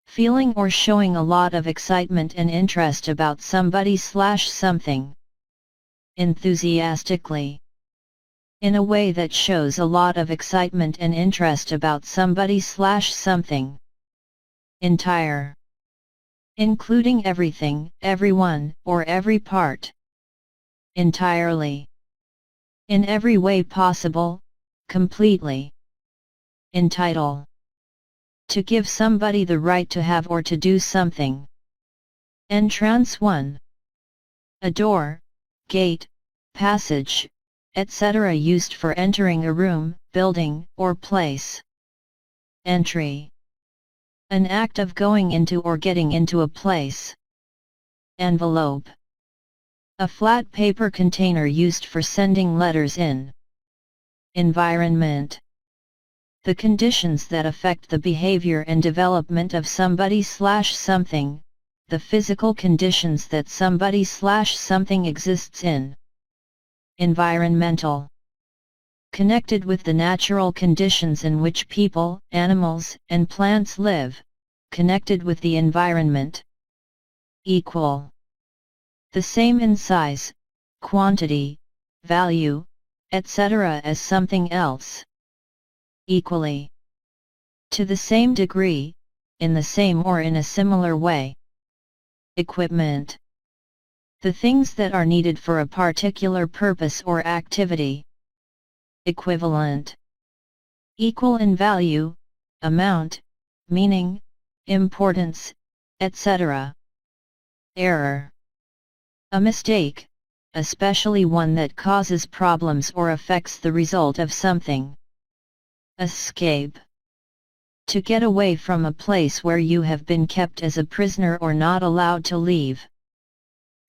Feeling or showing a lot of excitement and interest about somebody/something. Enthusiastically. In a way that shows a lot of excitement and interest about somebody/something. Entire. Including everything, everyone, or every part. Entirely. In every way possible, completely. Entitle. To give somebody the right to have or to do something. Entrance 1. A door, gate, passage, etc. used for entering a room, building, or place. Entry. An act of going into or getting into a place. Envelope. A flat paper container used for sending letters in. Environment. The conditions that affect the behavior and development of somebody/something, the physical conditions that somebody/something exists in. Environmental. Connected with the natural conditions in which people, animals, and plants live, connected with the environment. Equal. The same in size, quantity, value, etc. as something else. Equally. To the same degree, in the same or in a similar way. Equipment. The things that are needed for a particular purpose or activity. Equivalent. Equal in value, amount, meaning, importance, etc. Error. A mistake, especially one that causes problems or affects the result of something. Escape. To get away from a place where you have been kept as a prisoner or not allowed to leave.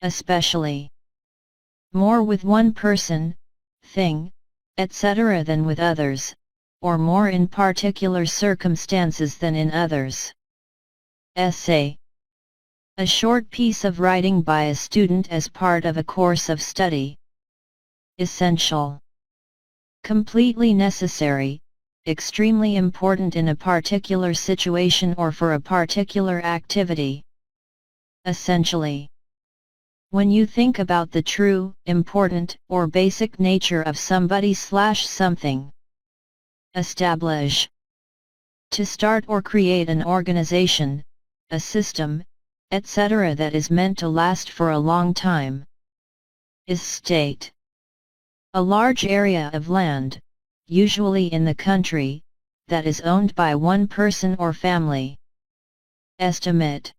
Especially. More with one person, thing, etc. than with others, or more in particular circumstances than in others. Essay. A short piece of writing by a student as part of a course of study. Essential. Completely necessary, extremely important in a particular situation or for a particular activity. Essentially. When you think about the true, important, or basic nature of somebody/something. Establish. To start or create an organization, a system, etc. that is meant to last for a long time. Estate. A large area of land, usually in the country, that is owned by one person or family. Estimate.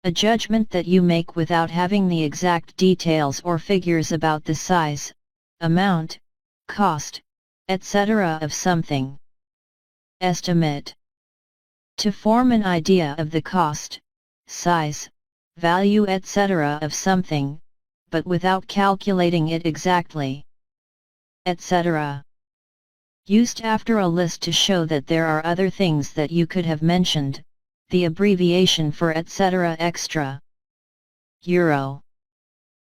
A judgment that you make without having the exact details or figures about the size, amount, cost, etc. of something. Estimate. To form an idea of the cost, size, value etc. of something, but without calculating it exactly. Etc. Used after a list to show that there are other things that you could have mentioned, the abbreviation for etc. extra. Euro.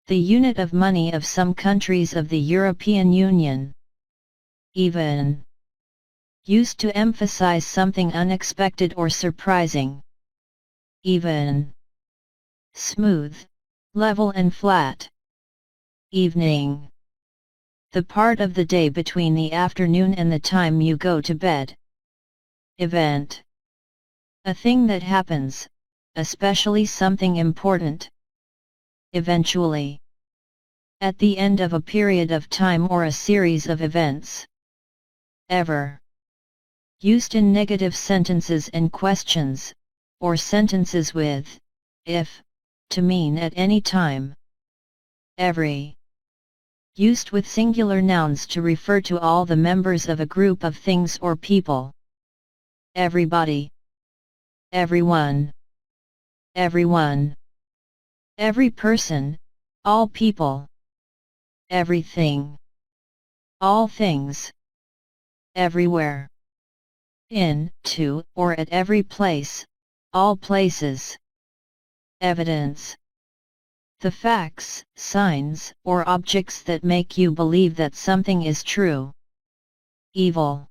The unit of money of some countries of the European Union. Even. Used to emphasize something unexpected or surprising. Even. Smooth, level and flat. Evening. The part of the day between the afternoon and the time you go to bed. Event. A thing that happens, especially something important. Eventually. At the end of a period of time or a series of events. Ever. Used in negative sentences and questions, or sentences with if, to mean at any time. Every. Used with singular nouns to refer to all the members of a group of things or people. Everybody. Everyone. Everyone. Every person, all people. Everything. All things. Everywhere. In, to, or at every place, all places. Evidence. The facts, signs, or objects that make you believe that something is true. Evil.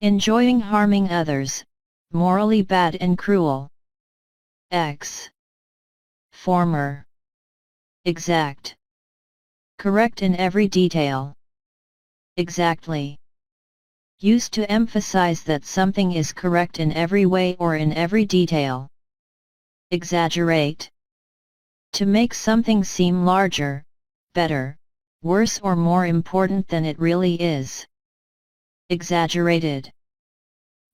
Enjoying harming others, morally bad and cruel. X. Former. Exact. Correct in every detail. Exactly. Used to emphasize that something is correct in every way or in every detail. Exaggerate. To make something seem larger, better, worse or more important than it really is. Exaggerated.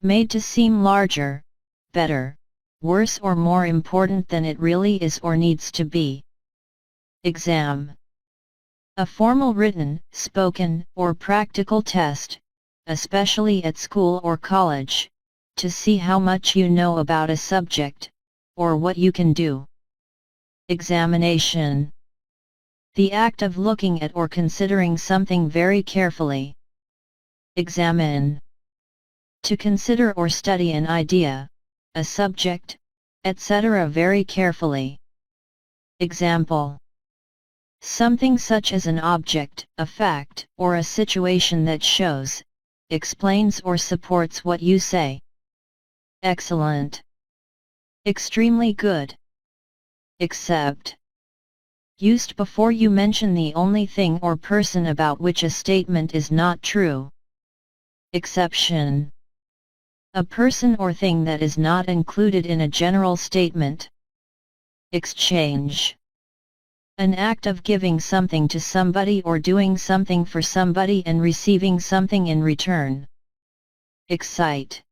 Made to seem larger, better, worse or more important than it really is or needs to be. Exam. A formal written, spoken, or practical test, especially at school or college, to see how much you know about a subject, or what you can do. Examination. The act of looking at or considering something very carefully. Examine. To consider or study an idea, a subject, etc. very carefully. Example. Something such as an object, a fact, or a situation that shows, explains or supports what you say. Excellent. Extremely good. Except. Used before you mention the only thing or person about which a statement is not true. Exception. A person or thing that is not included in a general statement. Exchange. An act of giving something to somebody or doing something for somebody and receiving something in return. Excite.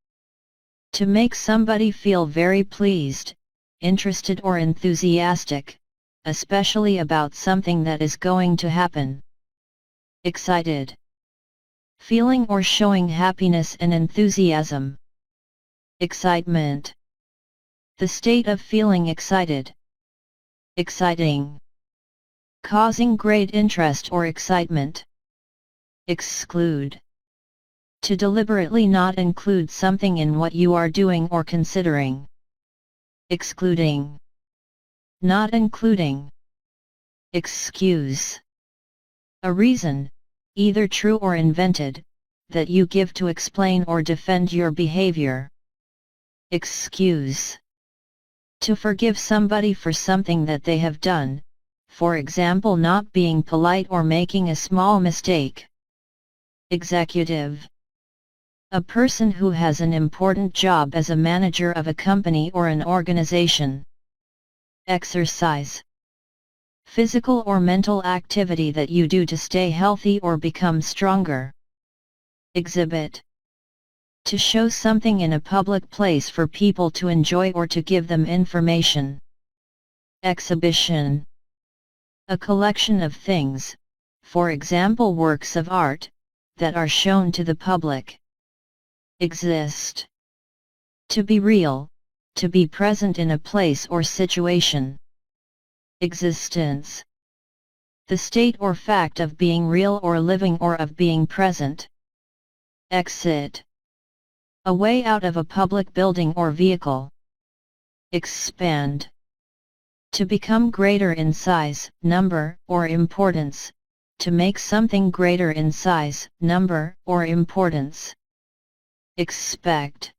To make somebody feel very pleased, interested or enthusiastic, especially about something that is going to happen. Excited. Feeling or showing happiness and enthusiasm. Excitement. The state of feeling excited. Exciting. Causing great interest or excitement. Exclude. To deliberately not include something in what you are doing or considering. Excluding. Not including. Excuse. A reason, either true or invented, that you give to explain or defend your behavior. Excuse. To forgive somebody for something that they have done, for example not being polite or making a small mistake. Executive. A person who has an important job as a manager of a company or an organization. Exercise. Physical or mental activity that you do to stay healthy or become stronger. Exhibit. To show something in a public place for people to enjoy or to give them information. Exhibition. A collection of things, for example works of art, that are shown to the public. Exist. To be real, to be present in a place or situation. Existence. The state or fact of being real or living or of being present. Exit. A way out of a public building or vehicle. Expand. To become greater in size, number, or importance, to make something greater in size, number, or importance. Expect.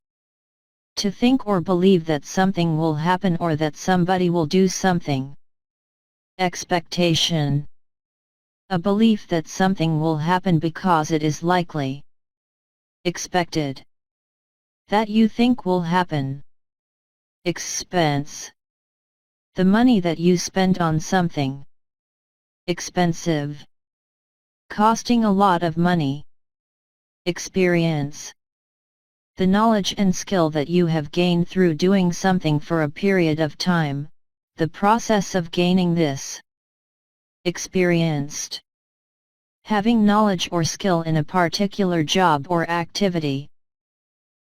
To think or believe that something will happen or that somebody will do something. Expectation. A belief that something will happen because it is likely. Expected. That you think will happen. Expense. The money that you spend on something. Expensive. Costing a lot of money. Experience. The knowledge and skill that you have gained through doing something for a period of time, the process of gaining this. Experienced. Having knowledge or skill in a particular job or activity.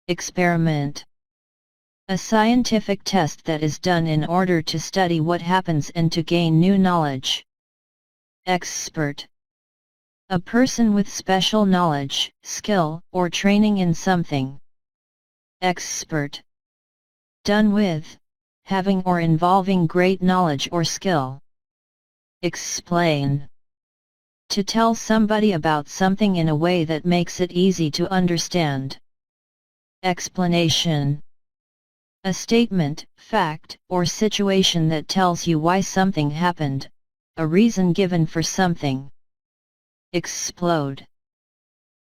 Experiment. A scientific test that is done in order to study what happens and to gain new knowledge. Expert. A person with special knowledge, skill, or training in something. Expert. Done with, having or involving great knowledge or skill. Explain. To tell somebody about something in a way that makes it easy to understand. Explanation. A statement, fact, or situation that tells you why something happened, a reason given for something. Explode.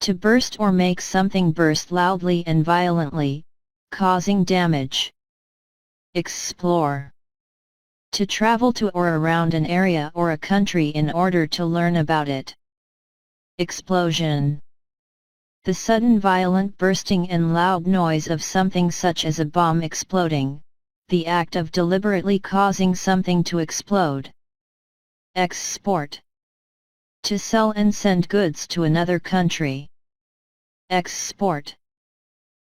To burst or make something burst loudly and violently, causing damage. Explore. To travel to or around an area or a country in order to learn about it. Explosion. The sudden violent bursting and loud noise of something such as a bomb exploding, the act of deliberately causing something to explode. Export. To sell and send goods to another country. Export.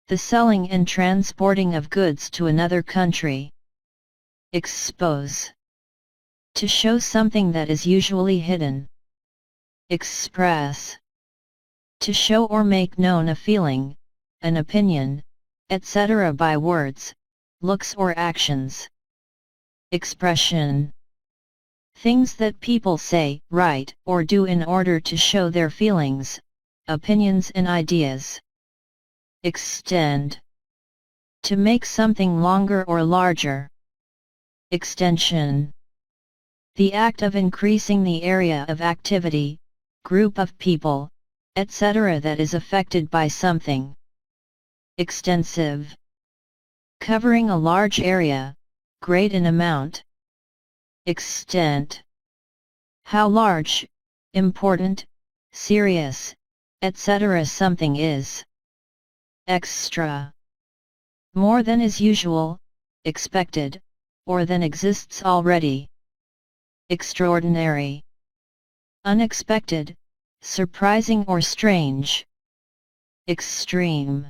The selling and transporting of goods to another country. Expose. To show something that is usually hidden. Express. To show or make known a feeling, an opinion, etc. by words, looks or actions. Expression. Things that people say, write, or do in order to show their feelings, opinions and ideas. Extend. To make something longer or larger. Extension. The act of increasing the area of activity, group of people, etc. that is affected by something. Extensive. Covering a large area, great in amount. Extent. How large, important, serious, etc. something is. Extra. More than is usual, expected, or than exists already. Extraordinary. Unexpected, surprising or strange. Extreme.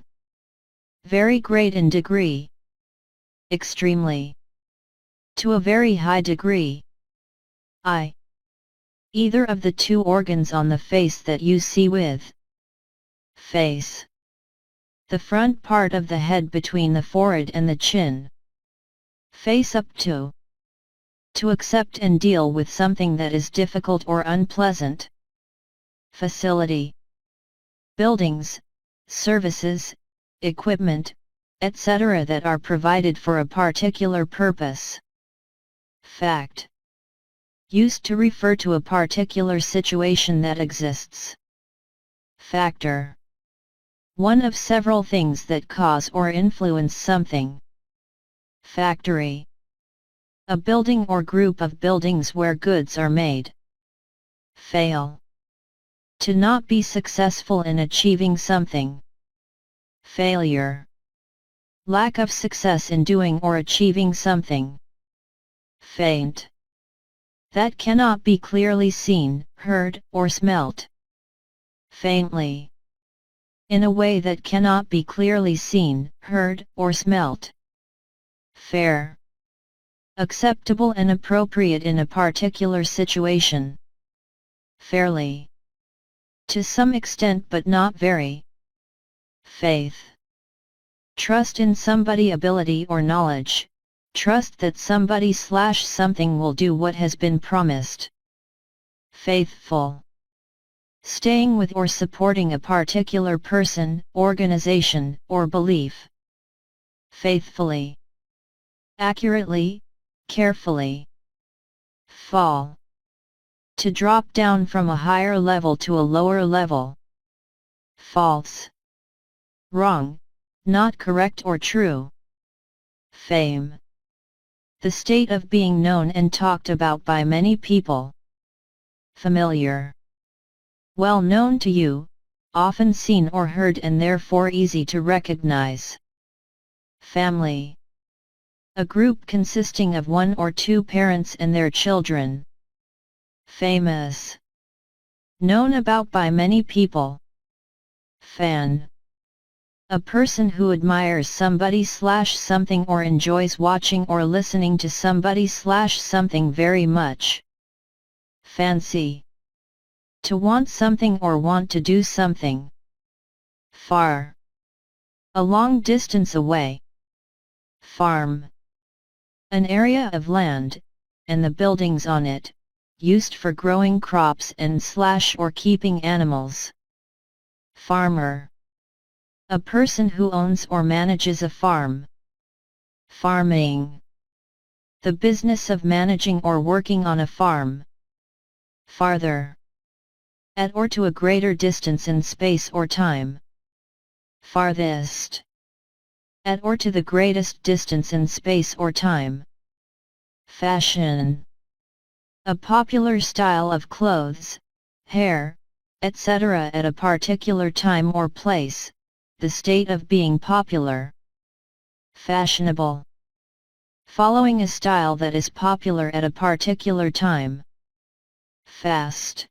Very great in degree. Extremely. To a very high degree. Eye. Either of the two organs on the face that you see with. Face. The front part of the head between the forehead and the chin. Face up to. To accept and deal with something that is difficult or unpleasant. Facility. Buildings, services, equipment, etc. that are provided for a particular purpose. Fact. Used to refer to a particular situation that exists. Factor. One of several things that cause or influence something. Factory. A building or group of buildings where goods are made. Fail. To not be successful in achieving something. Failure. Lack of success in doing or achieving something. Faint. That cannot be clearly seen, heard, or smelt. Faintly. In a way that cannot be clearly seen, heard, or smelt. Fair. Acceptable and appropriate in a particular situation. Fairly. To some extent but not very. Faith. Trust in somebody ability or knowledge. Trust that somebody/something will do what has been promised. Faithful. Staying with or supporting a particular person, organization, or belief. Faithfully. Accurately, carefully. Fall. To drop down from a higher level to a lower level. False. Wrong, not correct or true. Fame. The state of being known and talked about by many people. Familiar. Well known to you, often seen or heard and therefore easy to recognize. Family. A group consisting of one or two parents and their children. Famous. Known about by many people. Fan. A person who admires somebody/something or enjoys watching or listening to somebody/something very much. Fancy. To want something or want to do something. Far. A long distance away. Farm. An area of land, and the buildings on it, used for growing crops and/or keeping animals. Farmer. A person who owns or manages a farm. Farming. The business of managing or working on a farm. Farther. At or to a greater distance in space or time. Farthest. At or to the greatest distance in space or time. Fashion. A popular style of clothes, hair, etc. at a particular time or place, the state of being popular. Fashionable. Following a style that is popular at a particular time. Fast.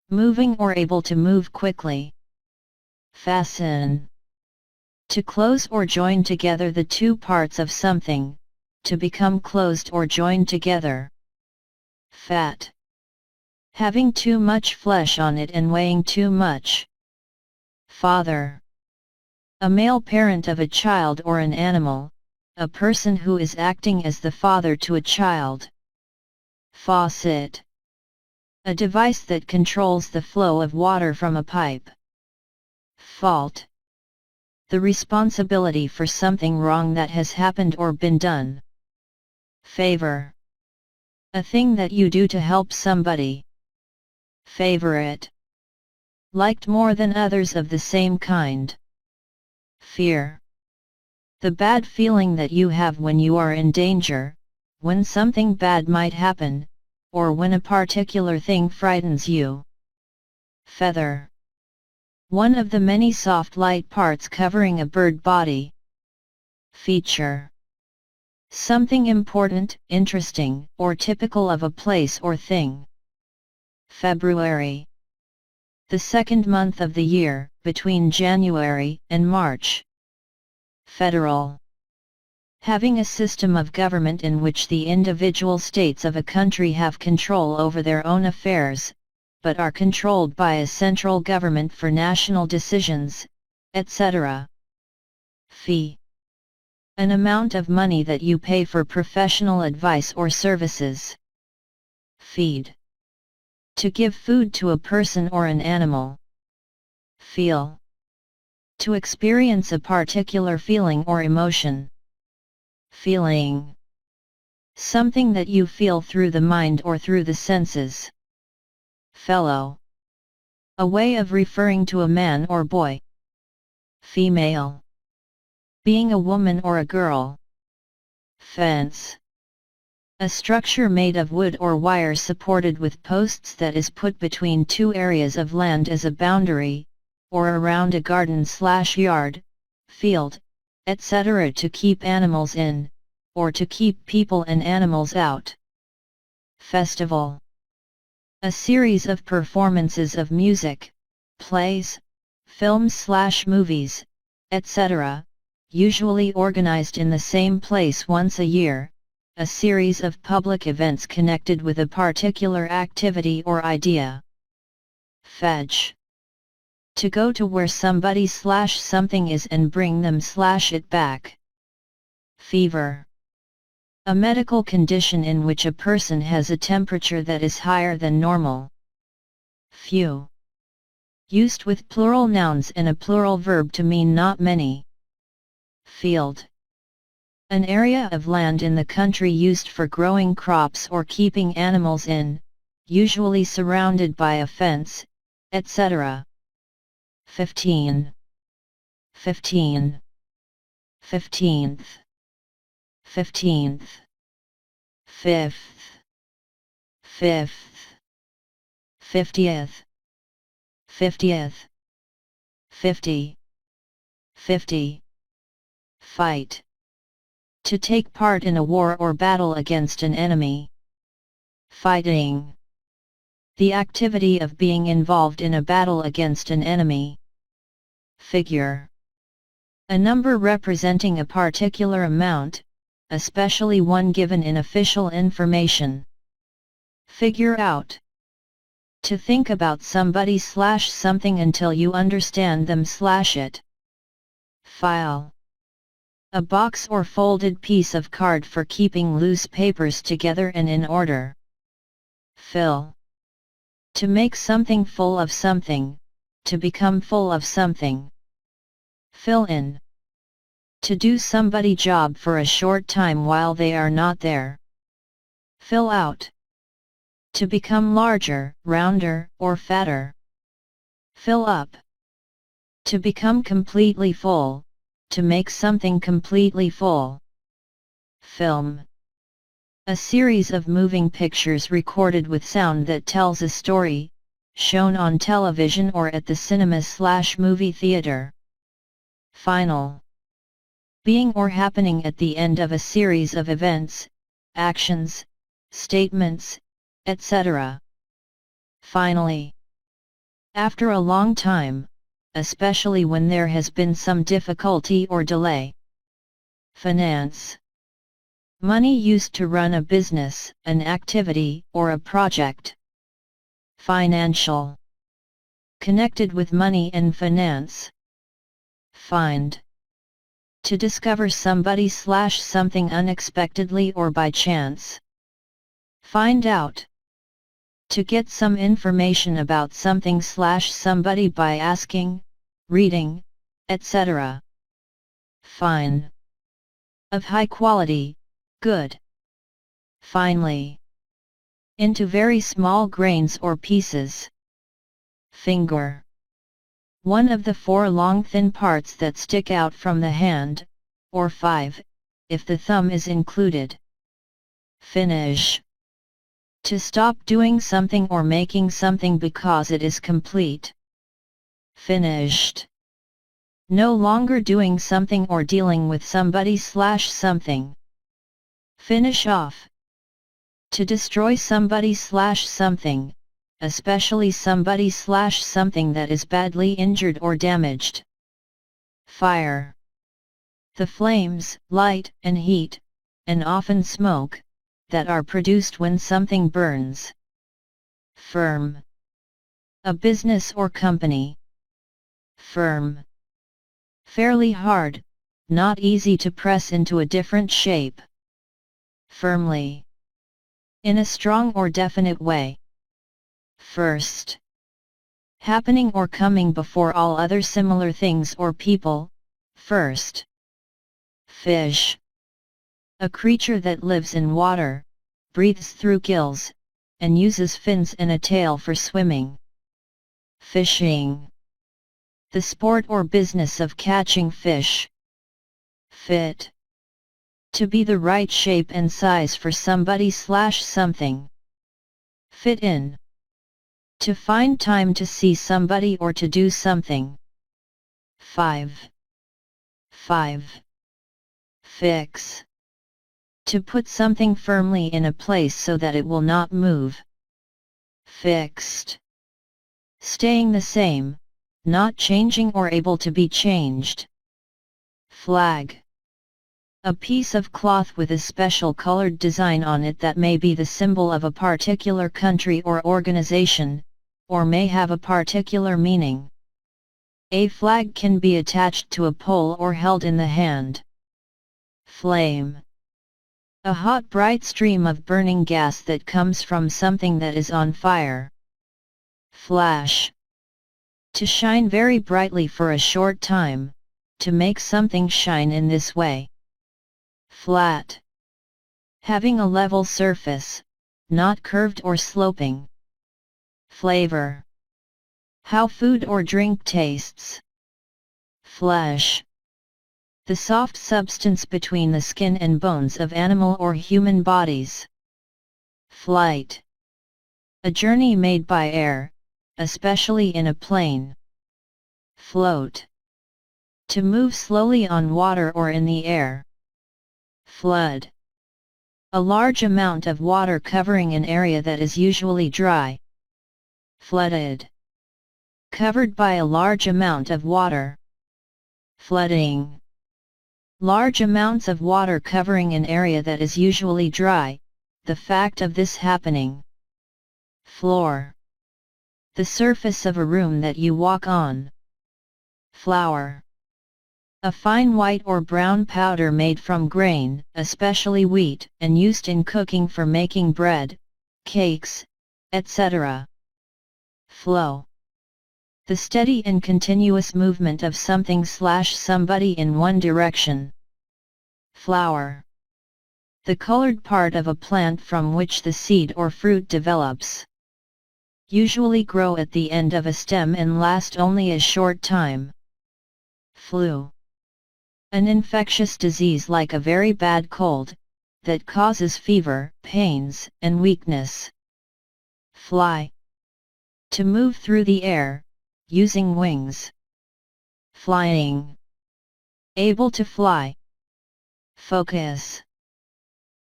Moving or able to move quickly. Fasten. To close or join together the two parts of something, to become closed or joined together. Fat. Having too much flesh on it and weighing too much. Father. A male parent of a child or an animal, a person who is acting as the father to a child. Faucet. A device that controls the flow of water from a pipe. Fault. The responsibility for something wrong that has happened or been done. Favor. A thing that you do to help somebody. Favorite. Liked more than others of the same kind. Fear. The bad feeling that you have when you are in danger, when something bad might happen, or when a particular thing frightens you. Feather. One of the many soft light parts covering a bird body. Feature. Something important, interesting, or typical of a place or thing. February. The second month of the year, between January and March. Federal. Having a system of government in which the individual states of a country have control over their own affairs, but are controlled by a central government for national decisions, etc. Fee. An amount of money that you pay for professional advice or services. Feed. To give food to a person or an animal. Feel. To experience a particular feeling or emotion. Feeling. Something that you feel through the mind or through the senses. Fellow. A way of referring to a man or boy. Female. Being a woman or a girl. Fence. A structure made of wood or wire supported with posts that is put between two areas of land as a boundary, or around a garden/yard, field, etc. to keep animals in, or to keep people and animals out. Festival. A series of performances of music, plays, films/movies, etc., usually organized in the same place once a year, a series of public events connected with a particular activity or idea. Fetch. To go to where somebody/something is and bring them/it back. Fever. A medical condition in which a person has a temperature that is higher than normal. Few. Used with plural nouns and a plural verb to mean not many. Field. An area of land in the country used for growing crops or keeping animals in, usually surrounded by a fence, etc. 15. 15. 15th. 15th. 5th. 5th. 50th. 50th. 50. 50. Fight. To take part in a war or battle against an enemy. Fighting. The activity of being involved in a battle against an enemy. Figure. A number representing a particular amount, especially one given in official information. Figure out. To think about somebody/something until you understand them/it. File. A box or folded piece of card for keeping loose papers together and in order. Fill. To make something full of something, to become full of something. Fill in. To do somebody job for a short time while they are not there. Fill out. To become larger, rounder, or fatter. Fill up. To become completely full, to make something completely full. Film. A series of moving pictures recorded with sound that tells a story, shown on television or at the cinema/movie theater. Final. Being or happening at the end of a series of events, actions, statements, etc. Finally. After a long time, especially when there has been some difficulty or delay. Finance. Money used to run a business, an activity, or a project. Financial. Connected with money and finance. Find. To discover somebody/something unexpectedly or by chance. Find out. To get some information about something/somebody by asking, reading, etc. Fine. Of high quality, good. Finely. Into very small grains or pieces. Finger. One of the 4 long thin parts that stick out from the hand, or 5, if the thumb is included. Finish. To stop doing something or making something because it is complete. Finished. No longer doing something or dealing with somebody/something. Finish off. To destroy somebody/something, especially somebody/something that is badly injured or damaged. Fire. The flames, light and heat, and often smoke, that are produced when something burns. Firm. A business or company. Firm. Fairly hard, not easy to press into a different shape. Firmly. In a strong or definite way. First. Happening or coming before all other similar things or people, first. Fish. A creature that lives in water, breathes through gills, and uses fins and a tail for swimming. Fishing. The sport or business of catching fish. Fit. To be the right shape and size for somebody/something. Fit in. To find time to see somebody or to do something. 5. Fix. To put something firmly in a place so that it will not move. Fixed. Staying the same, not changing or able to be changed. Flag. A piece of cloth with a special colored design on it that may be the symbol of a particular country or organization, or may have a particular meaning. A flag can be attached to a pole or held in the hand. Flame. A hot bright stream of burning gas that comes from something that is on fire. Flash. To shine very brightly for a short time, to make something shine in this way. Flat. Having a level surface, not curved or sloping. Flavor. How food or drink tastes. Flesh. The soft substance between the skin and bones of animal or human bodies. Flight. A journey made by air, especially in a plane. Float. To move slowly on water or in the air. Flood. A large amount of water covering an area that is usually dry. Flooded. Covered by a large amount of water. Flooding. Large amounts of water covering an area that is usually dry, the fact of this happening. Floor. The surface of a room that you walk on. Flour. A fine white or brown powder made from grain, especially wheat, and used in cooking for making bread, cakes, etc. Flow. The steady and continuous movement of something/somebody in one direction. Flower. The colored part of a plant from which the seed or fruit develops. Usually grow at the end of a stem and last only a short time. Flu. An infectious disease like a very bad cold, that causes fever, pains, and weakness. Fly. To move through the air, using wings. Flying. Able to fly. Focus.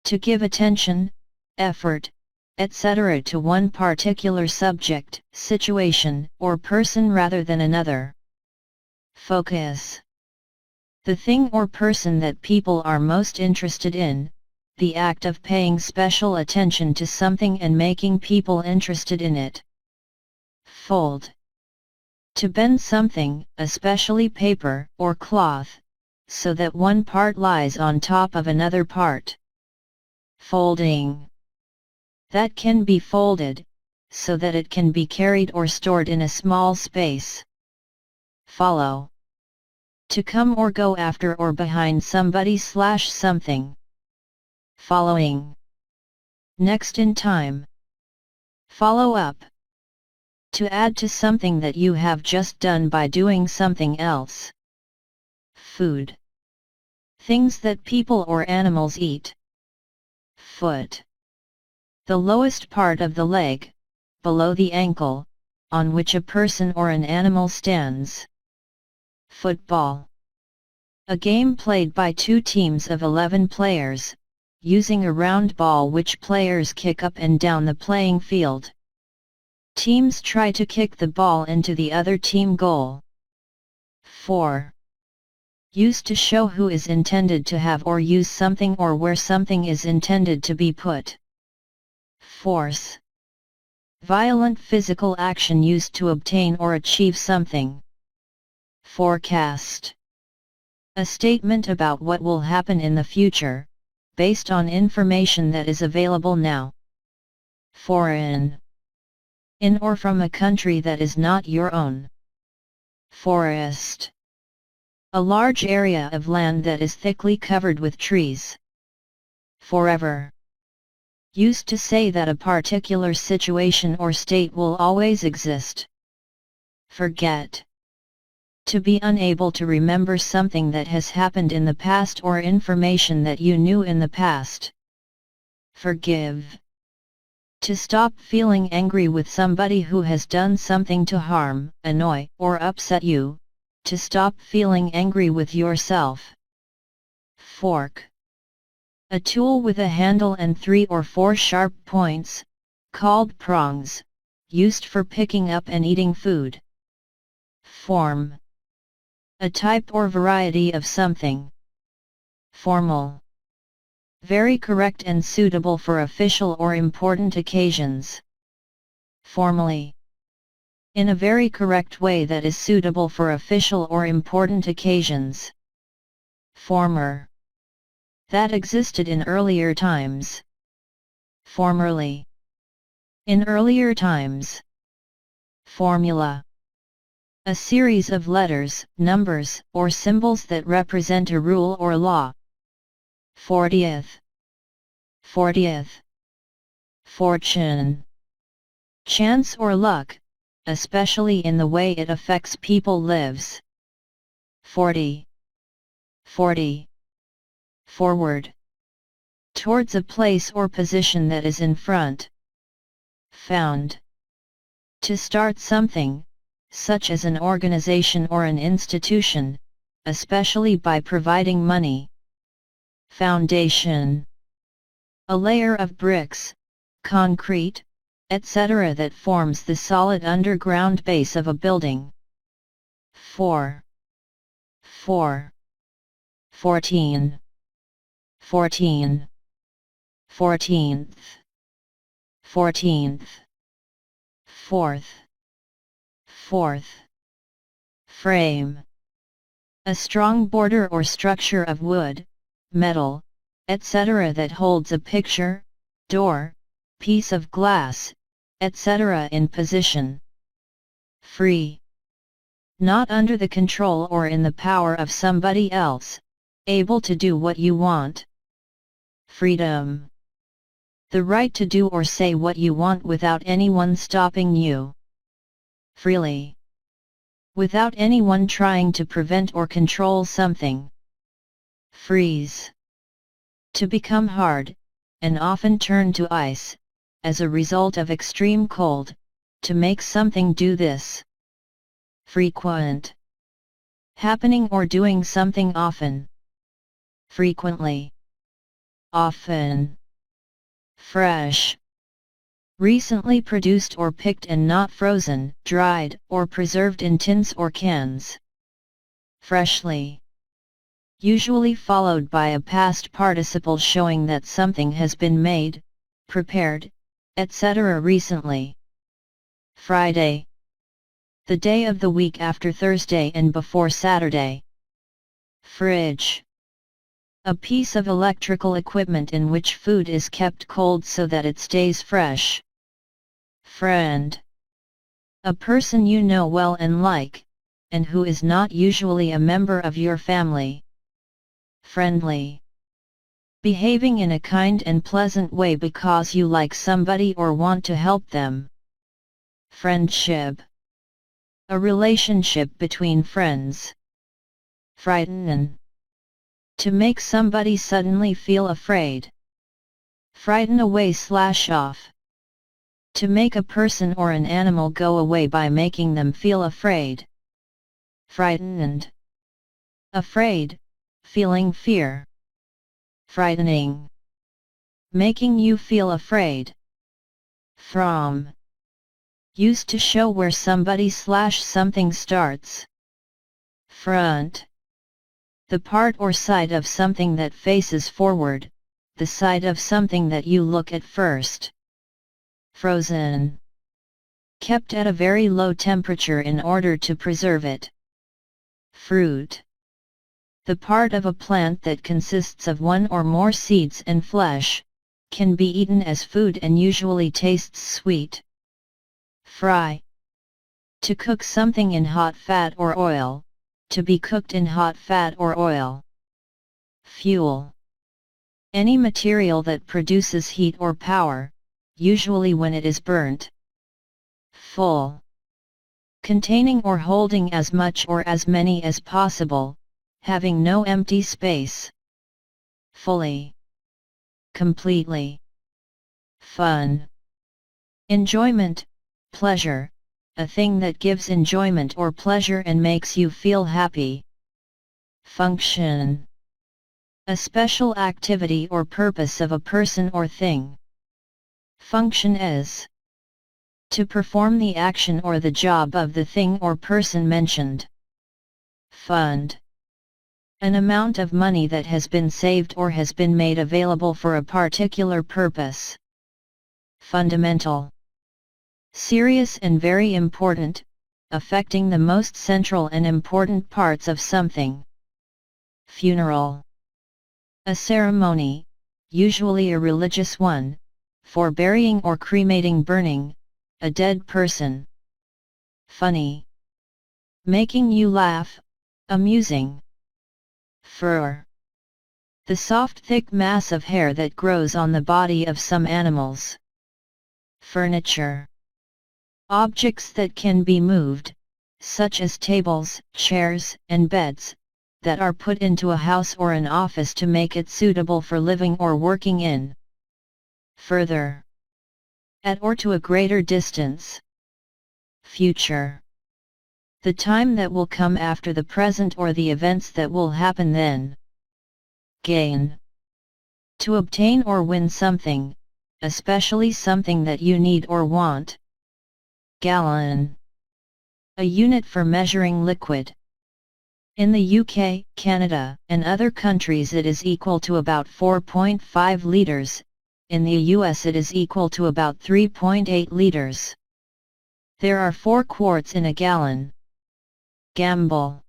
To give attention, effort, etc. to one particular subject, situation, or person rather than another. Focus. The thing or person that people are most interested in, the act of paying special attention to something and making people interested in it. Fold. To bend something, especially paper or cloth, so that one part lies on top of another part. Folding. That can be folded, so that it can be carried or stored in a small space. Follow. To come or go after or behind somebody/something. Following. Next in time. Follow up. To add to something that you have just done by doing something else. Food. Things that people or animals eat. Foot. The lowest part of the leg, below the ankle, on which a person or an animal stands. Football. A game played by two teams of 11 players, using a round ball which players kick up and down the playing field. Teams try to kick the ball into the other team goal. 4. Used to show who is intended to have or use something or where something is intended to be put. Force. Violent physical action used to obtain or achieve something. Forecast. A statement about what will happen in the future, based on information that is available now. Foreign. In or from a country that is not your own. Forest. A large area of land that is thickly covered with trees. Forever. Used to say that a particular situation or state will always exist. Forget. To be unable to remember something that has happened in the past or information that you knew in the past. Forgive. To stop feeling angry with somebody who has done something to harm, annoy, or upset you. To stop feeling angry with yourself. Fork. A tool with a handle and 3 or 4 sharp points, called prongs, used for picking up and eating food. Form. A type or variety of something. Formal. Very correct and suitable for official or important occasions. Formally. In a very correct way that is suitable for official or important occasions. Former. That existed in earlier times. Formerly. In earlier times. Formula. A series of letters, numbers, or symbols that represent a rule or law. 40th. 40th. Fortune. Chance or luck, especially in the way it affects people lives. 40. 40. Forward. Towards a place or position that is in front. Found. To start something, such as an organization or an institution, especially by providing money. Foundation. A layer of bricks, concrete, etc. that forms the solid underground base of a building. 4. 4. 14. 14. 14th. 14th. 4th. 4th. Frame. A strong border or structure of wood, metal, etc. that holds a picture, door, piece of glass, etc. in position. Free. Not under the control or in the power of somebody else, able to do what you want. Freedom. The right to do or say what you want without anyone stopping you. Freely. Without anyone trying to prevent or control something. Freeze. To become hard, and often turn to ice, as a result of extreme cold, to make something do this. Frequent. Happening or doing something often. Frequently. Often. Fresh. Recently produced or picked and not frozen, dried, or preserved in tins or cans. Freshly. usually followed by a past participle showing that something has been made, prepared, etc. recently. Friday. The day of the week after Thursday and before Saturday. Fridge. A piece of electrical equipment in which food is kept cold so that it stays fresh. Friend. A person you know well and like, and who is not usually a member of your family. Friendly. Behaving in a kind and pleasant way because you like somebody or want to help them. Friendship. A relationship between friends. Frighten. To make somebody suddenly feel afraid. Frighten away / off. To make a person or an animal go away by making them feel afraid. Frightened. Afraid, feeling fear. Frightening. Making you feel afraid. From. Used to show where somebody / something starts. Front. The part or side of something that faces forward, the side of something that you look at first. Frozen. Kept at a very low temperature in order to preserve it. Fruit. The part of a plant that consists of one or more seeds and flesh, can be eaten as food and usually tastes sweet. Fry. To cook something in hot fat or oil, to be cooked in hot fat or oil. Fuel. Any material that produces heat or power, usually when it is burnt. Full. Containing or holding as much or as many as possible, having no empty space. Fully. Completely. Fun. Enjoyment, pleasure, a thing that gives enjoyment or pleasure and makes you feel happy. Function. A special activity or purpose of a person or thing. Function as. To perform the action or the job of the thing or person mentioned. Fund. An amount of money that has been saved or has been made available for a particular purpose. Fundamental. Serious and very important, affecting the most central and important parts of something. Funeral. A ceremony, usually a religious one, for burying or cremating burning, a dead person. Funny. Making you laugh, amusing. Fur. The soft thick mass of hair that grows on the body of some animals. Furniture. Objects that can be moved, such as tables, chairs, and beds, that are put into a house or an office to make it suitable for living or working in. Further. At or to a greater distance. Future. The time that will come after the present or the events that will happen then. Gain. To obtain or win something, especially something that you need or want. Gallon. A unit for measuring liquid. In the UK, Canada, and other countries it is equal to about 4.5 litres, in the US it is equal to about 3.8 litres. There are 4 quarts in a gallon. Gamble.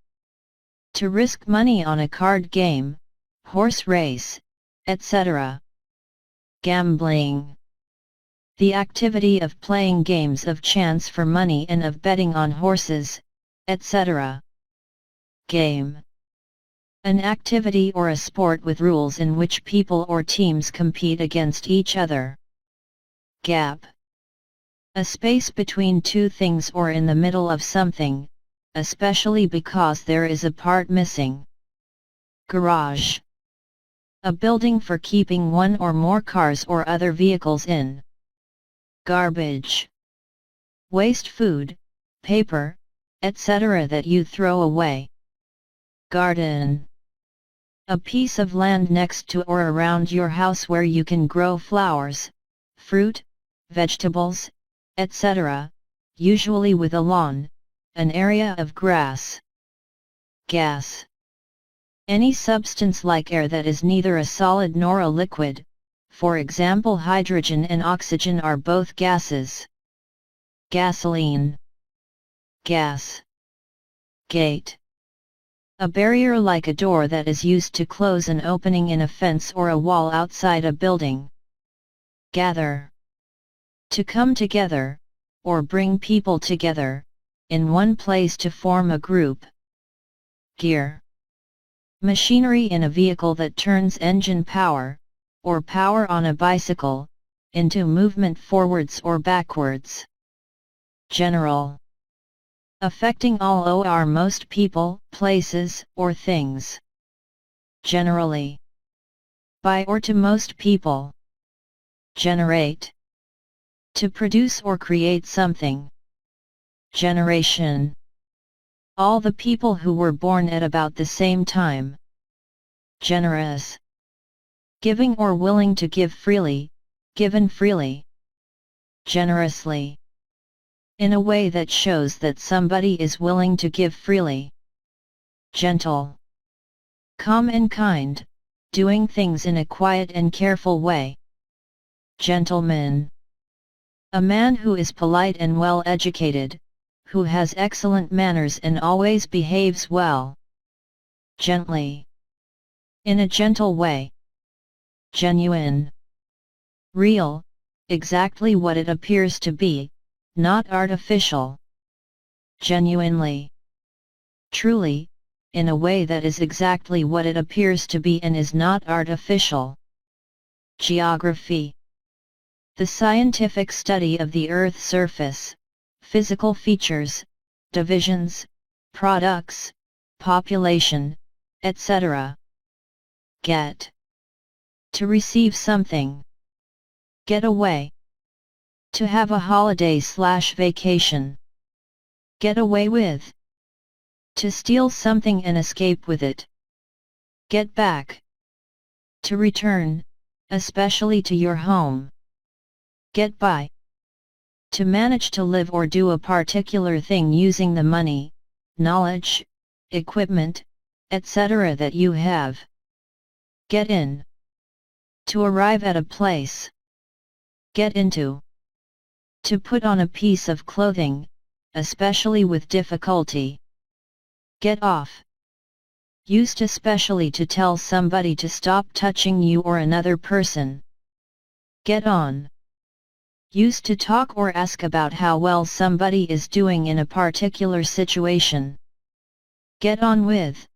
To risk money on a card game, horse race, etc. Gambling. The activity of playing games of chance for money and of betting on horses, etc. Game. An activity or a sport with rules in which people or teams compete against each other. Gap. A space between two things or in the middle of something, especially because there is a part missing. Garage. A building for keeping one or more cars or other vehicles in. Garbage. Waste food, paper, etc. that you throw away. Garden. A piece of land next to or around your house where you can grow flowers, fruit, vegetables, etc., usually with a lawn, an area of grass. Gas. Any substance like air that is neither a solid nor a liquid, for example hydrogen and oxygen are both gases. Gasoline. Gas. Gate. A barrier like a door that is used to close an opening in a fence or a wall outside a building. Gather. To come together, or bring people together, in one place to form a group. Gear. Machinery in a vehicle that turns engine power, or power on a bicycle, into movement forwards or backwards. General. Affecting all or most people, places, or things. Generally. By or to most people. Generate. To produce or create something. Generation. All the people who were born at about the same time. Generous. Giving or willing to give freely, given freely. Generously. In a way that shows that somebody is willing to give freely. Gentle. Calm and kind, doing things in a quiet and careful way. Gentleman. A man who is polite and well educated, who has excellent manners and always behaves well. Gently. In a gentle way. Genuine. Real, exactly what it appears to be, not artificial. Genuinely. Truly, in a way that is exactly what it appears to be and is not artificial. Geography. The scientific study of the Earth's surface, physical features, divisions, products, population, etc. Get. To receive something. Get away. To have a holiday/vacation. Get away with. To steal something and escape with it. Get back. To return, especially to your home. Get by. To manage to live or do a particular thing using the money, knowledge, equipment, etc. that you have. Get in. To arrive at a place. Get into. To put on a piece of clothing, especially with difficulty. Get off. Used especially to tell somebody to stop touching you or another person. Get on. Used to talk or ask about how well somebody is doing in a particular situation. Get on with.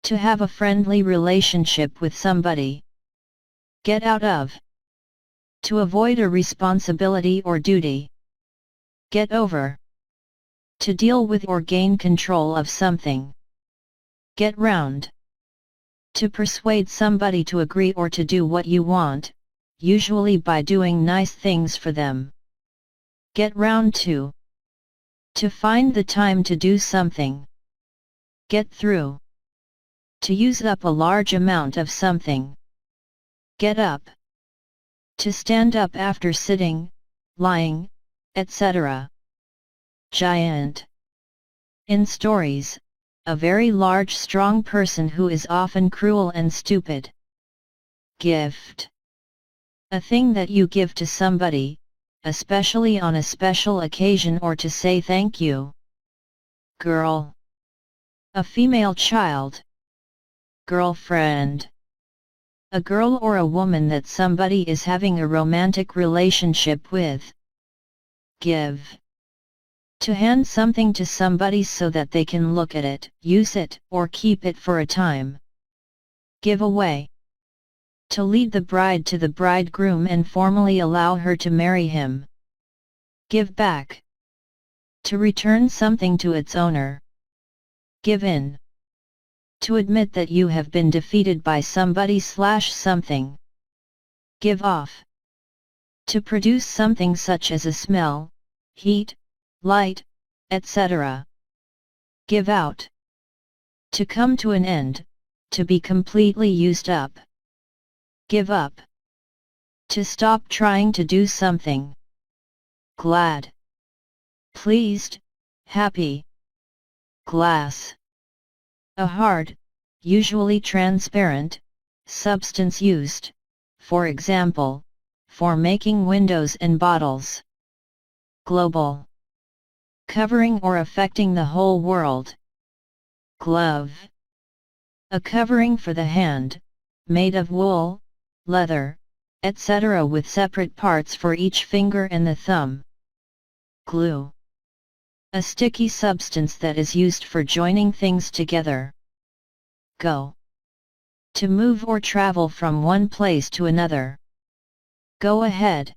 To have a friendly relationship with somebody. Get out of. To avoid a responsibility or duty. Get over. To deal with or gain control of something. Get round. To persuade somebody to agree or to do what you want, usually by doing nice things for them. Get round to. To find the time to do something. Get through. To use up a large amount of something. Get up. To stand up after sitting, lying, etc. Giant. In stories, a very large strong person who is often cruel and stupid. Gift. A thing that you give to somebody, especially on a special occasion or to say thank you. Girl. A female child. Girlfriend. A girl or a woman that somebody is having a romantic relationship with. Give. To hand something to somebody so that they can look at it, use it, or keep it for a time. Give away. To lead the bride to the bridegroom and formally allow her to marry him. Give back. To return something to its owner. Give in. To admit that you have been defeated by somebody/something. Give off. To produce something such as a smell, heat, light, etc. Give out. To come to an end, to be completely used up. Give up. To stop trying to do something. Glad. Pleased, happy. Glass. A hard, usually transparent, substance used, for example, for making windows and bottles. Global. Covering or affecting the whole world. Glove. A covering for the hand, made of wool, leather, etc. with separate parts for each finger and the thumb. Glue. A sticky substance that is used for joining things together. Go. To move or travel from one place to another. Go ahead.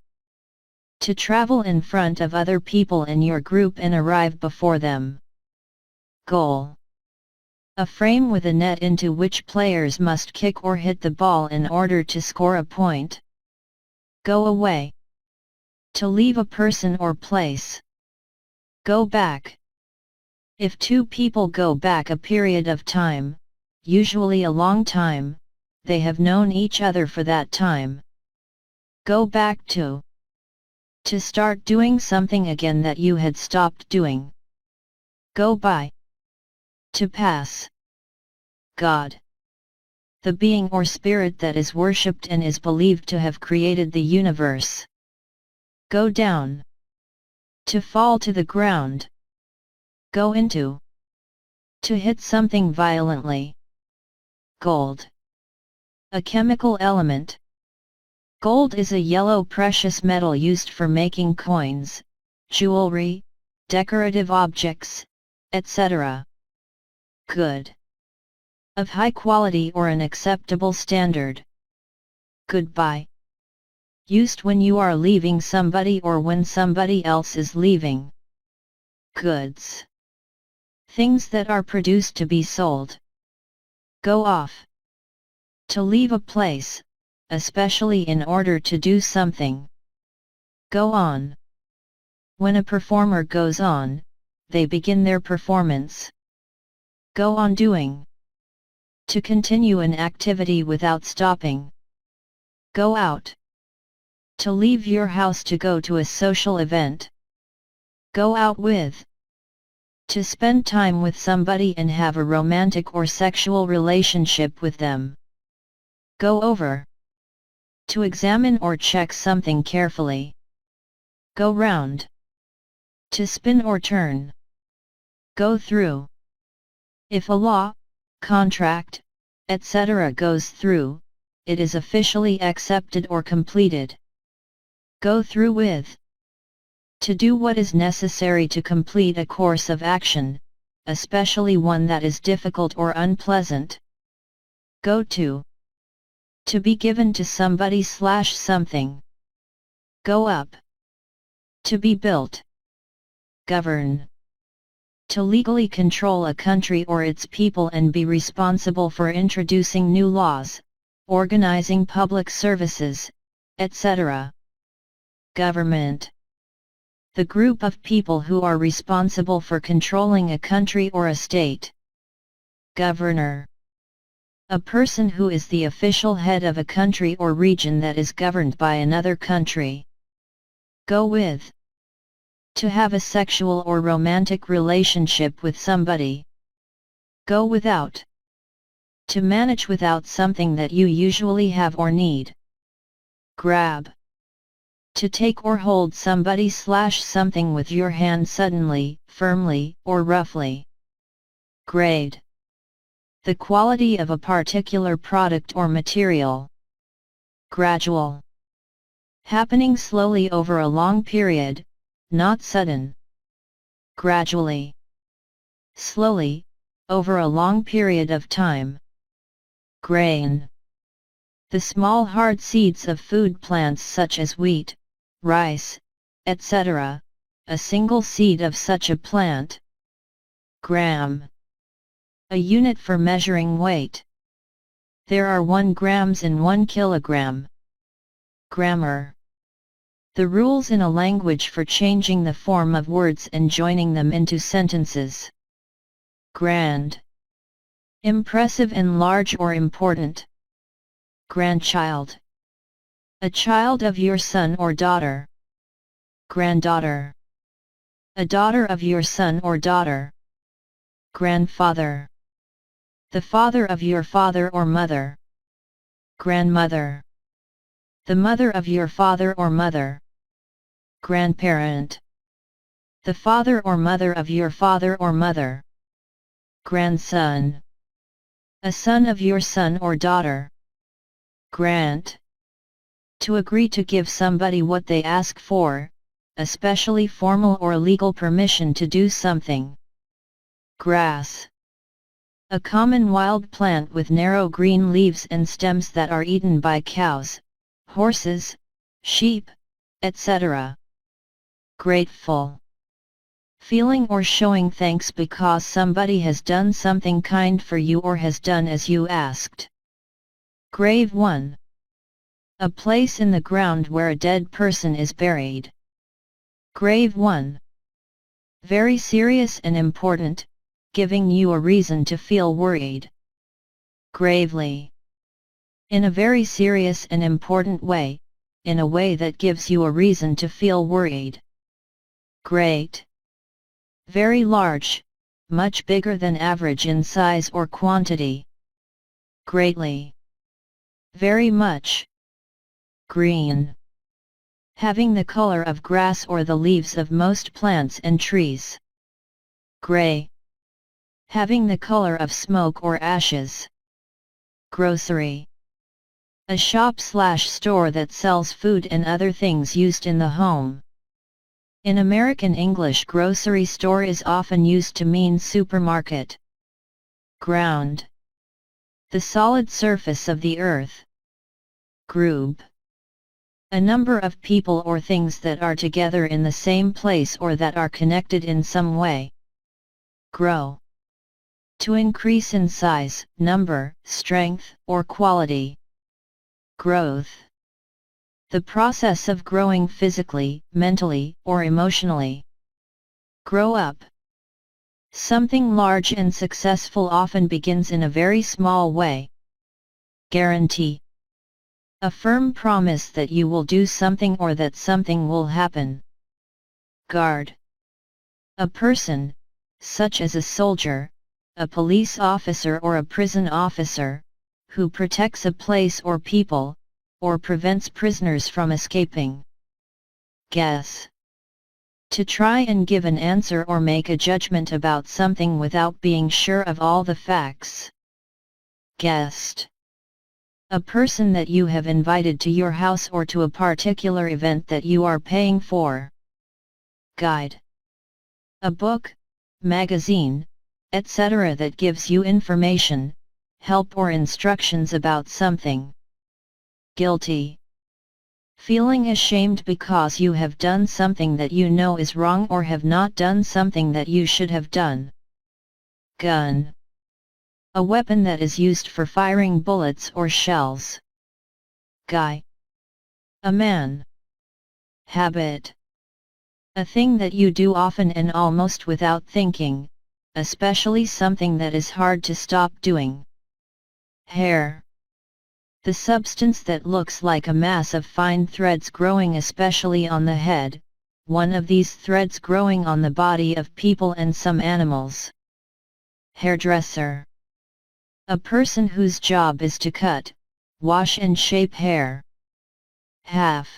To travel in front of other people in your group and arrive before them. Goal. A frame with a net into which players must kick or hit the ball in order to score a point. Go away. To leave a person or place. Go back. If two people go back a period of time, usually a long time, they have known each other for that time. Go back to. To start doing something again that you had stopped doing. Go by. To pass. God. The being or spirit that is worshipped and is believed to have created the universe. Go down. To fall to the ground. Go into. To hit something violently. Gold. A chemical element. Gold is a yellow precious metal used for making coins, jewelry, decorative objects, etc. Good. Of high quality or an acceptable standard. Goodbye. Used when you are leaving somebody or when somebody else is leaving. Goods. Things that are produced to be sold. Go off. To leave a place, especially in order to do something. Go on. When a performer goes on, they begin their performance. Go on doing. To continue an activity without stopping. Go out. To leave your house to go to a social event. Go out with. To spend time with somebody and have a romantic or sexual relationship with them. Go over. To examine or check something carefully. Go round. To spin or turn. Go through. If a law, contract, etc. goes through, it is officially accepted or completed. Go through with. To do what is necessary to complete a course of action, especially one that is difficult or unpleasant. Go to. To be given to somebody/something. Go up. To be built. Govern. To legally control a country or its people and be responsible for introducing new laws, organizing public services, etc. Government. The group of people who are responsible for controlling a country or a state. Governor. A person who is the official head of a country or region that is governed by another country. Go with. To have a sexual or romantic relationship with somebody. Go without. To manage without something that you usually have or need. Grab. To take or hold somebody/something with your hand suddenly, firmly, or roughly. Grade. The quality of a particular product or material. Gradual. Happening slowly over a long period, not sudden. Gradually. Slowly, over a long period of time. Grain. The small hard seeds of food plants such as wheat, rice, etc., a single seed of such a plant. Gram. A unit for measuring weight. There are 1 grams in 1 kilogram. Grammar. The rules in a language for changing the form of words and joining them into sentences. Grand. Impressive and large or important. Grandchild. A child of your son or daughter. Granddaughter. A daughter of your son or daughter. Grandfather. The father of your father or mother. Grandmother. The mother of your father or mother. Grandparent. The father or mother of your father or mother. Grandson. A son of your son or daughter. Grant. To agree to give somebody what they ask for, especially formal or legal permission to do something. Grass. A common wild plant with narrow green leaves and stems that are eaten by cows, horses, sheep, etc. Grateful. Feeling or showing thanks because somebody has done something kind for you or has done as you asked. Grave 1. A place in the ground where a dead person is buried. Grave 1. Very serious and important, giving you a reason to feel worried. Gravely. In a very serious and important way, in a way that gives you a reason to feel worried. Great. Very large, much bigger than average in size or quantity. Greatly. Very much. Green. Having the color of grass or the leaves of most plants and trees. Gray. Having the color of smoke or ashes. Grocery. A shop/store that sells food and other things used in the home. In American English, grocery store is often used to mean supermarket. Ground. The solid surface of the earth. Group. A number of people or things that are together in the same place or that are connected in some way. Grow. To increase in size, number, strength, or quality. Growth. The process of growing physically, mentally, or emotionally. Grow up. Something large and successful often begins in a very small way. Guarantee. A firm promise that you will do something or that something will happen. Guard. A person, such as a soldier, a police officer or a prison officer, who protects a place or people, or prevents prisoners from escaping. Guess. To try and give an answer or make a judgment about something without being sure of all the facts. Guest. A person that you have invited to your house or to a particular event that you are paying for. Guide. A book, magazine, etc. that gives you information, help or instructions about something. Guilty. Feeling ashamed because you have done something that you know is wrong or have not done something that you should have done. Gun. A weapon that is used for firing bullets or shells. Guy. A man. Habit. A thing that you do often and almost without thinking, especially something that is hard to stop doing. Hair. The substance that looks like a mass of fine threads growing especially on the head, one of these threads growing on the body of people and some animals. Hairdresser. A person whose job is to cut, wash and shape hair. Half.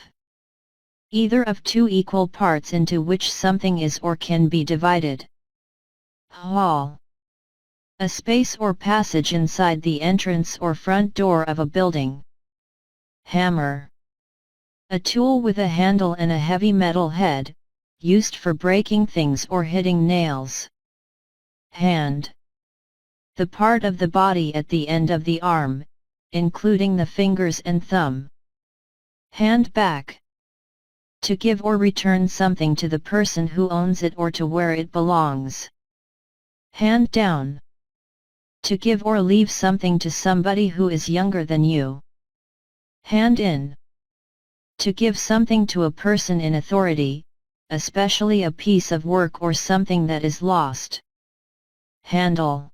Either of two equal parts into which something is or can be divided. Hall. A space or passage inside the entrance or front door of a building. Hammer. A tool with a handle and a heavy metal head, used for breaking things or hitting nails. Hand. The part of the body at the end of the arm, including the fingers and thumb. Hand back. To give or return something to the person who owns it or to where it belongs. Hand down. To give or leave something to somebody who is younger than you. Hand in. To give something to a person in authority, especially a piece of work or something that is lost. Handle.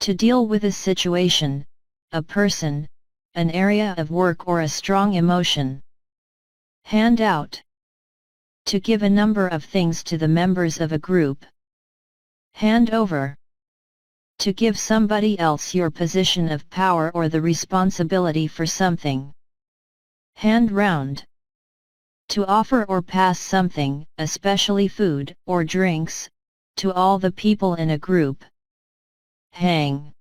To deal with a situation, a person, an area of work or a strong emotion. Hand out. To give a number of things to the members of a group. Hand over. To give somebody else your position of power or the responsibility for something. Hand round. To offer or pass something, especially food or drinks, to all the people in a group. Hang.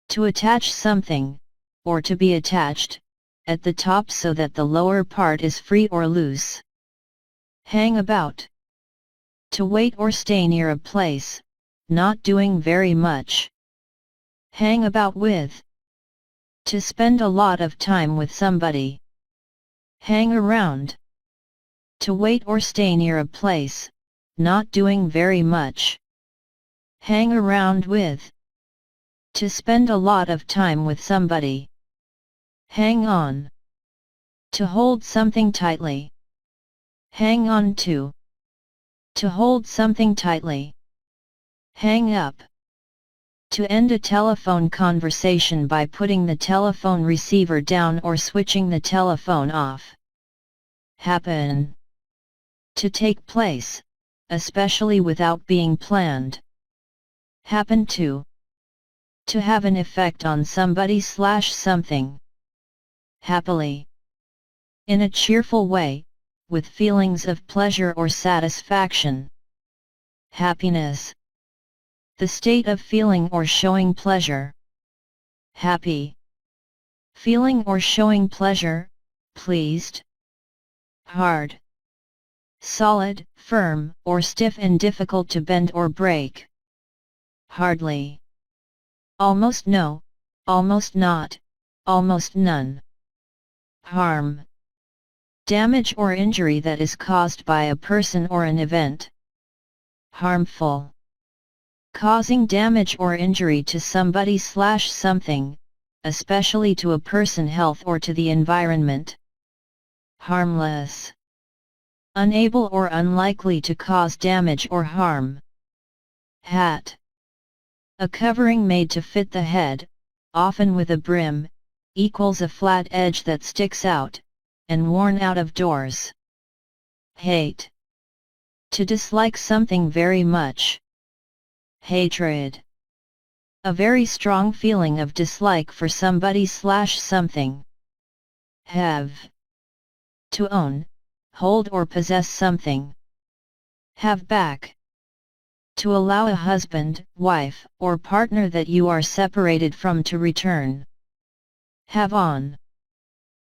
To attach something, or to be attached, at the top so that the lower part is free or loose. Hang about. To wait or stay near a place, not doing very much. Hang about with. To spend a lot of time with somebody. Hang around. To wait or stay near a place, not doing very much. Hang around with. To spend a lot of time with somebody. Hang on. To hold something tightly. Hang on to. To hold something tightly. Hang up. To end a telephone conversation by putting the telephone receiver down or switching the telephone off. Happen. To take place, especially without being planned. Happen to. To have an effect on somebody/something. Happily. In a cheerful way, with feelings of pleasure or satisfaction. Happiness. The state of feeling or showing pleasure. Happy. Feeling or showing pleasure, pleased. Hard. Solid, firm, or stiff and difficult to bend or break. Hardly. Almost no, almost not, almost none. Harm. Damage or injury that is caused by a person or an event. Harmful. Causing damage or injury to somebody/something, especially to a person, health, or to the environment. Harmless. Unable or unlikely to cause damage or harm. Hat. A covering made to fit the head, often with a brim, equals a flat edge that sticks out, and worn out of doors. Hate. To dislike something very much. Hatred. A very strong feeling of dislike for somebody/something. Have. To own, hold or possess something. Have back. To allow a husband, wife, or partner that you are separated from to return. Have on.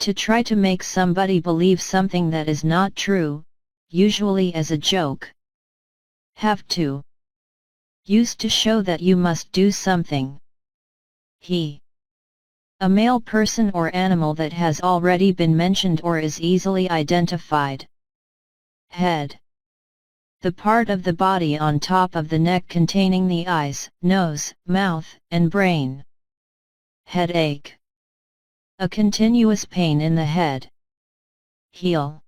To try to make somebody believe something that is not true, usually as a joke. Have to. Used to show that you must do something. He. A male person or animal that has already been mentioned or is easily identified. Head. The part of the body on top of the neck containing the eyes, nose, mouth, and brain. Headache. A continuous pain in the head. Heal.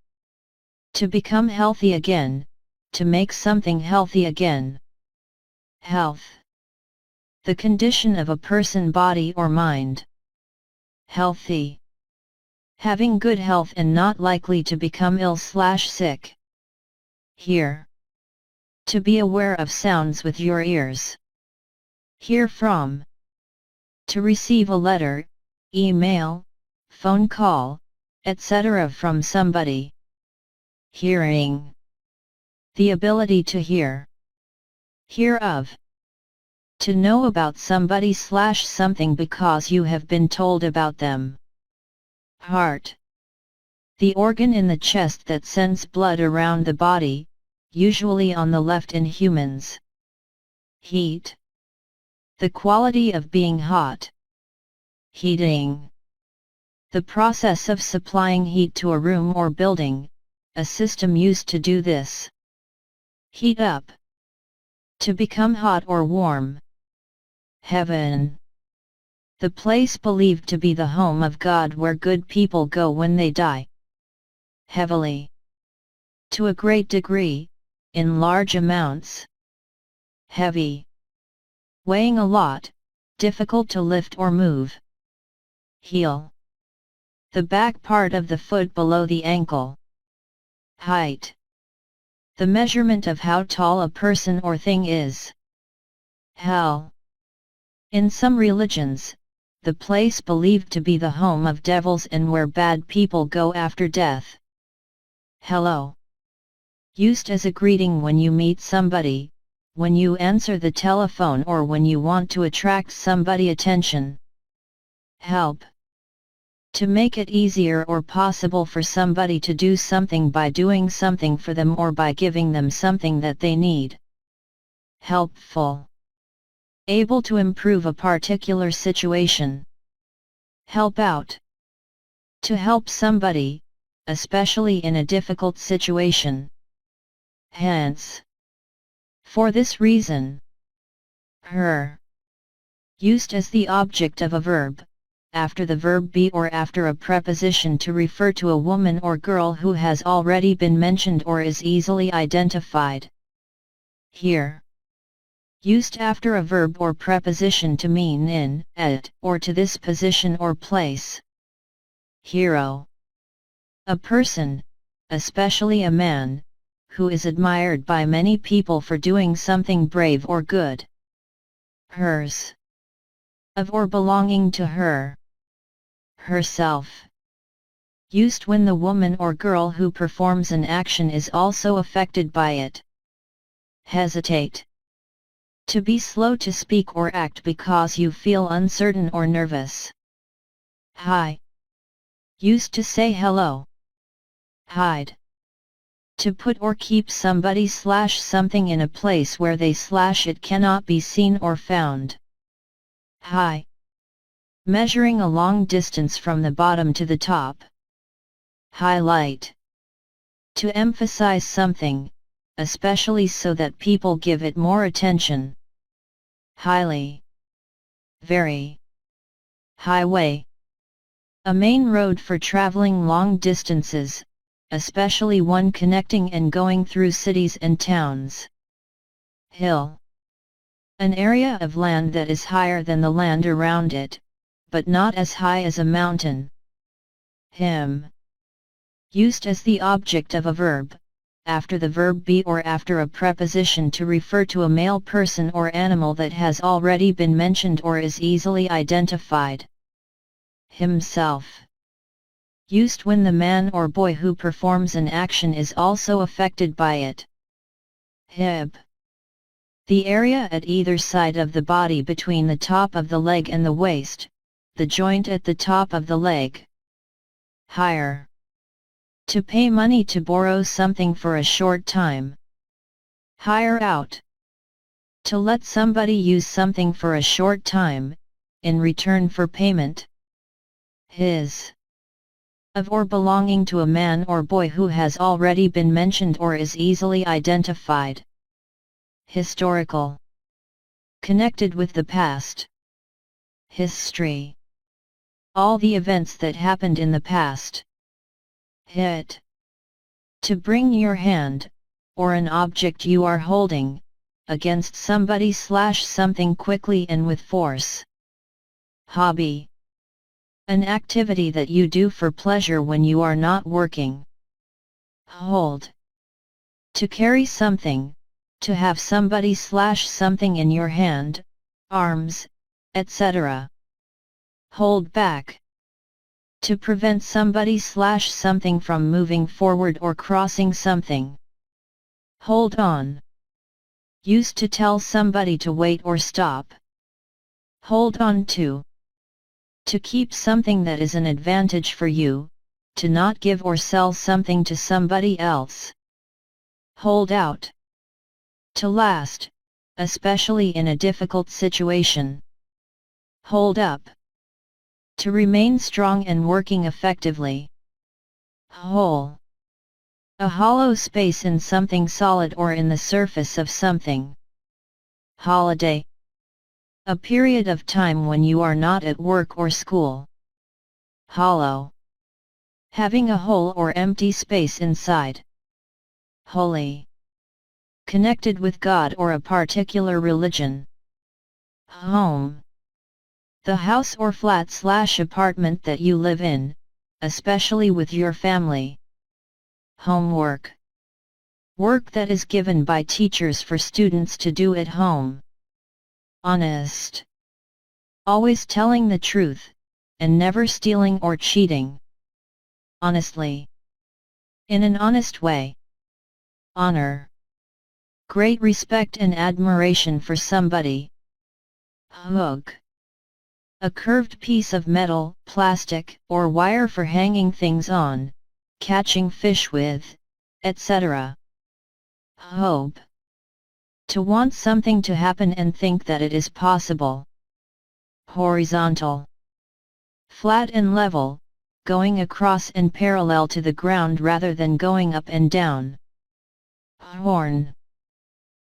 To become healthy again, to make something healthy again. Health. The condition of a person, body or mind. Healthy. Having good health and not likely to become ill/sick. Hear. To be aware of sounds with your ears. Hear from. To receive a letter, email, phone call, etc. from somebody. Hearing. The ability to hear. Hear of. To know about somebody/something because you have been told about them. Heart. The organ in the chest that sends blood around the body, usually on the left in humans. Heat. The quality of being hot. Heating. The process of supplying heat to a room or building, a system used to do this. Heat up. To become hot or warm. Heaven. The place believed to be the home of God where good people go when they die. Heavily. To a great degree, in large amounts. Heavy. Weighing a lot, difficult to lift or move. Heel. The back part of the foot below the ankle. Height. The measurement of how tall a person or thing is. Hell. In some religions, the place believed to be the home of devils and where bad people go after death. Hello. Used as a greeting when you meet somebody, when you answer the telephone or when you want to attract somebody's attention. Help. To make it easier or possible for somebody to do something by doing something for them or by giving them something that they need. Helpful. Able to improve a particular situation. Help out. To help somebody, especially in a difficult situation. Hence. For this reason. Her. Used as the object of a verb, after the verb be or after a preposition to refer to a woman or girl who has already been mentioned or is easily identified. Here. Used after a verb or preposition to mean in, at, or to this position or place. Hero. A person, especially a man, who is admired by many people for doing something brave or good. Hers. Of or belonging to her. Herself. Used when the woman or girl who performs an action is also affected by it. Hesitate. To be slow to speak or act because you feel uncertain or nervous. Hi. Used to say hello. Hide. To put or keep somebody/something in a place where it cannot be seen or found. High. Measuring a long distance from the bottom to the top. Highlight. To emphasize something, especially so that people give it more attention. Highly. Very. Highway. A main road for traveling long distances, especially one connecting and going through cities and towns. Hill. An area of land that is higher than the land around it, but not as high as a mountain. Him. Used as the object of a verb, after the verb be or after a preposition to refer to a male person or animal that has already been mentioned or is easily identified. Himself. Used when the man or boy who performs an action is also affected by it. Hip. The area at either side of the body between the top of the leg and the waist, the joint at the top of the leg. Hire. To pay money to borrow something for a short time. Hire out. To let somebody use something for a short time, in return for payment. His. Of or belonging to a man or boy who has already been mentioned or is easily identified. Historical. Connected with the past. History. All the events that happened in the past. Hit. To bring your hand, or an object you are holding, against somebody/something quickly and with force. Hobby. An activity that you do for pleasure when you are not working. Hold. To carry something, to have somebody/something in your hand, arms, etc. Hold back. To prevent somebody/something from moving forward or crossing something. Hold on. Used to tell somebody to wait or stop. Hold on to. To keep something that is an advantage for you, to not give or sell something to somebody else. Hold out. To last, especially in a difficult situation. Hold up. To remain strong and working effectively. Hole. A hollow space in something solid or in the surface of something. Holiday. A period of time when you are not at work or school. Hollow. Having a hole or empty space inside. Holy. Connected with God or a particular religion. Home. The house or flat/apartment that you live in, especially with your family. Homework. Work that is given by teachers for students to do at home. Honest. Always telling the truth, and never stealing or cheating. Honestly. In an honest way. Honor. Great respect and admiration for somebody. Hook. A curved piece of metal, plastic, or wire for hanging things on, catching fish with, etc. Hope. To want something to happen and think that it is possible. Horizontal. Flat and level, going across and parallel to the ground rather than going up and down. Horn.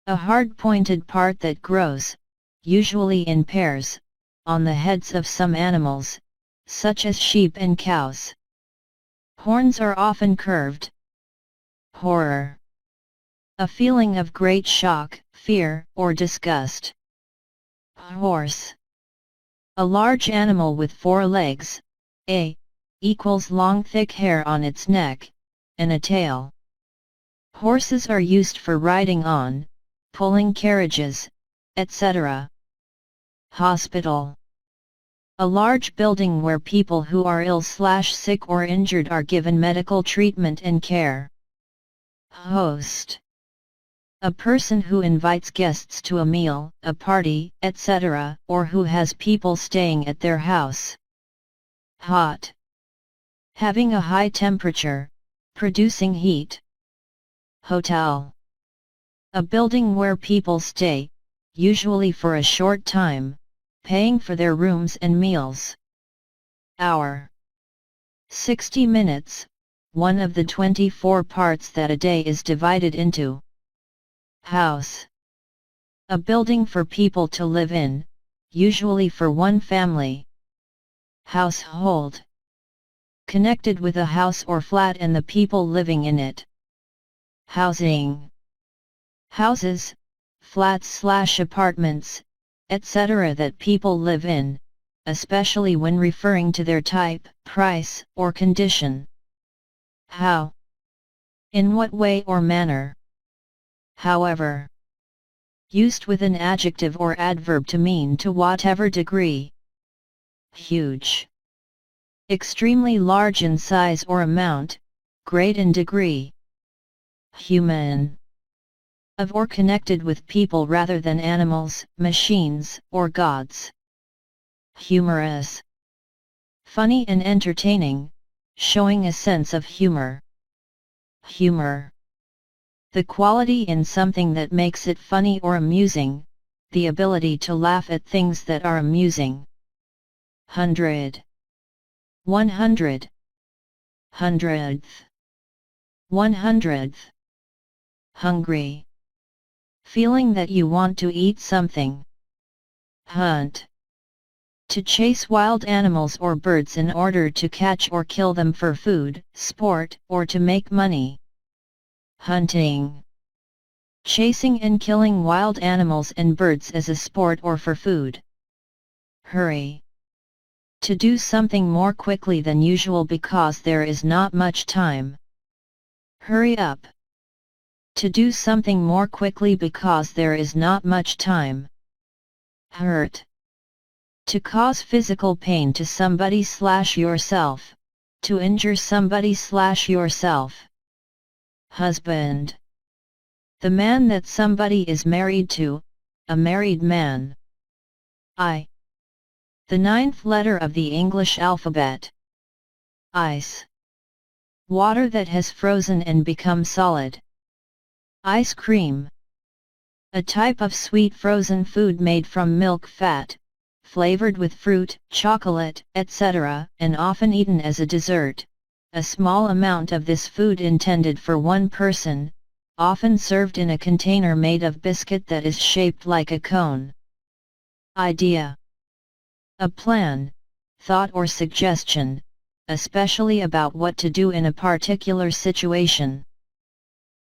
A hard-pointed part that grows, usually in pairs, on the heads of some animals, such as sheep and cows. Horns are often curved. Horror. A feeling of great shock, fear, or disgust. Horse. A large animal with 4 legs, equals long thick hair on its neck, and a tail. Horses are used for riding on, pulling carriages, etc. Hospital. A large building where people who are ill/sick or injured are given medical treatment and care. Host. A person who invites guests to a meal, a party, etc., or who has people staying at their house. Hot. Having a high temperature, producing heat. Hotel. A building where people stay, usually for a short time, paying for their rooms and meals. Hour. 60 minutes, one of the 24 parts that a day is divided into. House. A building for people to live in, usually for one family. Household. Connected with a house or flat and the people living in it. Housing. Houses, flats/apartments, etc. that people live in, especially when referring to their type, price, or condition. How. In what way or manner. However. Used with an adjective or adverb to mean to whatever degree. Huge. Extremely large in size or amount, great in degree. Human. Of or connected with people rather than animals, machines, or gods. Humorous. Funny and entertaining, showing a sense of humor. Humor. The quality in something that makes it funny or amusing, the ability to laugh at things that are amusing. 100. 100. 100th. 100th. Hungry. Feeling that you want to eat something. Hunt. To chase wild animals or birds in order to catch or kill them for food, sport, or to make money. Hunting. Chasing and killing wild animals and birds as a sport or for food. Hurry. To do something more quickly than usual because there is not much time. Hurry up. To do something more quickly because there is not much time. Hurt. To cause physical pain to somebody/yourself, to injure somebody/yourself. Husband. The man that somebody is married to, a married man. I. The 9th letter of the English alphabet. Ice. Water that has frozen and become solid. Ice cream. A type of sweet frozen food made from milk fat, flavored with fruit, chocolate, etc., and often eaten as a dessert. A small amount of this food intended for one person, often served in a container made of biscuit that is shaped like a cone. Idea. A plan, thought or suggestion, especially about what to do in a particular situation.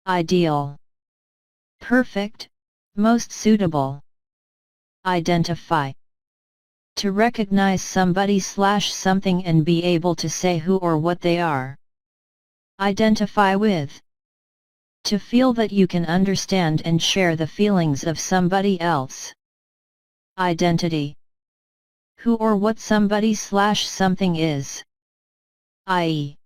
Ideal. Perfect, most suitable. Identify. To recognize somebody/something and be able to say who or what they are. Identify with. To feel that you can understand and share the feelings of somebody else. Identity. who or what somebody/something is, i.e.,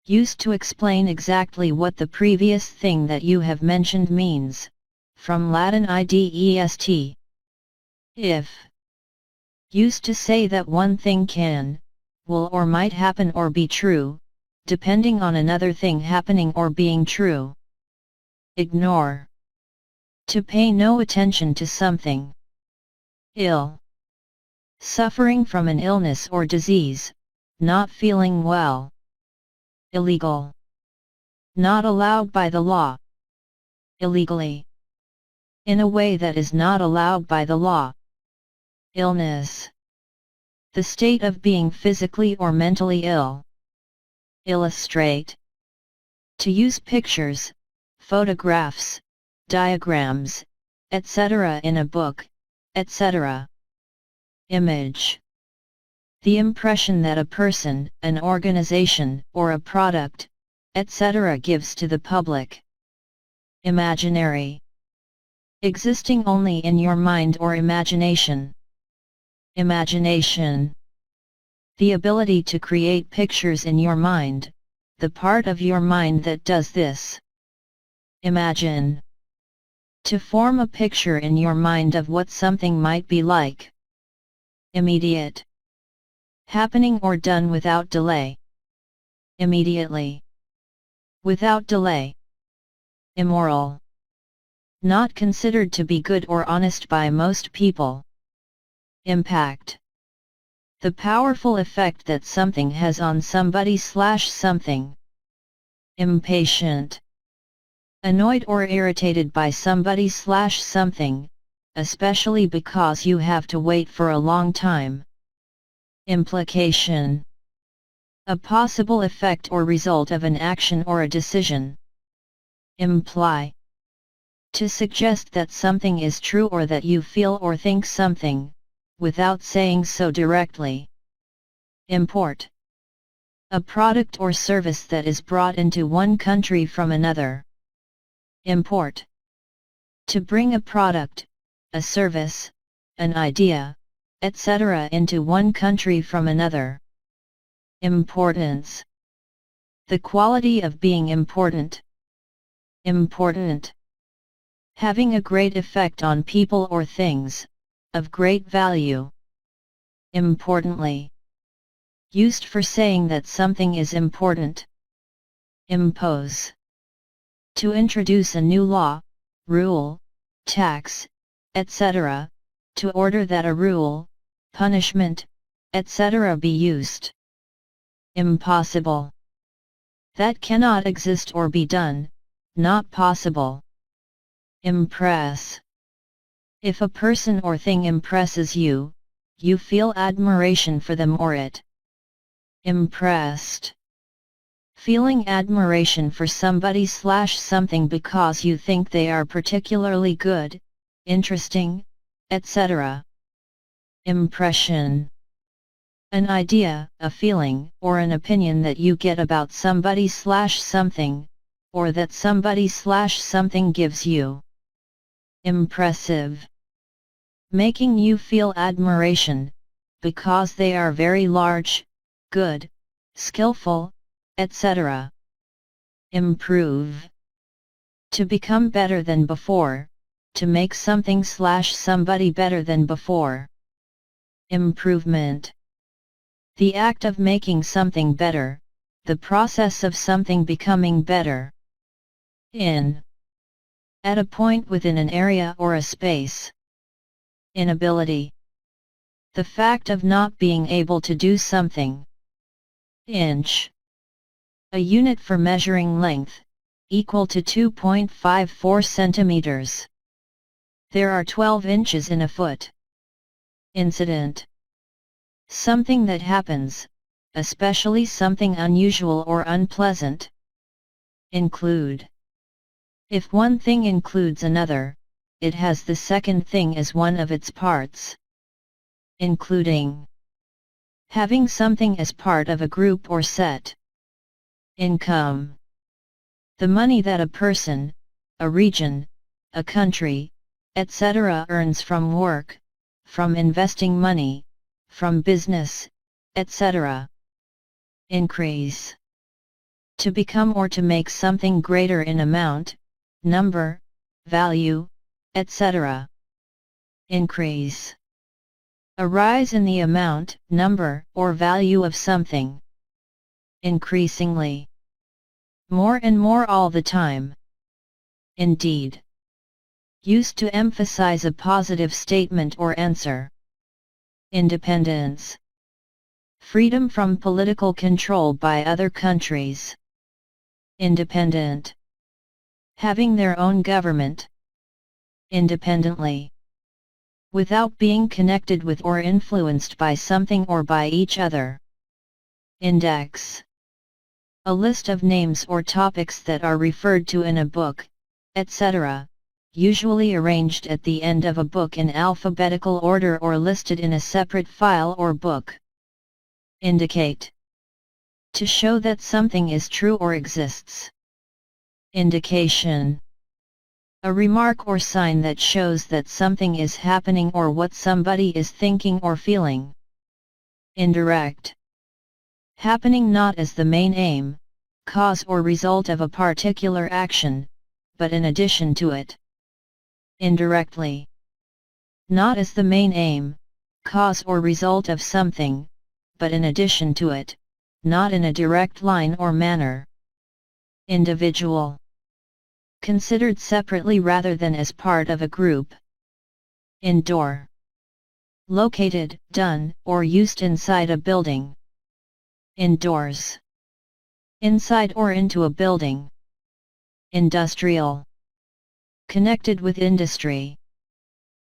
used to explain exactly what the previous thing that you have mentioned means, from Latin idest. If. Used to say that one thing can, will or might happen or be true, depending on another thing happening or being true. Ignore. To pay no attention to something. Ill. Suffering from an illness or disease, not feeling well. Illegal. Not allowed by the law. Illegally. In a way that is not allowed by the law. Illness. The state of being physically or mentally ill. Illustrate. To use pictures, photographs, diagrams, etc. in a book, etc. Image. The impression that a person, an organization, or a product, etc. gives to the public. Imaginary. Existing only in your mind or imagination. Imagination. The ability to create pictures in your mind, the part of your mind that does this. Imagine. To form a picture in your mind of what something might be like. Immediate. Happening or done without delay. Immediately. Without delay. Immoral. Not considered to be good or honest by most people. Impact. The powerful effect that something has on somebody/something. Impatient. Annoyed or irritated by somebody/something, especially because you have to wait for a long time. Implication. A possible effect or result of an action or a decision. Imply. To suggest that something is true or that you feel or think something, without saying so directly. Import. A product or service that is brought into one country from another. Import. To bring a product, a service, an idea, etc. into one country from another. Importance. The quality of being important. Important. Having a great effect on people or things, of great value. Importantly. Used for saying that something is important. Impose. To introduce a new law, rule, tax, etc., to order that a rule, punishment, etc. be used. Impossible. That cannot exist or be done, not possible. Impress. If a person or thing impresses you, you feel admiration for them or it. Impressed. Feeling admiration for somebody/something because you think they are particularly good, interesting, etc. Impression. An idea, a feeling, or an opinion that you get about somebody/something, or that somebody/something gives you. Impressive. Making you feel admiration, because they are very large, good, skillful, etc. Improve. To become better than before, to make something/somebody better than before. Improvement. The act of making something better, the process of something becoming better. In. At a point within an area or a space. Inability. The fact of not being able to do something. Inch. A unit for measuring length, equal to 2.54 centimeters. There are 12 inches in a foot. Incident. Something that happens, especially something unusual or unpleasant. Include. If one thing includes another, it has the second thing as one of its parts. Including. Having something as part of a group or set. Income. The money that a person, a region, a country, etc. earns from work, from investing money, from business, etc. Increase. To become or to make something greater in amount, number, value, etc. Increase. A rise in the amount, number, or value of something. Increasingly. More and more all the time. Indeed. Used to emphasize a positive statement or answer. Independence. Freedom from political control by other countries. Independent. Having their own government. Independently. Without being connected with or influenced by something or by each other. Index. A list of names or topics that are referred to in a book, etc., usually arranged at the end of a book in alphabetical order or listed in a separate file or book. Indicate. To show that something is true or exists. Indication. A remark or sign that shows that something is happening or what somebody is thinking or feeling. Indirect. Happening not as the main aim, cause or result of a particular action, but in addition to it. Indirectly. Not as the main aim, cause or result of something, but in addition to it, not in a direct line or manner. Individual. Considered separately rather than as part of a group. Indoor. Located, done, or used inside a building. Indoors. Inside or into a building. Industrial. Connected with industry.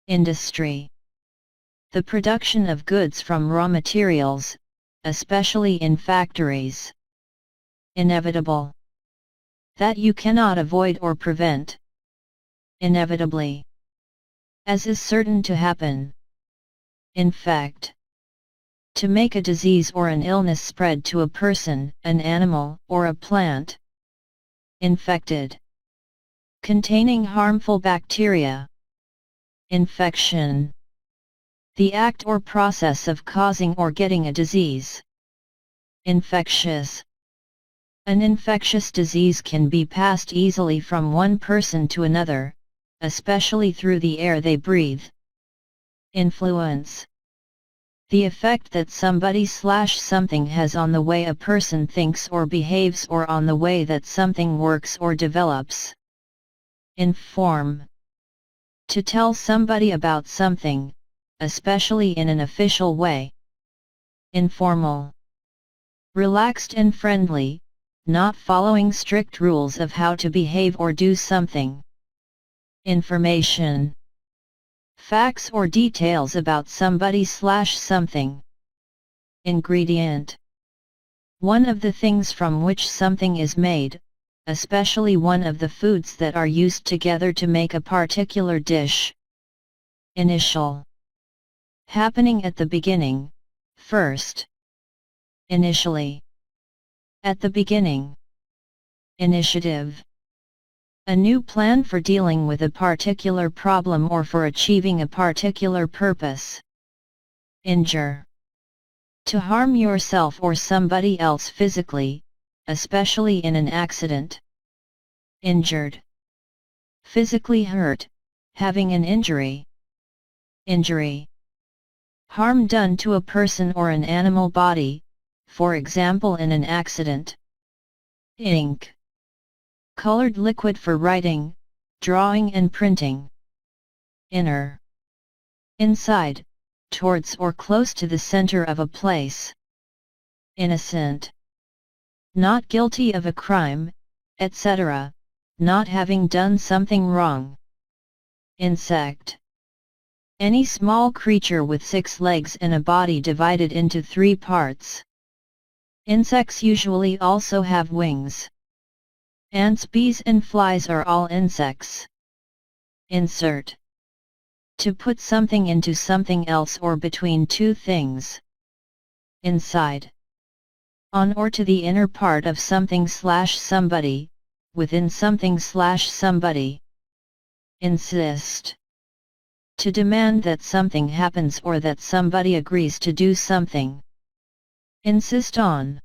Industry. The production of goods from raw materials, especially in factories. Inevitable. That you cannot avoid or prevent. Inevitably. As is certain to happen. Infect. To make a disease or an illness spread to a person, an animal, or a plant. Infected. Containing harmful bacteria. Infection. The act or process of causing or getting a disease. Infectious. An infectious disease can be passed easily from one person to another, especially through the air they breathe. Influence. The effect that somebody/something has on the way a person thinks or behaves or on the way that something works or develops. Inform. To tell somebody about something, especially in an official way. Informal. Relaxed and friendly, not following strict rules of how to behave or do something. Information. Facts or details about somebody/something. Ingredient. One of the things from which something is made, especially one of the foods that are used together to make a particular dish. Initial. Happening at the beginning, first. Initially. At the beginning. Initiative. A new plan for dealing with a particular problem or for achieving a particular purpose. Injure. To harm yourself or somebody else physically, especially in an accident. Injured. Physically hurt, having an injury. Injury. Harm done to a person or an animal body, for example in an accident. Ink. Colored liquid for writing, drawing and printing. Inner. Inside, towards or close to the center of a place. Innocent. Not guilty of a crime, etc., not having done something wrong. Insect. Any small creature with 6 legs and a body divided into 3 parts. Insects usually also have wings. Ants, bees and flies are all insects. Insert. To put something into something else or between 2 things. Inside. On or to the inner part of something/somebody, within something/somebody. Insist. To demand that something happens or that somebody agrees to do something. Insist on.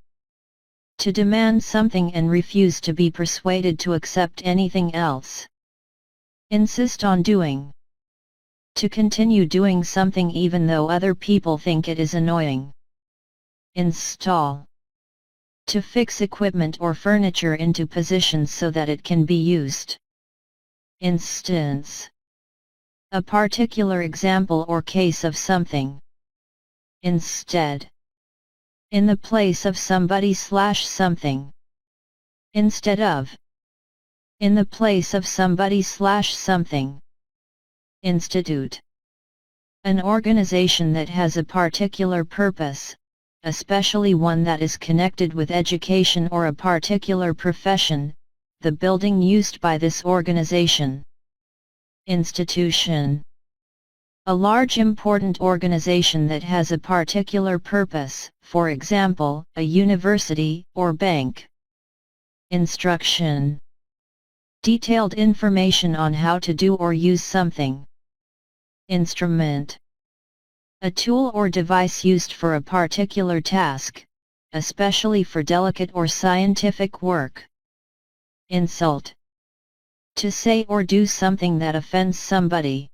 To demand something and refuse to be persuaded to accept anything else. Insist on doing. To continue doing something even though other people think it is annoying. Install. To fix equipment or furniture into positions so that it can be used. Instance. A particular example or case of something. Instead. In the place of somebody/something. Instead of. In the place of somebody/something. Institute. An organization that has a particular purpose, especially one that is connected with education or a particular profession, the building used by this organization. Institution. A large important organization that has a particular purpose, for example, a university or bank. Instruction. Detailed information on how to do or use something. Instrument. A tool or device used for a particular task, especially for delicate or scientific work. Insult. To say or do something that offends somebody.